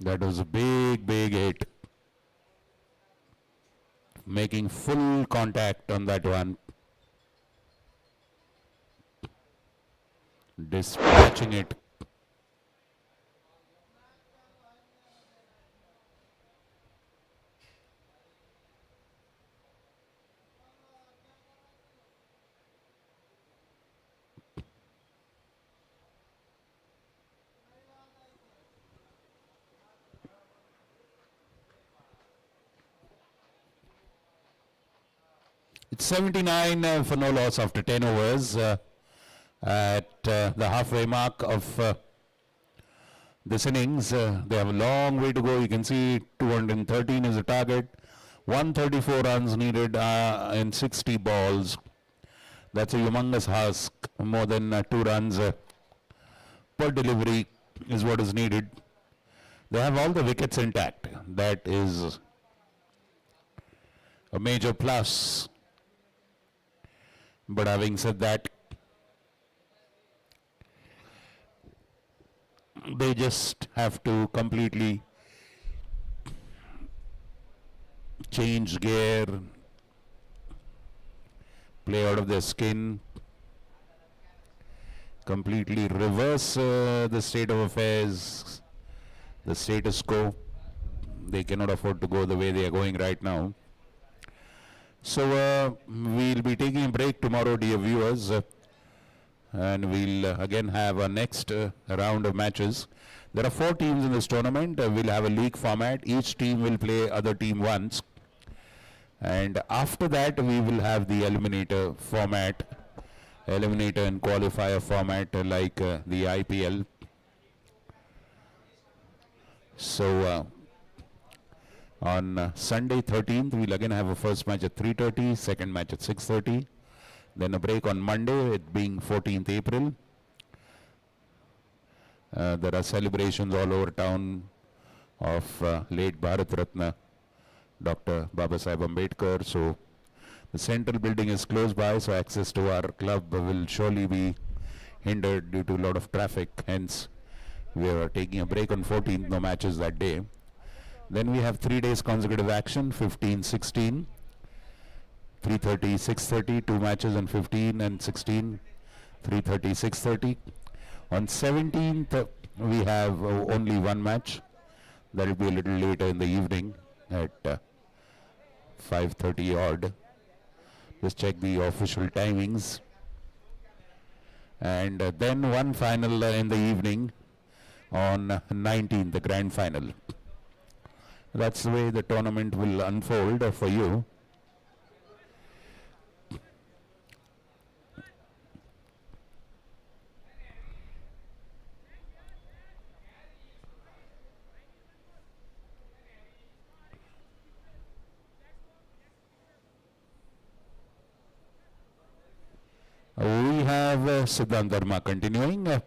That was a big hit. Making full contact on that one. Dispatching it. It's 79 for no loss after 10 overs at the halfway mark of this innings. They have a long way to go. You can see 213 is the target. 134 runs needed in 60 balls. That's a humongous ask. More than 2 runs per delivery is what is needed. They have all the wickets intact. That is a major plus. But having said that, they just have to completely change gear, play out of their skin, completely reverse the state of affairs, the status quo. They cannot afford to go the way they are going right now. So we'll be taking a break tomorrow, dear viewers, and we'll again have our next round of matches. There are 4 teams in this tournament. We'll have a league format. Each team will play other team once. And after that, we will have the eliminator format, eliminator and qualifier format like the IPL. So on Sunday 13th, we'll again have a first match at 3:30, second match at 6:30. Then a break on Monday, it being 14th April. There are celebrations all over town of late Bharat Ratna, Dr. Babasaheb Ambedkar. So the central building is close by, so access to our club will surely be hindered due to a lot of traffic. Hence, we are taking a break on 14th, no matches that day. Then we have 3 days consecutive action, 15, 16, 3:30, 6:30, 2 matches on 15 and 16, 3:30, 6:30. On 17th, we have only 1 match. That will be a little later in the evening at 5:30 odd. Just check the official timings. And then one final in the evening on 19th, the grand final. That's the way the tournament will unfold for you. We have Siddhant Dharma continuing.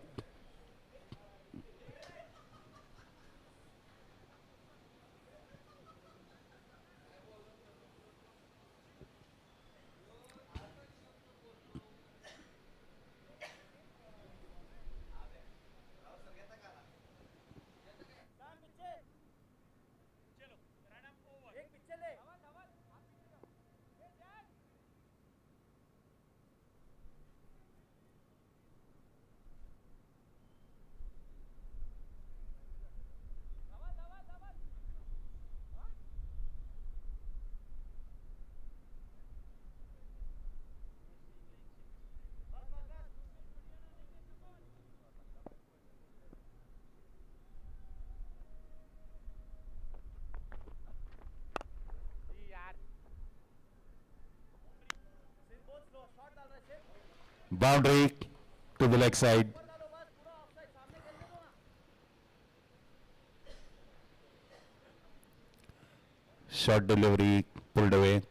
Boundary to the leg side. Short delivery pulled away.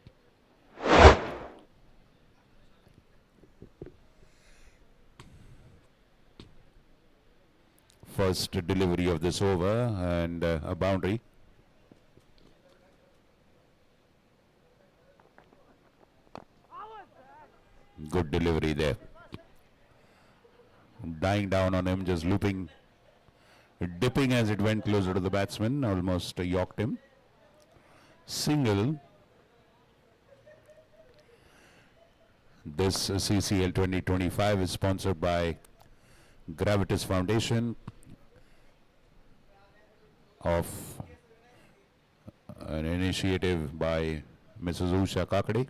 first delivery of this over, and a boundary. Good delivery there. Dying down on him, just looping, dipping as it went closer to the batsman, almost yorked him. Single. This CCL 2025 is sponsored by Gravitas Foundation of an initiative by Mrs. Usha Kakade.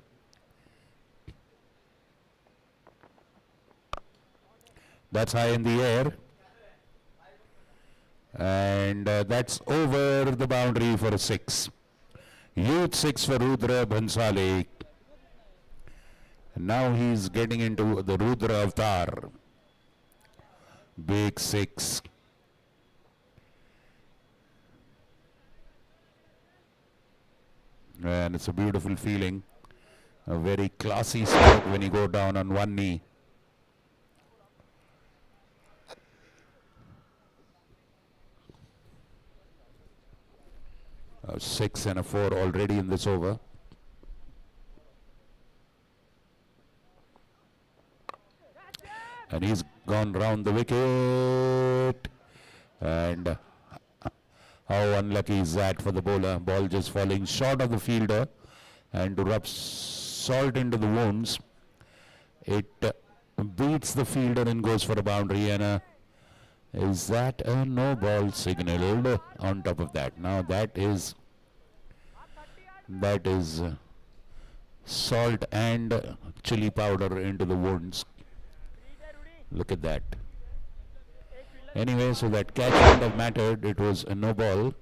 That's high in the air, and that's over the boundary for a 6. Youth 6 for Rudra Bhansali. Now he's getting into the Rudra avatar. Big 6. And it's a beautiful feeling. A very classy stroke when you go down on one knee. A 6 and a 4 already in this over. And he's gone round the wicket. And how unlucky is that for the bowler? Ball just falling short of the fielder, and to rub salt into the wounds, it beats the fielder and goes for a boundary. And is that a no ball signaled on top of that? Now that is salt and chili powder into the wounds. Look at that. Anyway, so that catch wouldn't have mattered. It was a no ball.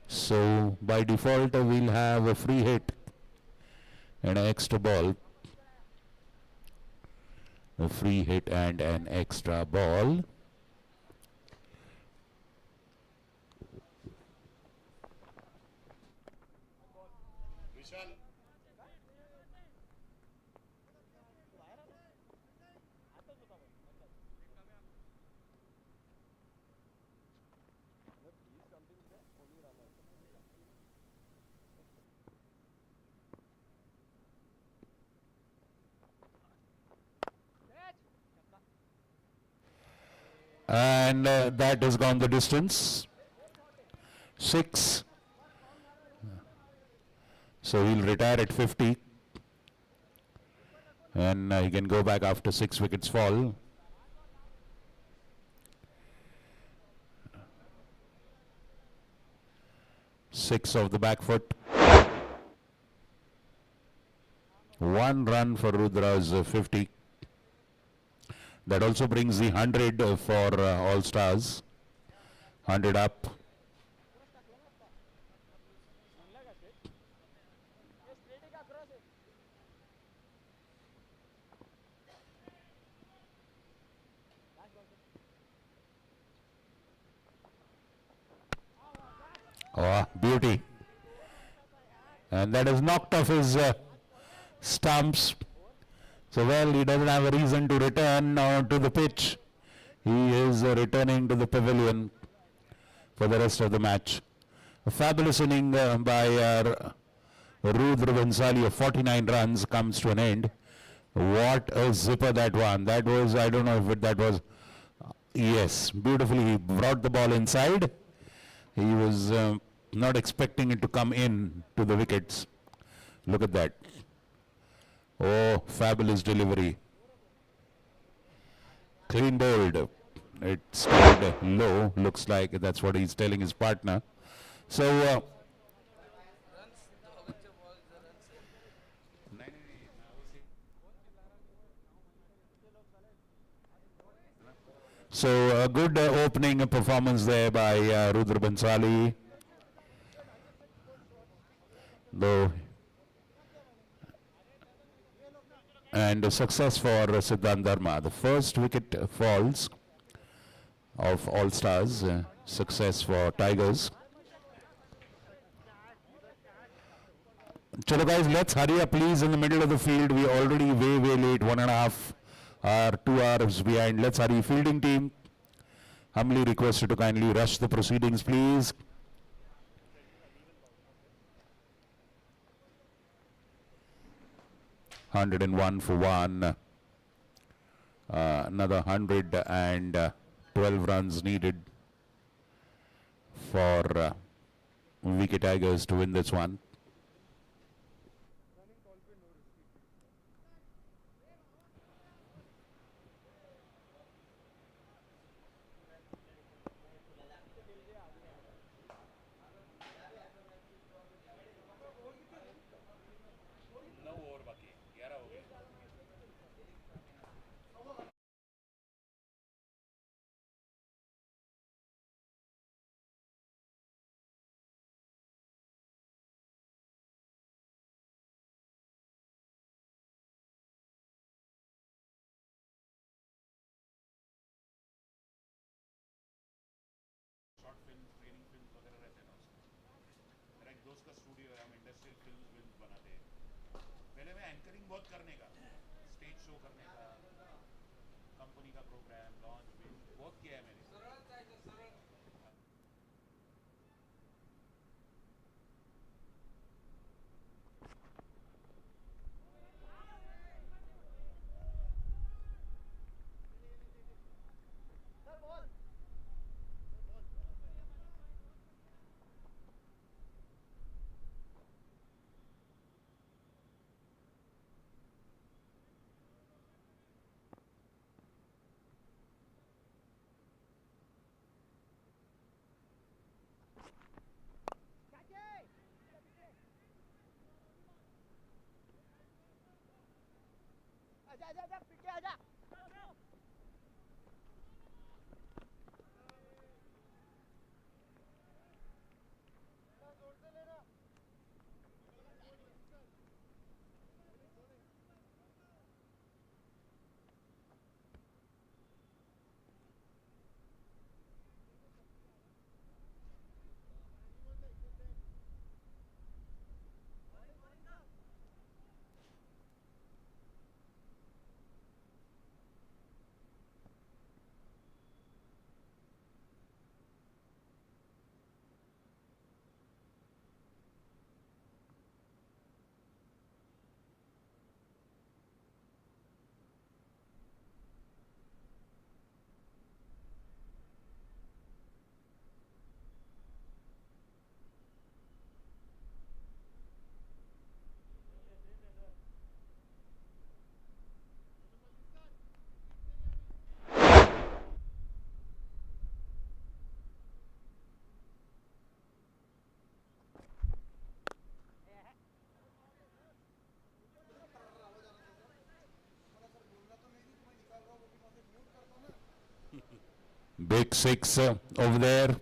So by default, we'll have a free hit and an extra ball. A free hit and an extra ball. Vishal And that has gone the distance. 6. So he'll retire at 50. And he can go back after 6 wickets fall. Six of the back foot. 1 run for Rudra's 50. That also brings the 100 for Allstars. 100 up. Oh, beauty. And that has knocked off his stumps. So, well, he doesn't have a reason to return to the pitch. He is returning to the pavilion for the rest of the match. A fabulous inning by Rudra Bhansali of 49 runs comes to an end. What a zipper that one. That was, I don't know if that was, yes, beautifully he brought the ball inside. He was not expecting it to come in to the wickets. Look at that. Oh, fabulous delivery. Clean bowled. It stayed low. Looks like that's what he's telling his partner. So, a good opening performance there by Rudra Bhansali. Though, and a success for Siddhant Dharma. The first wicket falls of Allstars. Success for Tigers. Chalo guys, let's hurry up please in the middle of the field. We are already way late, 1.5 or 2 hours behind. Let's hurry. Fielding team, Humbly requested to kindly rush the proceedings, please. $101 for one. Another 112 runs needed for VK Tigers to win this one. Running call पे no risk. Short film training film वगैरह रहते हैं ना उसमें। मेरा एक दोस्त का स्टूडियो है, हम इंडस्ट्रियल फिल्म बनाते हैं। पहले मैं एंकरिंग बहुत करने का, स्टेज शो करने का, कंपनी का प्रोग्राम लॉन्च भी बहुत किया है मैंने। जोर से लेना। Big six over there.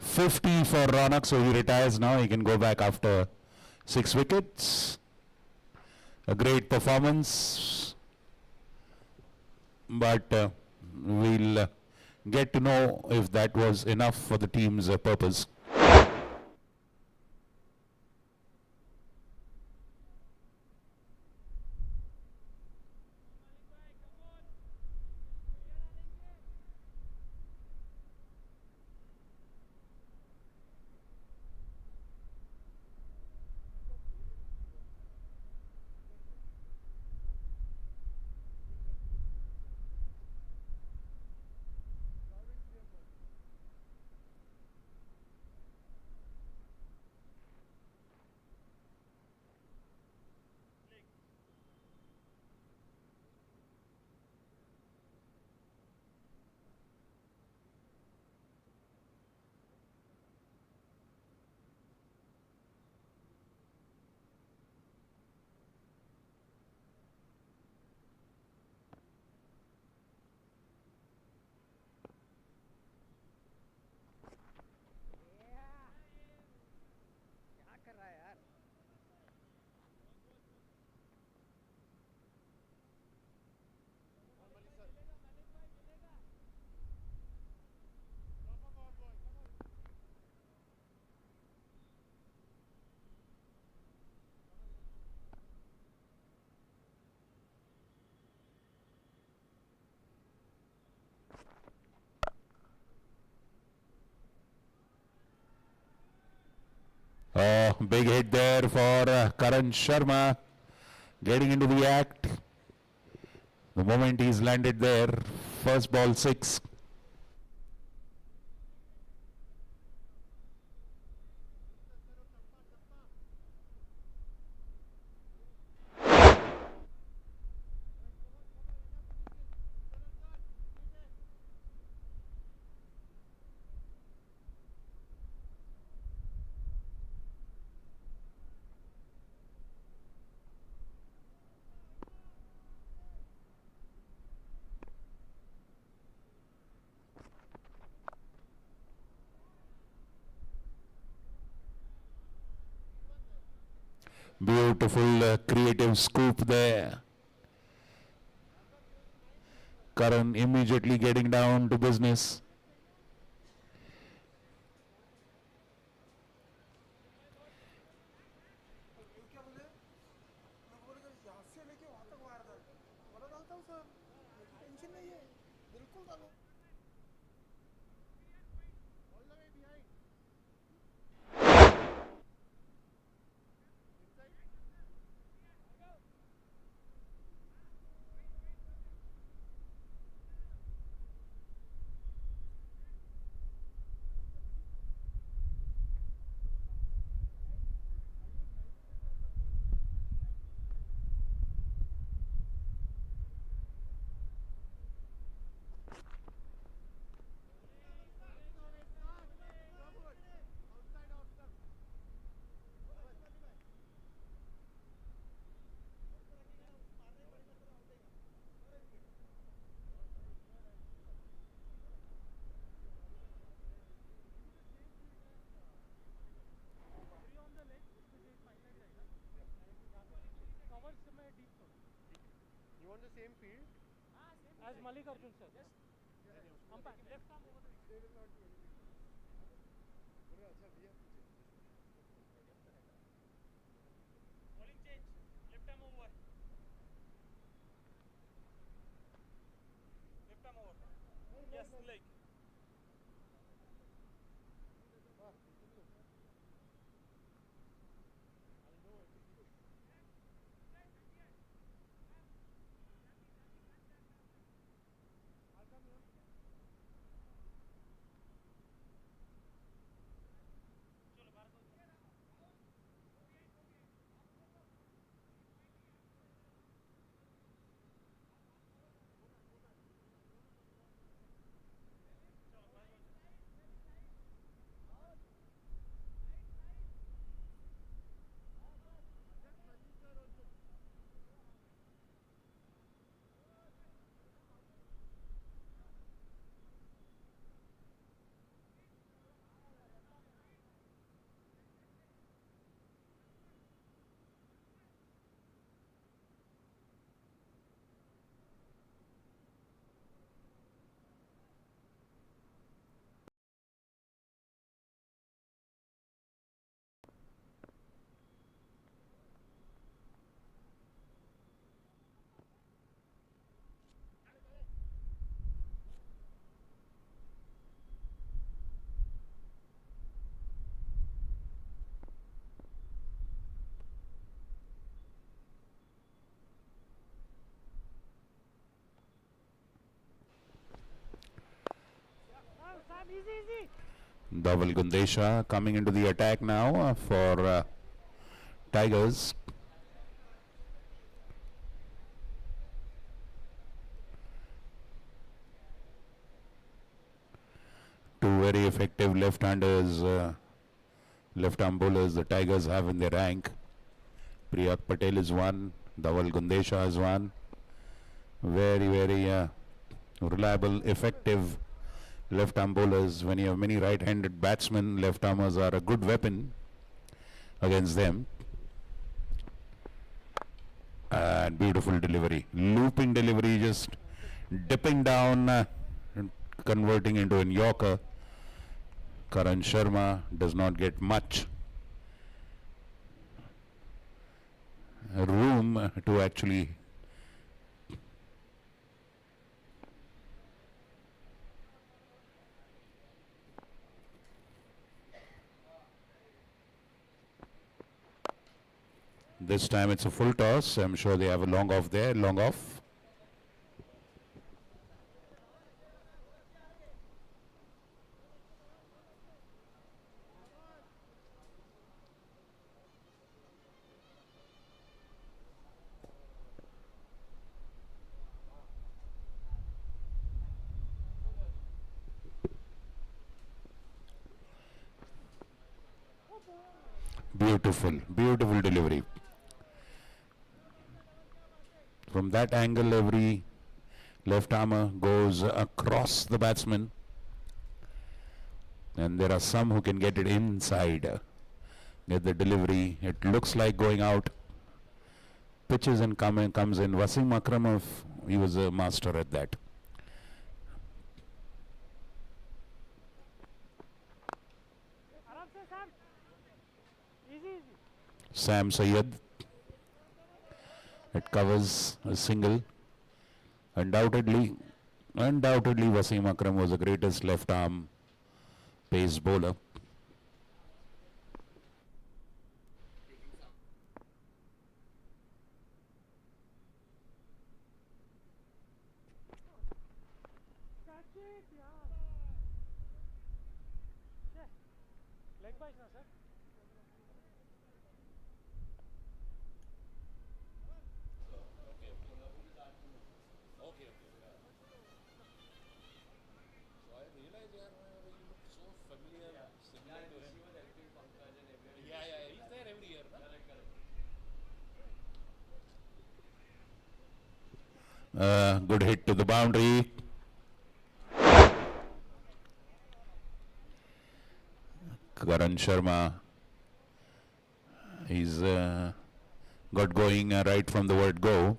$50 for Ronak, so he retires now. He can go back after 6 wickets. A great performance, but we'll get to know if that was enough for the team's purpose. Big hit there for Karan Sharma, getting into the act. The moment he's landed there, first ball 6. Beautiful creative scoop there. Karan immediately getting down to business. ये क्या बोले मैं बोलेगा यहाँ से लेके वहाँ तक मार दे बोला डालता हूँ सर टेंशन नहीं है बिल्कुल डालो All the way behind. Outside off stump. You want the same field? As Mallikarjun sir. Umpire, left arm over the They will not do anything. बोलो अच्छा भैया पीछे. bowling change. Left arm over. Left arm over. Yes, leg. Dhaval Gundesha coming into the attack now for Tigers. Two very effective left-handers, left-arm bowlers the Tigers have in their rank. Priyak Patel is one, Dhaval Gundesha is one. Very, very reliable, effective left-arm bowlers. When you have many right-handed batsmen, left-armers are a good weapon against them. And beautiful delivery, looping delivery, just dipping down, and converting into an Yorker. Karan Sharma does not get much room to actually This time it's a full toss. I'm sure they have a long off there, long off. Beautiful, beautiful delivery. From that angle, every left armer goes across the batsman. And there are some who can get it inside. Get the delivery. It looks like going out. Pitches and comes in. Wasim Akramov, he was a master at that. आराम से Sam easy easy Sam Sayyad. It covers a single. Undoubtedly, Wasim Akram was the greatest left arm pace bowler. Catch it यार leg बाइस ना sir Okay. So I realized, yeah, you look so familiar, similar to him. Yeah, he's there every year, no? Good hit to the boundary. Karan Sharma, he's got going right from the word go.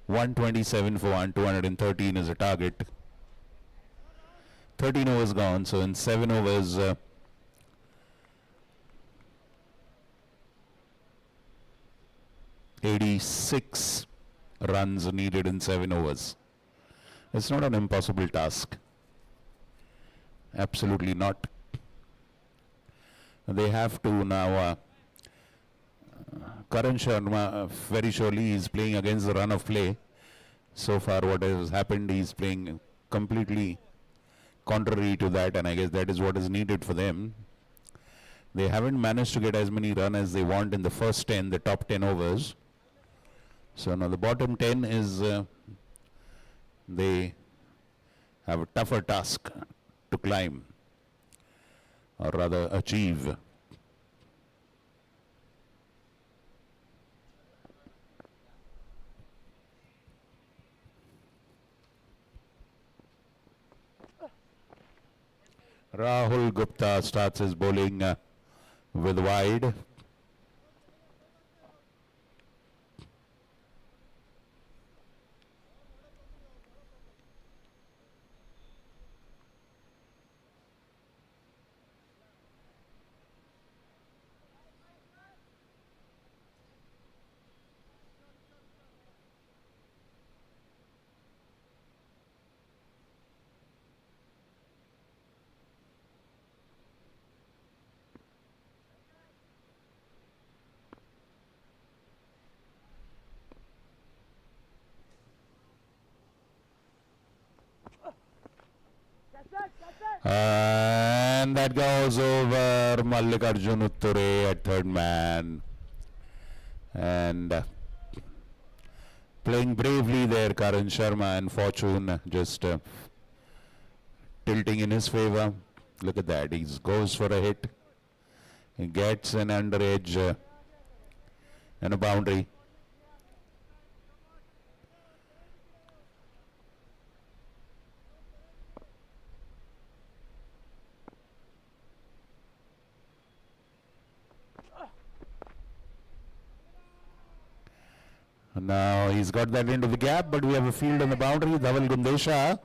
127 for 213 is a target. 13 overs gone, so in 7 overs, 86 runs needed in 7 overs. It's not an impossible task. Absolutely not. They have to now. Karan Sharma, very surely is playing against the run of play. So far, what has happened, he's playing completely contrary to that, and I guess that is what is needed for them. They haven't managed to get as many runs as they want in the first 10, the top 10 overs. So now the bottom 10 is, they have a tougher task to climb, or rather achieve. Rahul Gupta starts his bowling with wide. And that goes over Mallikarjun Utture at third man. And playing bravely there, Karan Sharma, and fortune just tilting in his favor. Look at that, he goes for a hit. He gets an under edge and a boundary. Now he's got that into the gap, but we have a field on the boundary. Dhaval Gundesha.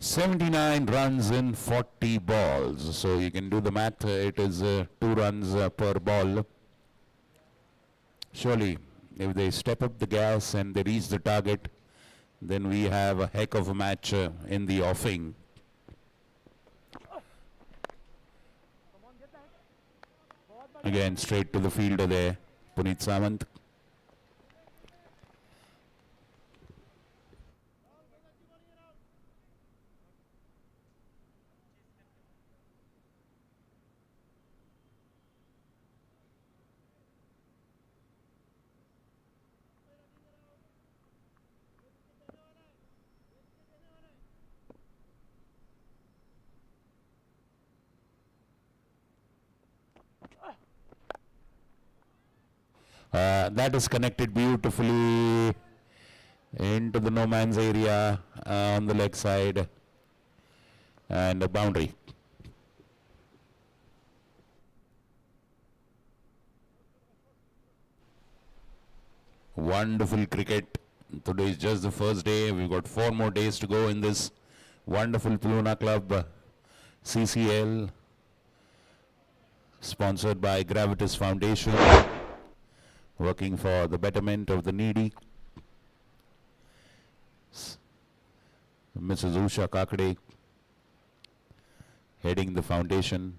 79 runs in 40 balls. So you can do the math. It is 2 runs per ball. Surely, if they step up the gas and they reach the target, then we have a heck of a match in the offing. Again, straight to the fielder there, Puneet Samant. That is connected beautifully into the no man's area on the leg side and a boundary. Wonderful cricket. Today is just the first day. We've got 4 more days to go in this wonderful Pluna Club CCL, sponsored by Gravitas Foundation, working for the betterment of the needy. Mrs. Usha Kakade heading the foundation.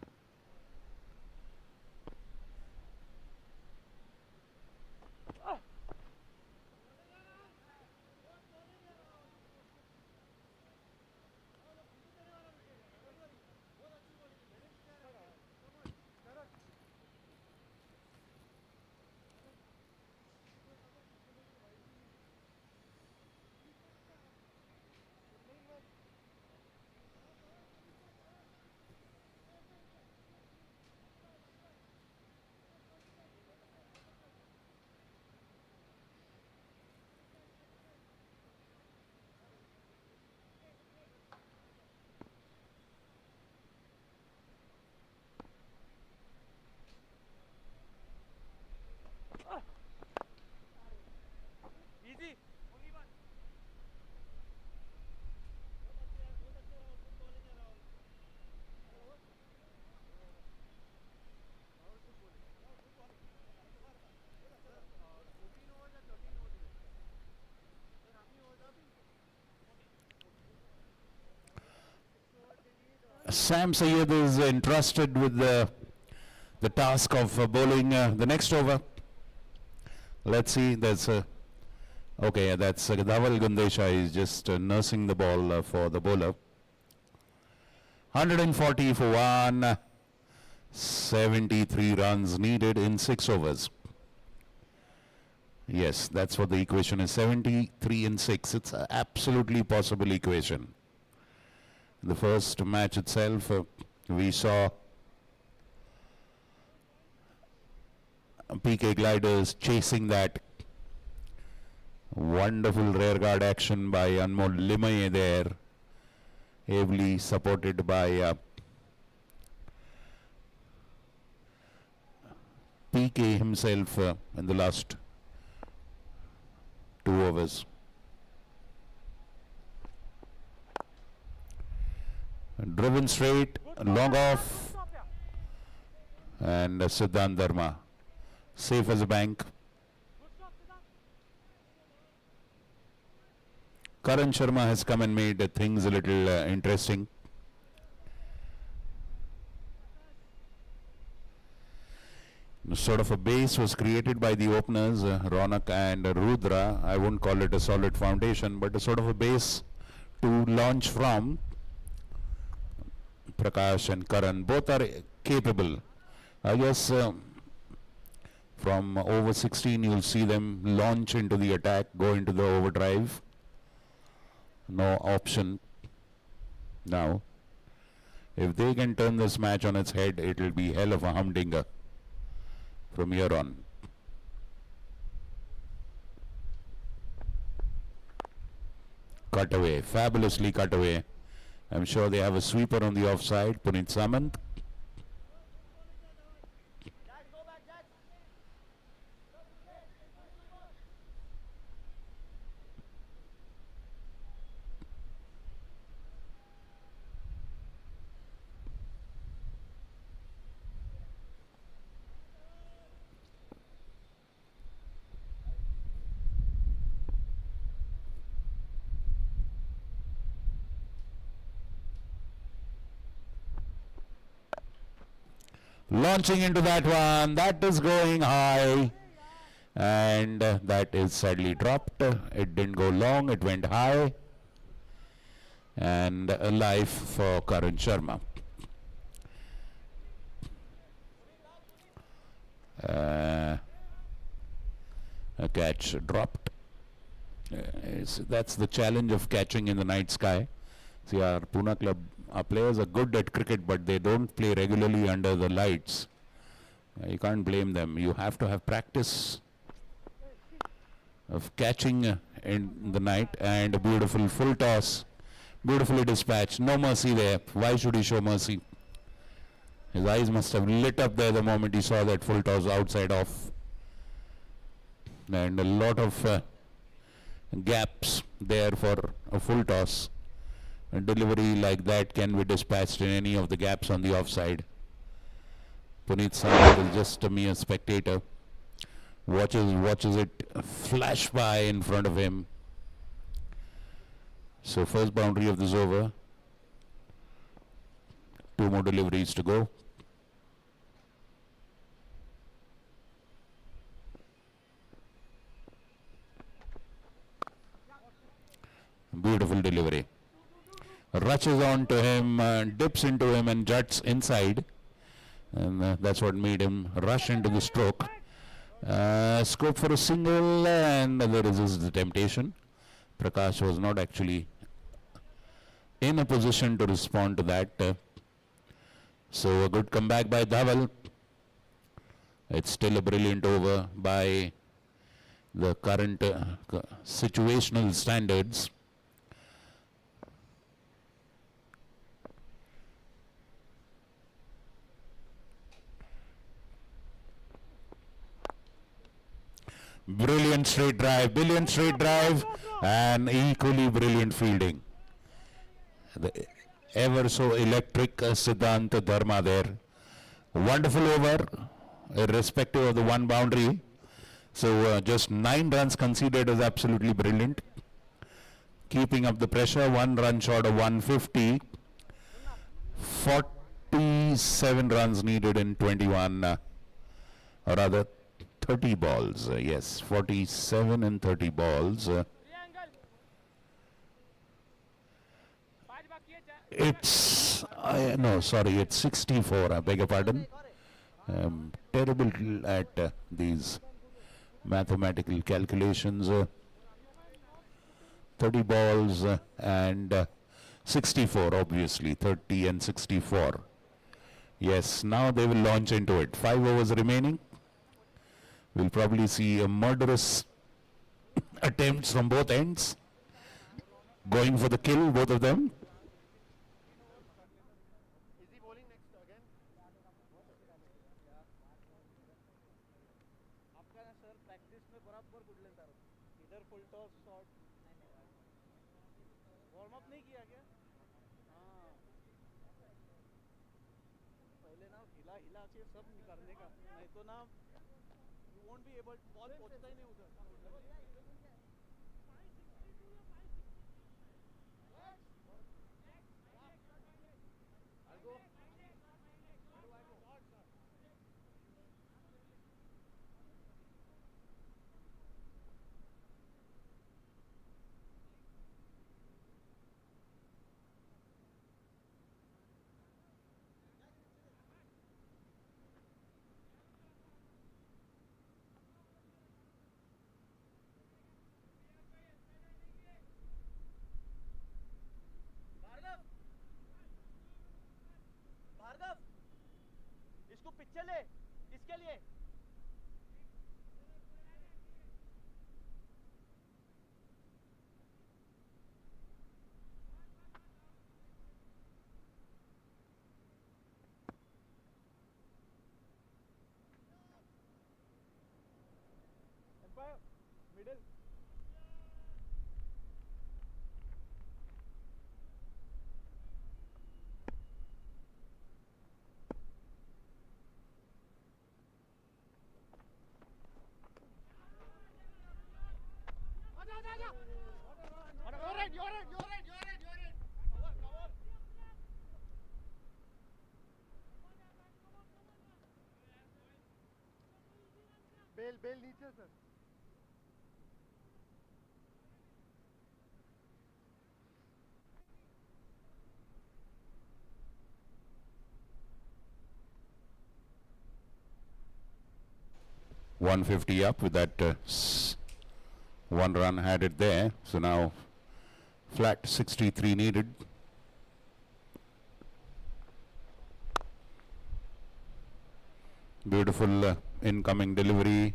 Easy. Only one. Sam Sayed is entrusted with the task of bowling the next over. Let's see, that's okay, that's Dhaval Gundesha is just nursing the ball for the bowler. 140 for 1, 73 runs needed in 6 overs. Yes, that's what the equation is, 73 in 6. It's an absolutely possible equation. The first match itself, we saw PK Gliders chasing that wonderful rear guard action by Anmol Limaye there, ably supported by PK himself in the last 2 overs. Driven straight, long off, and Siddhant Dharma safe as a bank. Karan Sharma has come and made things a little interesting. Sort of a base was created by the openers, Ronak and Rudra. I won't call it a solid foundation, but a sort of a base to launch from. Prakash and Karan, both are capable. I guess from over 16 you'll see them launch into the attack, go into the overdrive. No option now. If they can turn this match on its head, it will be hell of a humdinger from here on. Cut away, fabulously cut away. I'm sure they have a sweeper on the offside, Puneet Samant. Launching into that one. That is going high. And that is sadly dropped. It didn't go long. It went high. And a life for Karan Sharma. A catch dropped. That's the challenge of catching in the night sky. See, our Pune club, our players are good at cricket, but they don't play regularly under the lights. You can't blame them. You have to have practice of catching in the night. And a beautiful full toss. Beautifully dispatched. No mercy there. Why should he show mercy? His eyes must have lit up there the moment he saw that full toss outside off. And a lot of gaps there for a full toss. A delivery like that can be dispatched in any of the gaps on the offside. Puneet Sawant is just a mere spectator. Watches it flash by in front of him. So first boundary of this over. 2 more deliveries to go. Beautiful delivery. Rushes on to him, dips into him and juts inside. And that's what made him rush into the stroke. Scope for a single, and there is the temptation. Prakash was not actually in a position to respond to that. So a good comeback by Dhaval. It's still a brilliant over by the current situational standards. Brilliant straight drive, and equally brilliant fielding. The ever so electric Siddhant Dharma there. Wonderful over, irrespective of the one boundary. So just 9 runs conceded is absolutely brilliant. Keeping up the pressure, 1 run short of 150. 47 runs needed in 21, or rather 30 balls. Yes, 47 and 30 balls. It's, no, sorry, it's 64, I beg your pardon. Terrible at these mathematical calculations. 30 balls and 64, obviously, 30 and 64. Yes, now they will launch into it. 5 overs remaining. We'll probably see a murderous attempts from both ends. Going for the kill, both of them. Is he bowling next again? आपका ना sir practice में बराबर good लेता रहो इधर full toss shot warm up नहीं किया क्या हाँ पहले ना हिला हिला के सब निकालने का नहीं तो ना you won't be able ball पहुंचता ही नहीं उधर इसको पिक्चर ले इसके लिए एम्पायर मिडिल बेल नीचे sir. .150 up with that one run had it there. So now flat 63 needed. Beautiful incoming delivery.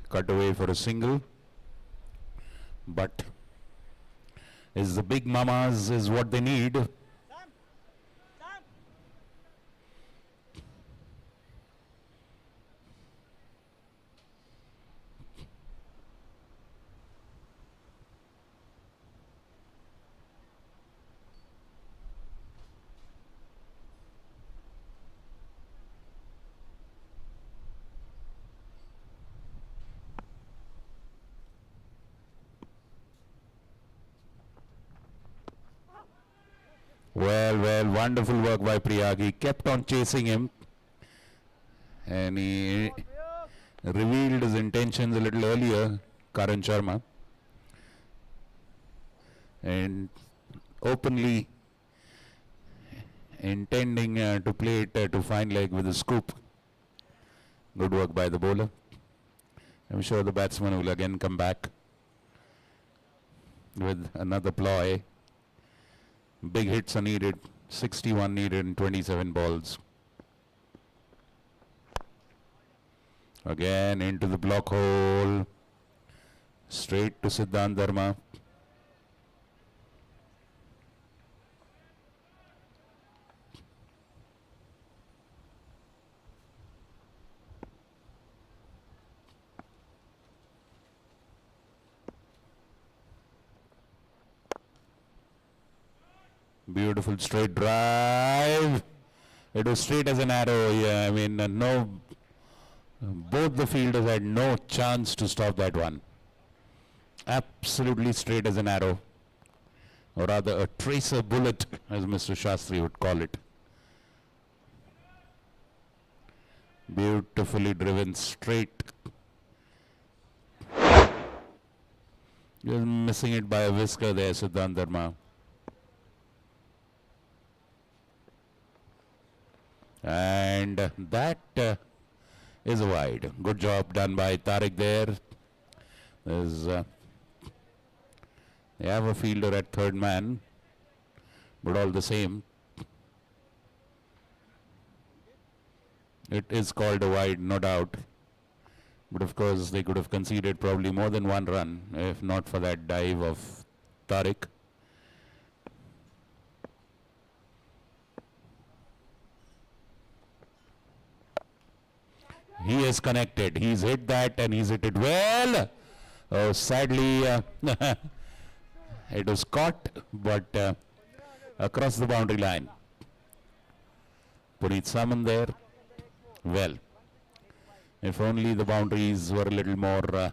Cut away for a single. But is the big mamas is what they need. Well, wonderful work by Priyag. He kept on chasing him and he revealed his intentions a little earlier, Karan Sharma, and openly intending to play it to fine leg with a scoop. Good work by the bowler. I'm sure the batsman will again come back with another ploy. Big hits are needed, 61 needed in 27 balls. Again into the block hole, straight to Siddhant Dharma. Beautiful straight drive. It was straight as an arrow. Yeah, I mean, both the fielders had no chance to stop that one. Absolutely straight as an arrow, or rather a tracer bullet, as Mr. Shastri would call it. Beautifully driven straight. Just missing it by a whisker there, Siddhant Dharma. And that is a wide. Good job done by Tariq there. They have a fielder at third man, but all the same, it is called a wide, no doubt. But of course, they could have conceded probably more than one run if not for that dive of Tariq. He is connected. He's hit that and he's hit it well. Oh, sadly, it was caught, but across the boundary line. Puneet Saman there. Well, if only the boundaries were a little more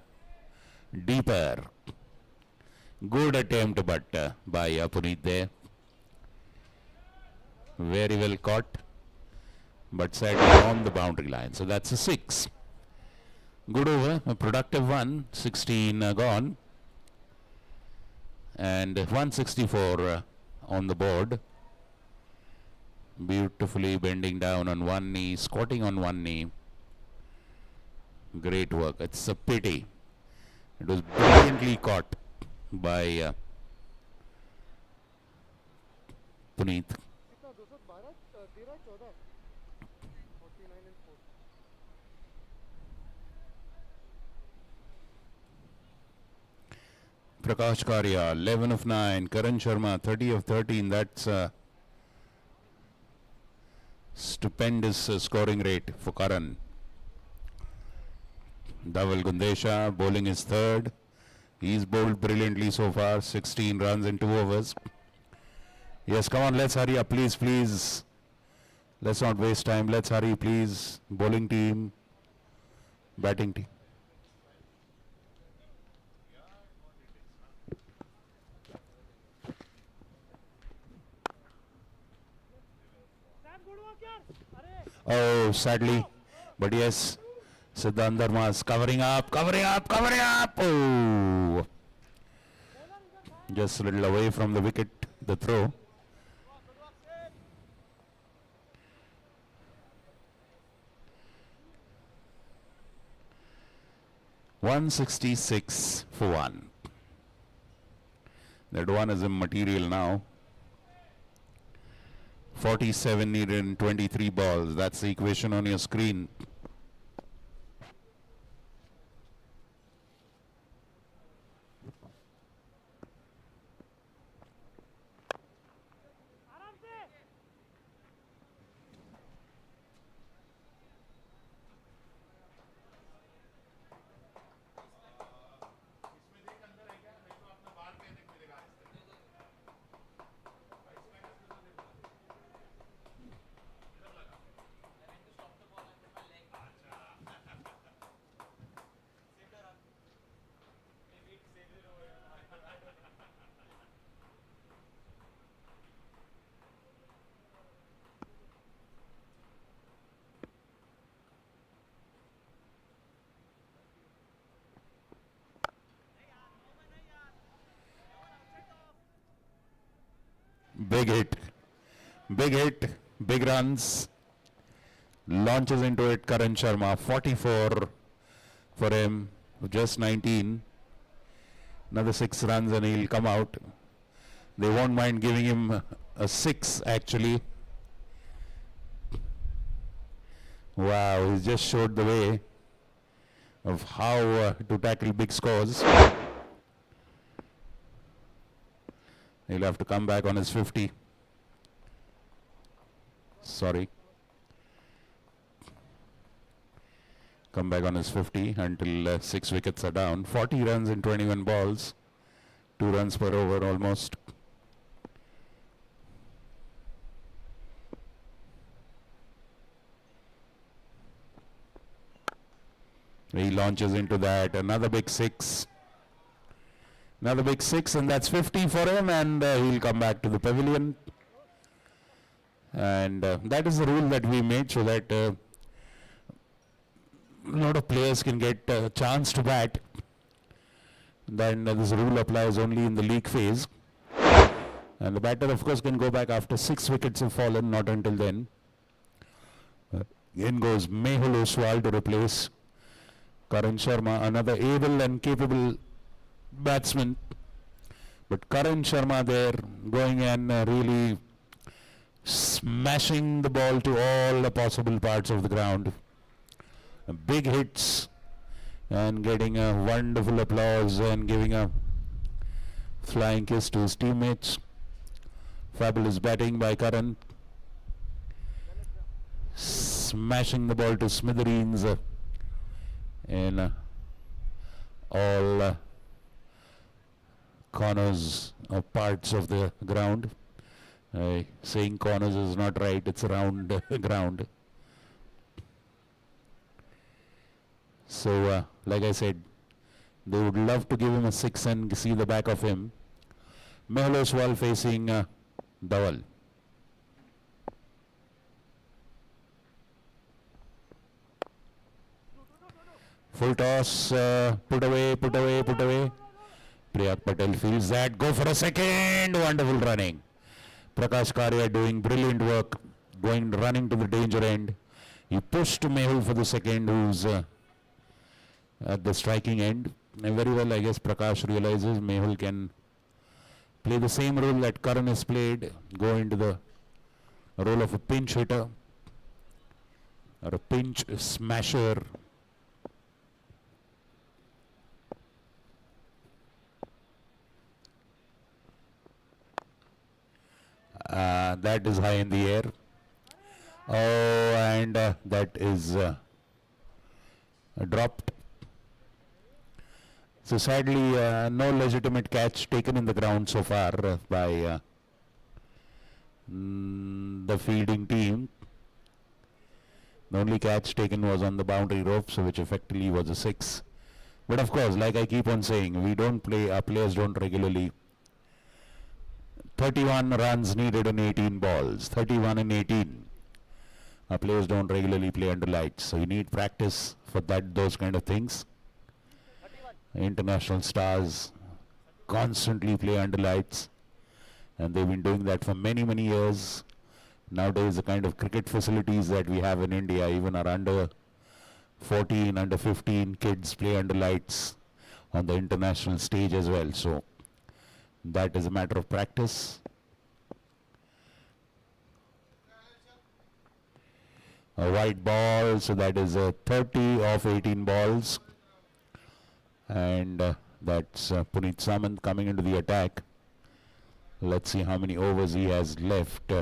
deeper. Good attempt, but by Puneet there. Very well caught, but sadly on the boundary line. So that's a 6. Good over, a productive one, 16 gone. And 164 on the board. Beautifully bending down on one knee, squatting on one knee. Great work. It's a pity. It was brilliantly caught by Puneet. कितना 212 13 14 49 and 4. Prakash Karya, 11 of 9. Karan Sharma, 30 of 13. That's a stupendous scoring rate for Karan. Dhaval Gundesha bowling his third. He's bowled brilliantly so far. 16 runs in 2 overs. Yes, come on, let's hurry up, please, please. Let's not waste time. Let's hurry, please. Bowling team, batting team. Oh, sadly, but yes, Siddhant Dharma's covering up. Oh! Just a little away from the wicket, the throw. $166 for one. That one is immaterial now. 47 needed in 23 balls. That's the equation on your screen. Big hit, big runs. Launches into it, Karan Sharma, 44 for him, just 19. Another 6 runs and he'll come out. They won't mind giving him a 6 actually. Wow, he just showed the way of how to tackle big scores. He'll have to come back on his 50. Sorry. Come back on his 50 until 6 wickets are down. 40 runs in 21 balls. 2 runs per over almost. He launches into that. Another big 6. Another big 6, and that's 50 for him, and he'll come back to the pavilion. And that is the rule that we made so that a lot of players can get a chance to bat. Then this rule applies only in the league phase. And the batter, of course, can go back after 6 wickets have fallen, not until then. In goes Mehul Oswal to replace Karan Sharma, another able and capable batsman, but Karan Sharma there going and really smashing the ball to all the possible parts of the ground. Big hits and getting a wonderful applause and giving a flying kiss to his teammates. Fabulous batting by Karan, smashing the ball to smithereens in all corners or parts of the ground. Saying corners is not right, it's round ground. So like I said, they would love to give him a 6 and see the back of him. Mehul Oswal facing Dawal. Full toss, put away. Priyak Patel feels that, go for a second, wonderful running. Prakash Karia doing brilliant work, running to the danger end. He pushed Mehul for the second, who's at the striking end. And very well, I guess Prakash realizes Mehul can play the same role that Karan has played, go into the role of a pinch hitter or a pinch smasher. That is high in the air. Oh, and that is dropped. So sadly, no legitimate catch taken in the ground so far by the fielding team. The only catch taken was on the boundary rope, so which effectively was a 6. But of course, like I keep on saying, we don't play, our players don't regularly. 31 runs needed in 18 balls, 31 and 18. Our players don't regularly play under lights, so you need practice for those kind of things. International stars constantly play under lights, and they've been doing that for many, many years. Nowadays, the kind of cricket facilities that we have in India, even our under 14, under 15 kids play under lights on the international stage as well. So that is a matter of practice. A white ball, so that is a 30 of 18 balls. And that's Puneet Samant coming into the attack. Let's see how many overs he has left.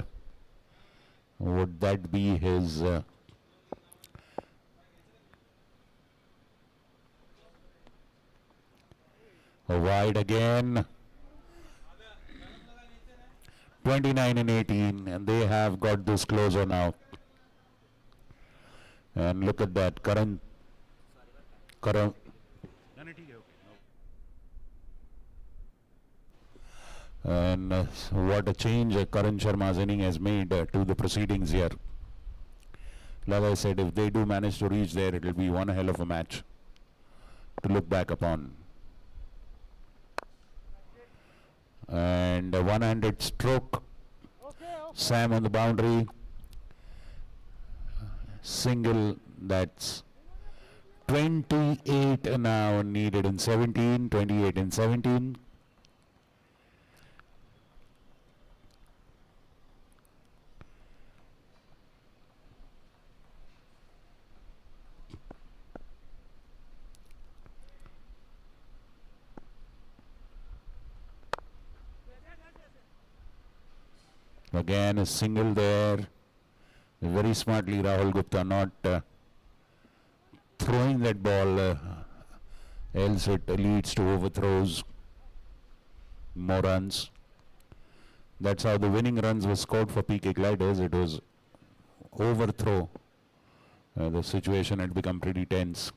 Would that be his wide again? 29 and 18, and they have got this closer now. And look at that, Karan. And what a change Karan Sharma's inning has made to the proceedings here. Like I said, if they do manage to reach there, it will be one hell of a match to look back upon. And a one-handed stroke. Sam on the boundary. Single, that's 28 now needed in 17, 28 in 17. Again, a single there. Very smartly, Rahul Gupta not throwing that ball, else it leads to overthrows, more runs. That's how the winning runs were scored for PK Gliders. It was overthrow. The situation had become pretty tense.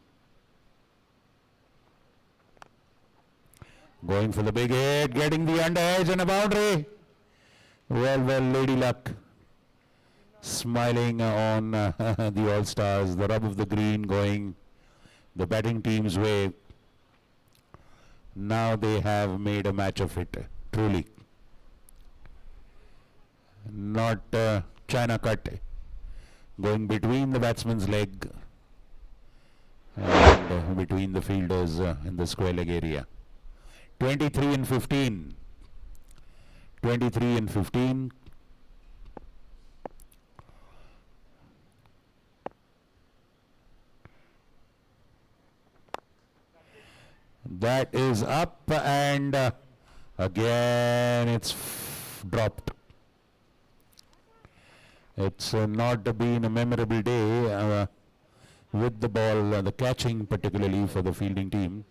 Going for the big hit, getting the under edge and a boundary. Well, Lady Luck smiling on the Allstars, the rub of the green going the batting team's way. Now they have made a match of it, truly. Not China cut, going between the batsman's leg and between the fielders in the square leg area. 23 and 15. 23 and 15. That is up, and again it's dropped. It's not been a memorable day with the ball, the catching particularly for the fielding team.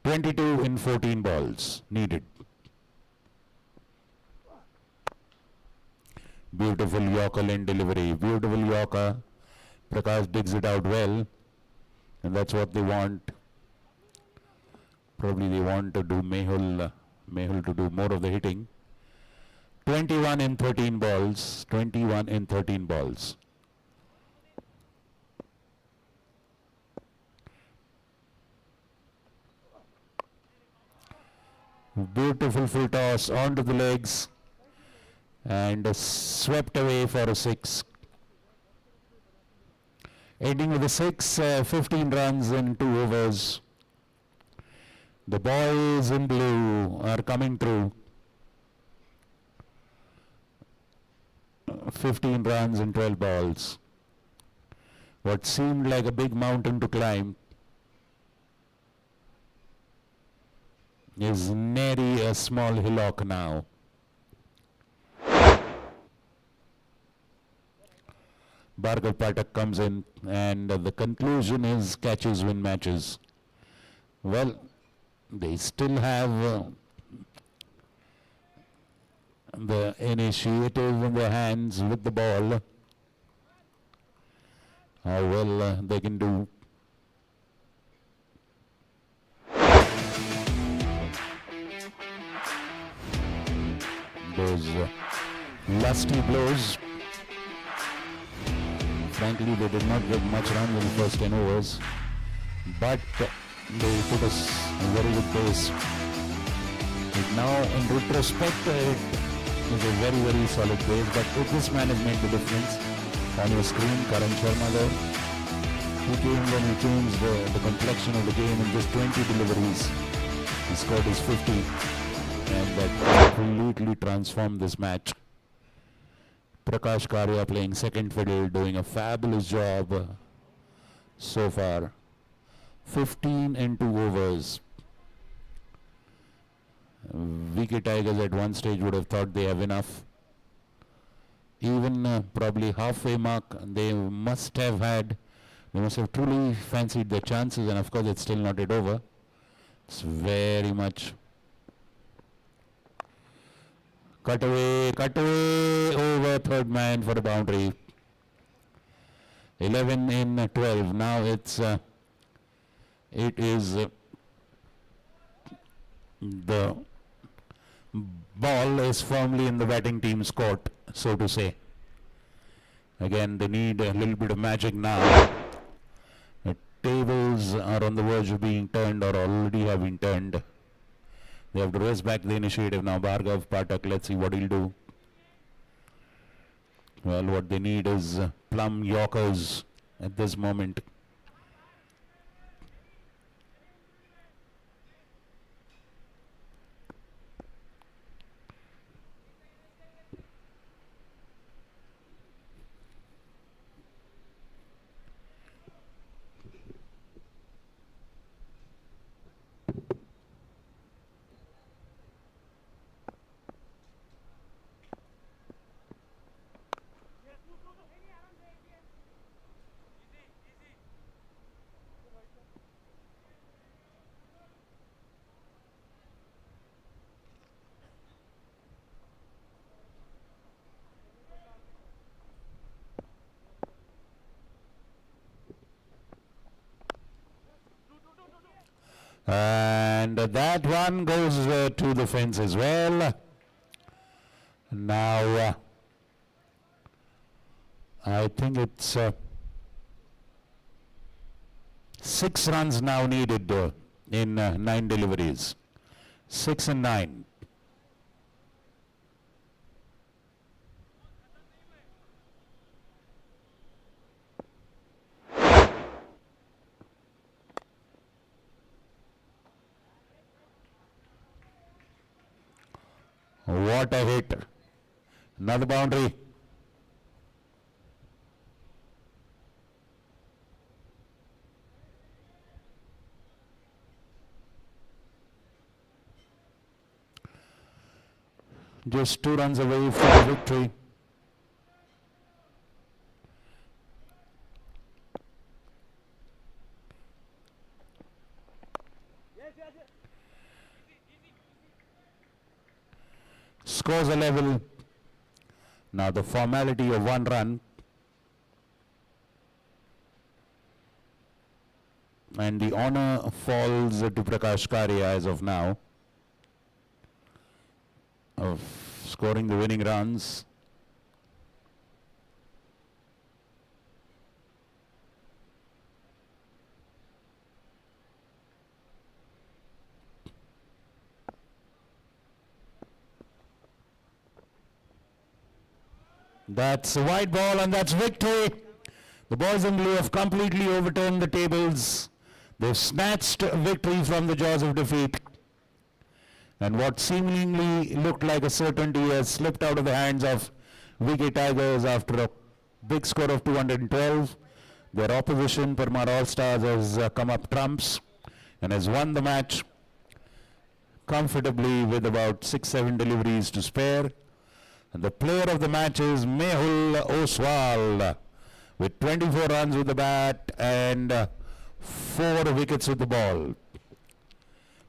(22 in 14 balls needed). Beautiful Yorker lane delivery. Beautiful Yorker. Prakash digs it out well. And that's what they want. Probably they want to do Mehul to do more of the hitting. 21 in 13 balls. 21 in 13 balls. Beautiful full toss onto the legs and swept away for a 6. Ending with a 6, 15 runs in 2 overs. The boys in blue are coming through. 15 runs in 12 balls. What seemed like a big mountain to climb is nary a small hillock now. Bhargav Pathak comes in, and the conclusion is catches win matches. Well, they still have the initiative in their hands with the ball. How well they can do. those lusty blows. Frankly, they did not get much run in the first 10 overs, but they put us a very good pace. Now, in retrospect, it is a very, very solid pace, but this man has made the difference. On your screen, Karan Sharma there. He came when he changed the complexion of the game in just 20 deliveries. He scored his 50, and that completely transformed this match. Prakash Karya playing second fiddle, doing a fabulous job so far. 15 in 2 overs. VK Tigers at one stage would have thought they have enough. Even probably halfway mark, they must have truly fancied their chances, and of course it's still not yet over. It's very much cut away over third man for a boundary. 11 in 12. Now it is the ball is firmly in the batting team's court, so to say. Again, they need a little bit of magic now. The tables are on the verge of being turned or already have been turned. They have to race back the initiative now. Bhargav Patak, let's see what he'll do. Well, what they need is plum Yorkers at this moment. And that one goes to the fence as well. Now, I think it's 6 runs now needed in 9 deliveries. 6 and 9. What a hit. Another boundary. Just 2 runs away from victory. Scores a level. Now the formality of 1 run. And the honor falls to Prakash Karya as of now of scoring the winning runs. That's a wide ball, and that's victory. The boys in blue have completely overturned the tables. They've snatched victory from the jaws of defeat. And what seemingly looked like a certainty has slipped out of the hands of VK Tigers after a big score of 212. Their opposition, Parmar Allstars, has come up trumps and has won the match comfortably with about 6-7 deliveries to spare. And the player of the match is Mehul Oswal with 24 runs with the bat and 4 wickets with the ball.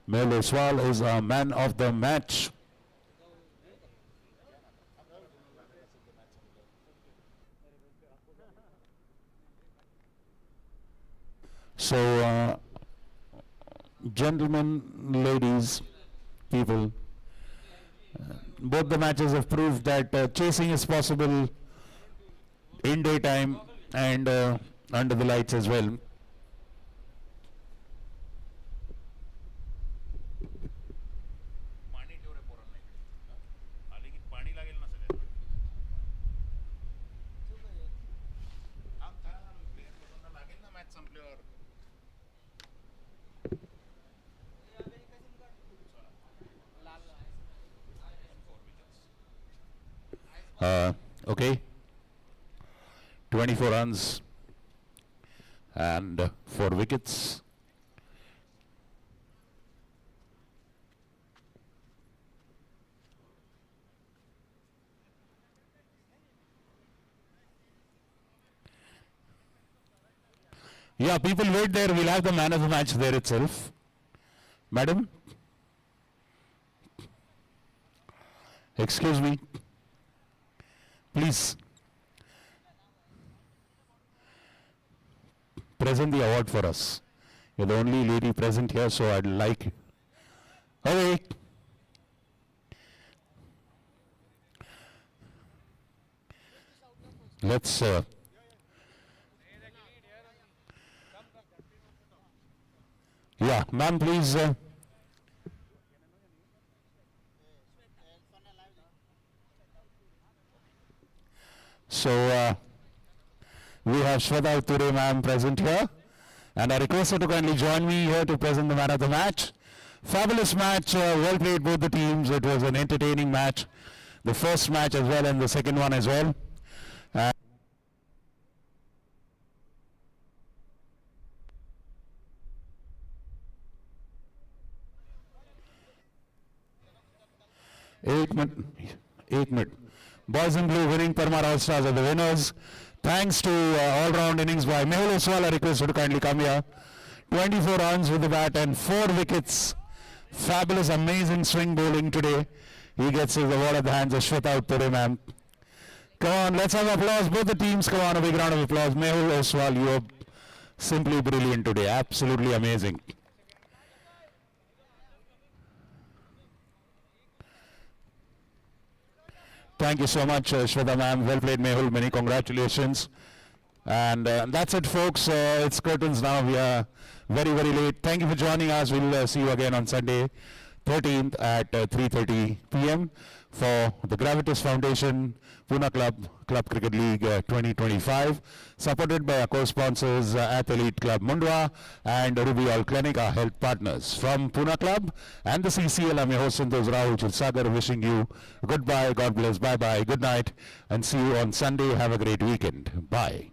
Mehul Oswal is our man of the match. So, gentlemen, ladies, people, Both the matches have proved that chasing is possible in daytime and under the lights as well. पाणी ठेव रे पोरांना इकडे. आले की पाणी लागेल ना सगळ्यांना. थांब थांब प्लेयर लोकांना लागेल ना मॅच संपल्यावर. Okay. 24 runs and 4 wickets. Yeah, people wait there. We'll have the man of the match there itself. Madam? Excuse me. Please. Present the award for us. You're the only lady present here, so I'd like. Okay. Let's. Yeah, ma'am, please. So, we have Shweta Ture ma'am present here, and I request her to kindly join me here to present the man of the match. Fabulous match, well played both the teams. It was an entertaining match, the first match as well and the second one as well. 8 minute. Boys in blue winning Parmar Allstars are the winners. Thanks to all-round innings by Mehul Oswal. I request you to kindly come here. 24 runs with the bat and 4 wickets. Fabulous, amazing swing bowling today. He gets his award at the hands of Shweta Ture ma'am. Come on, let's have applause. Both the teams, come on, a big round of applause. Mehul Oswal, you are simply brilliant today. Absolutely amazing. Thank you so much, Shweta ma'am. Well played, Mehul. Many congratulations. And that's it, folks. It's curtains now. We are very, very late. Thank you for joining us. We'll see you again on Sunday, 13th at 3:30 p.m. for the Gravitas Foundation Pune Club Cricket League 2025, supported by our co-sponsors Athlete Club Mundwa and Ruby All Clinic, our health partners. From Pune Club and the CCL, I'm your host Santosh Rahul Chilsagar, wishing you goodbye, God bless, bye-bye, good night, and see you on Sunday. Have a great weekend. Bye.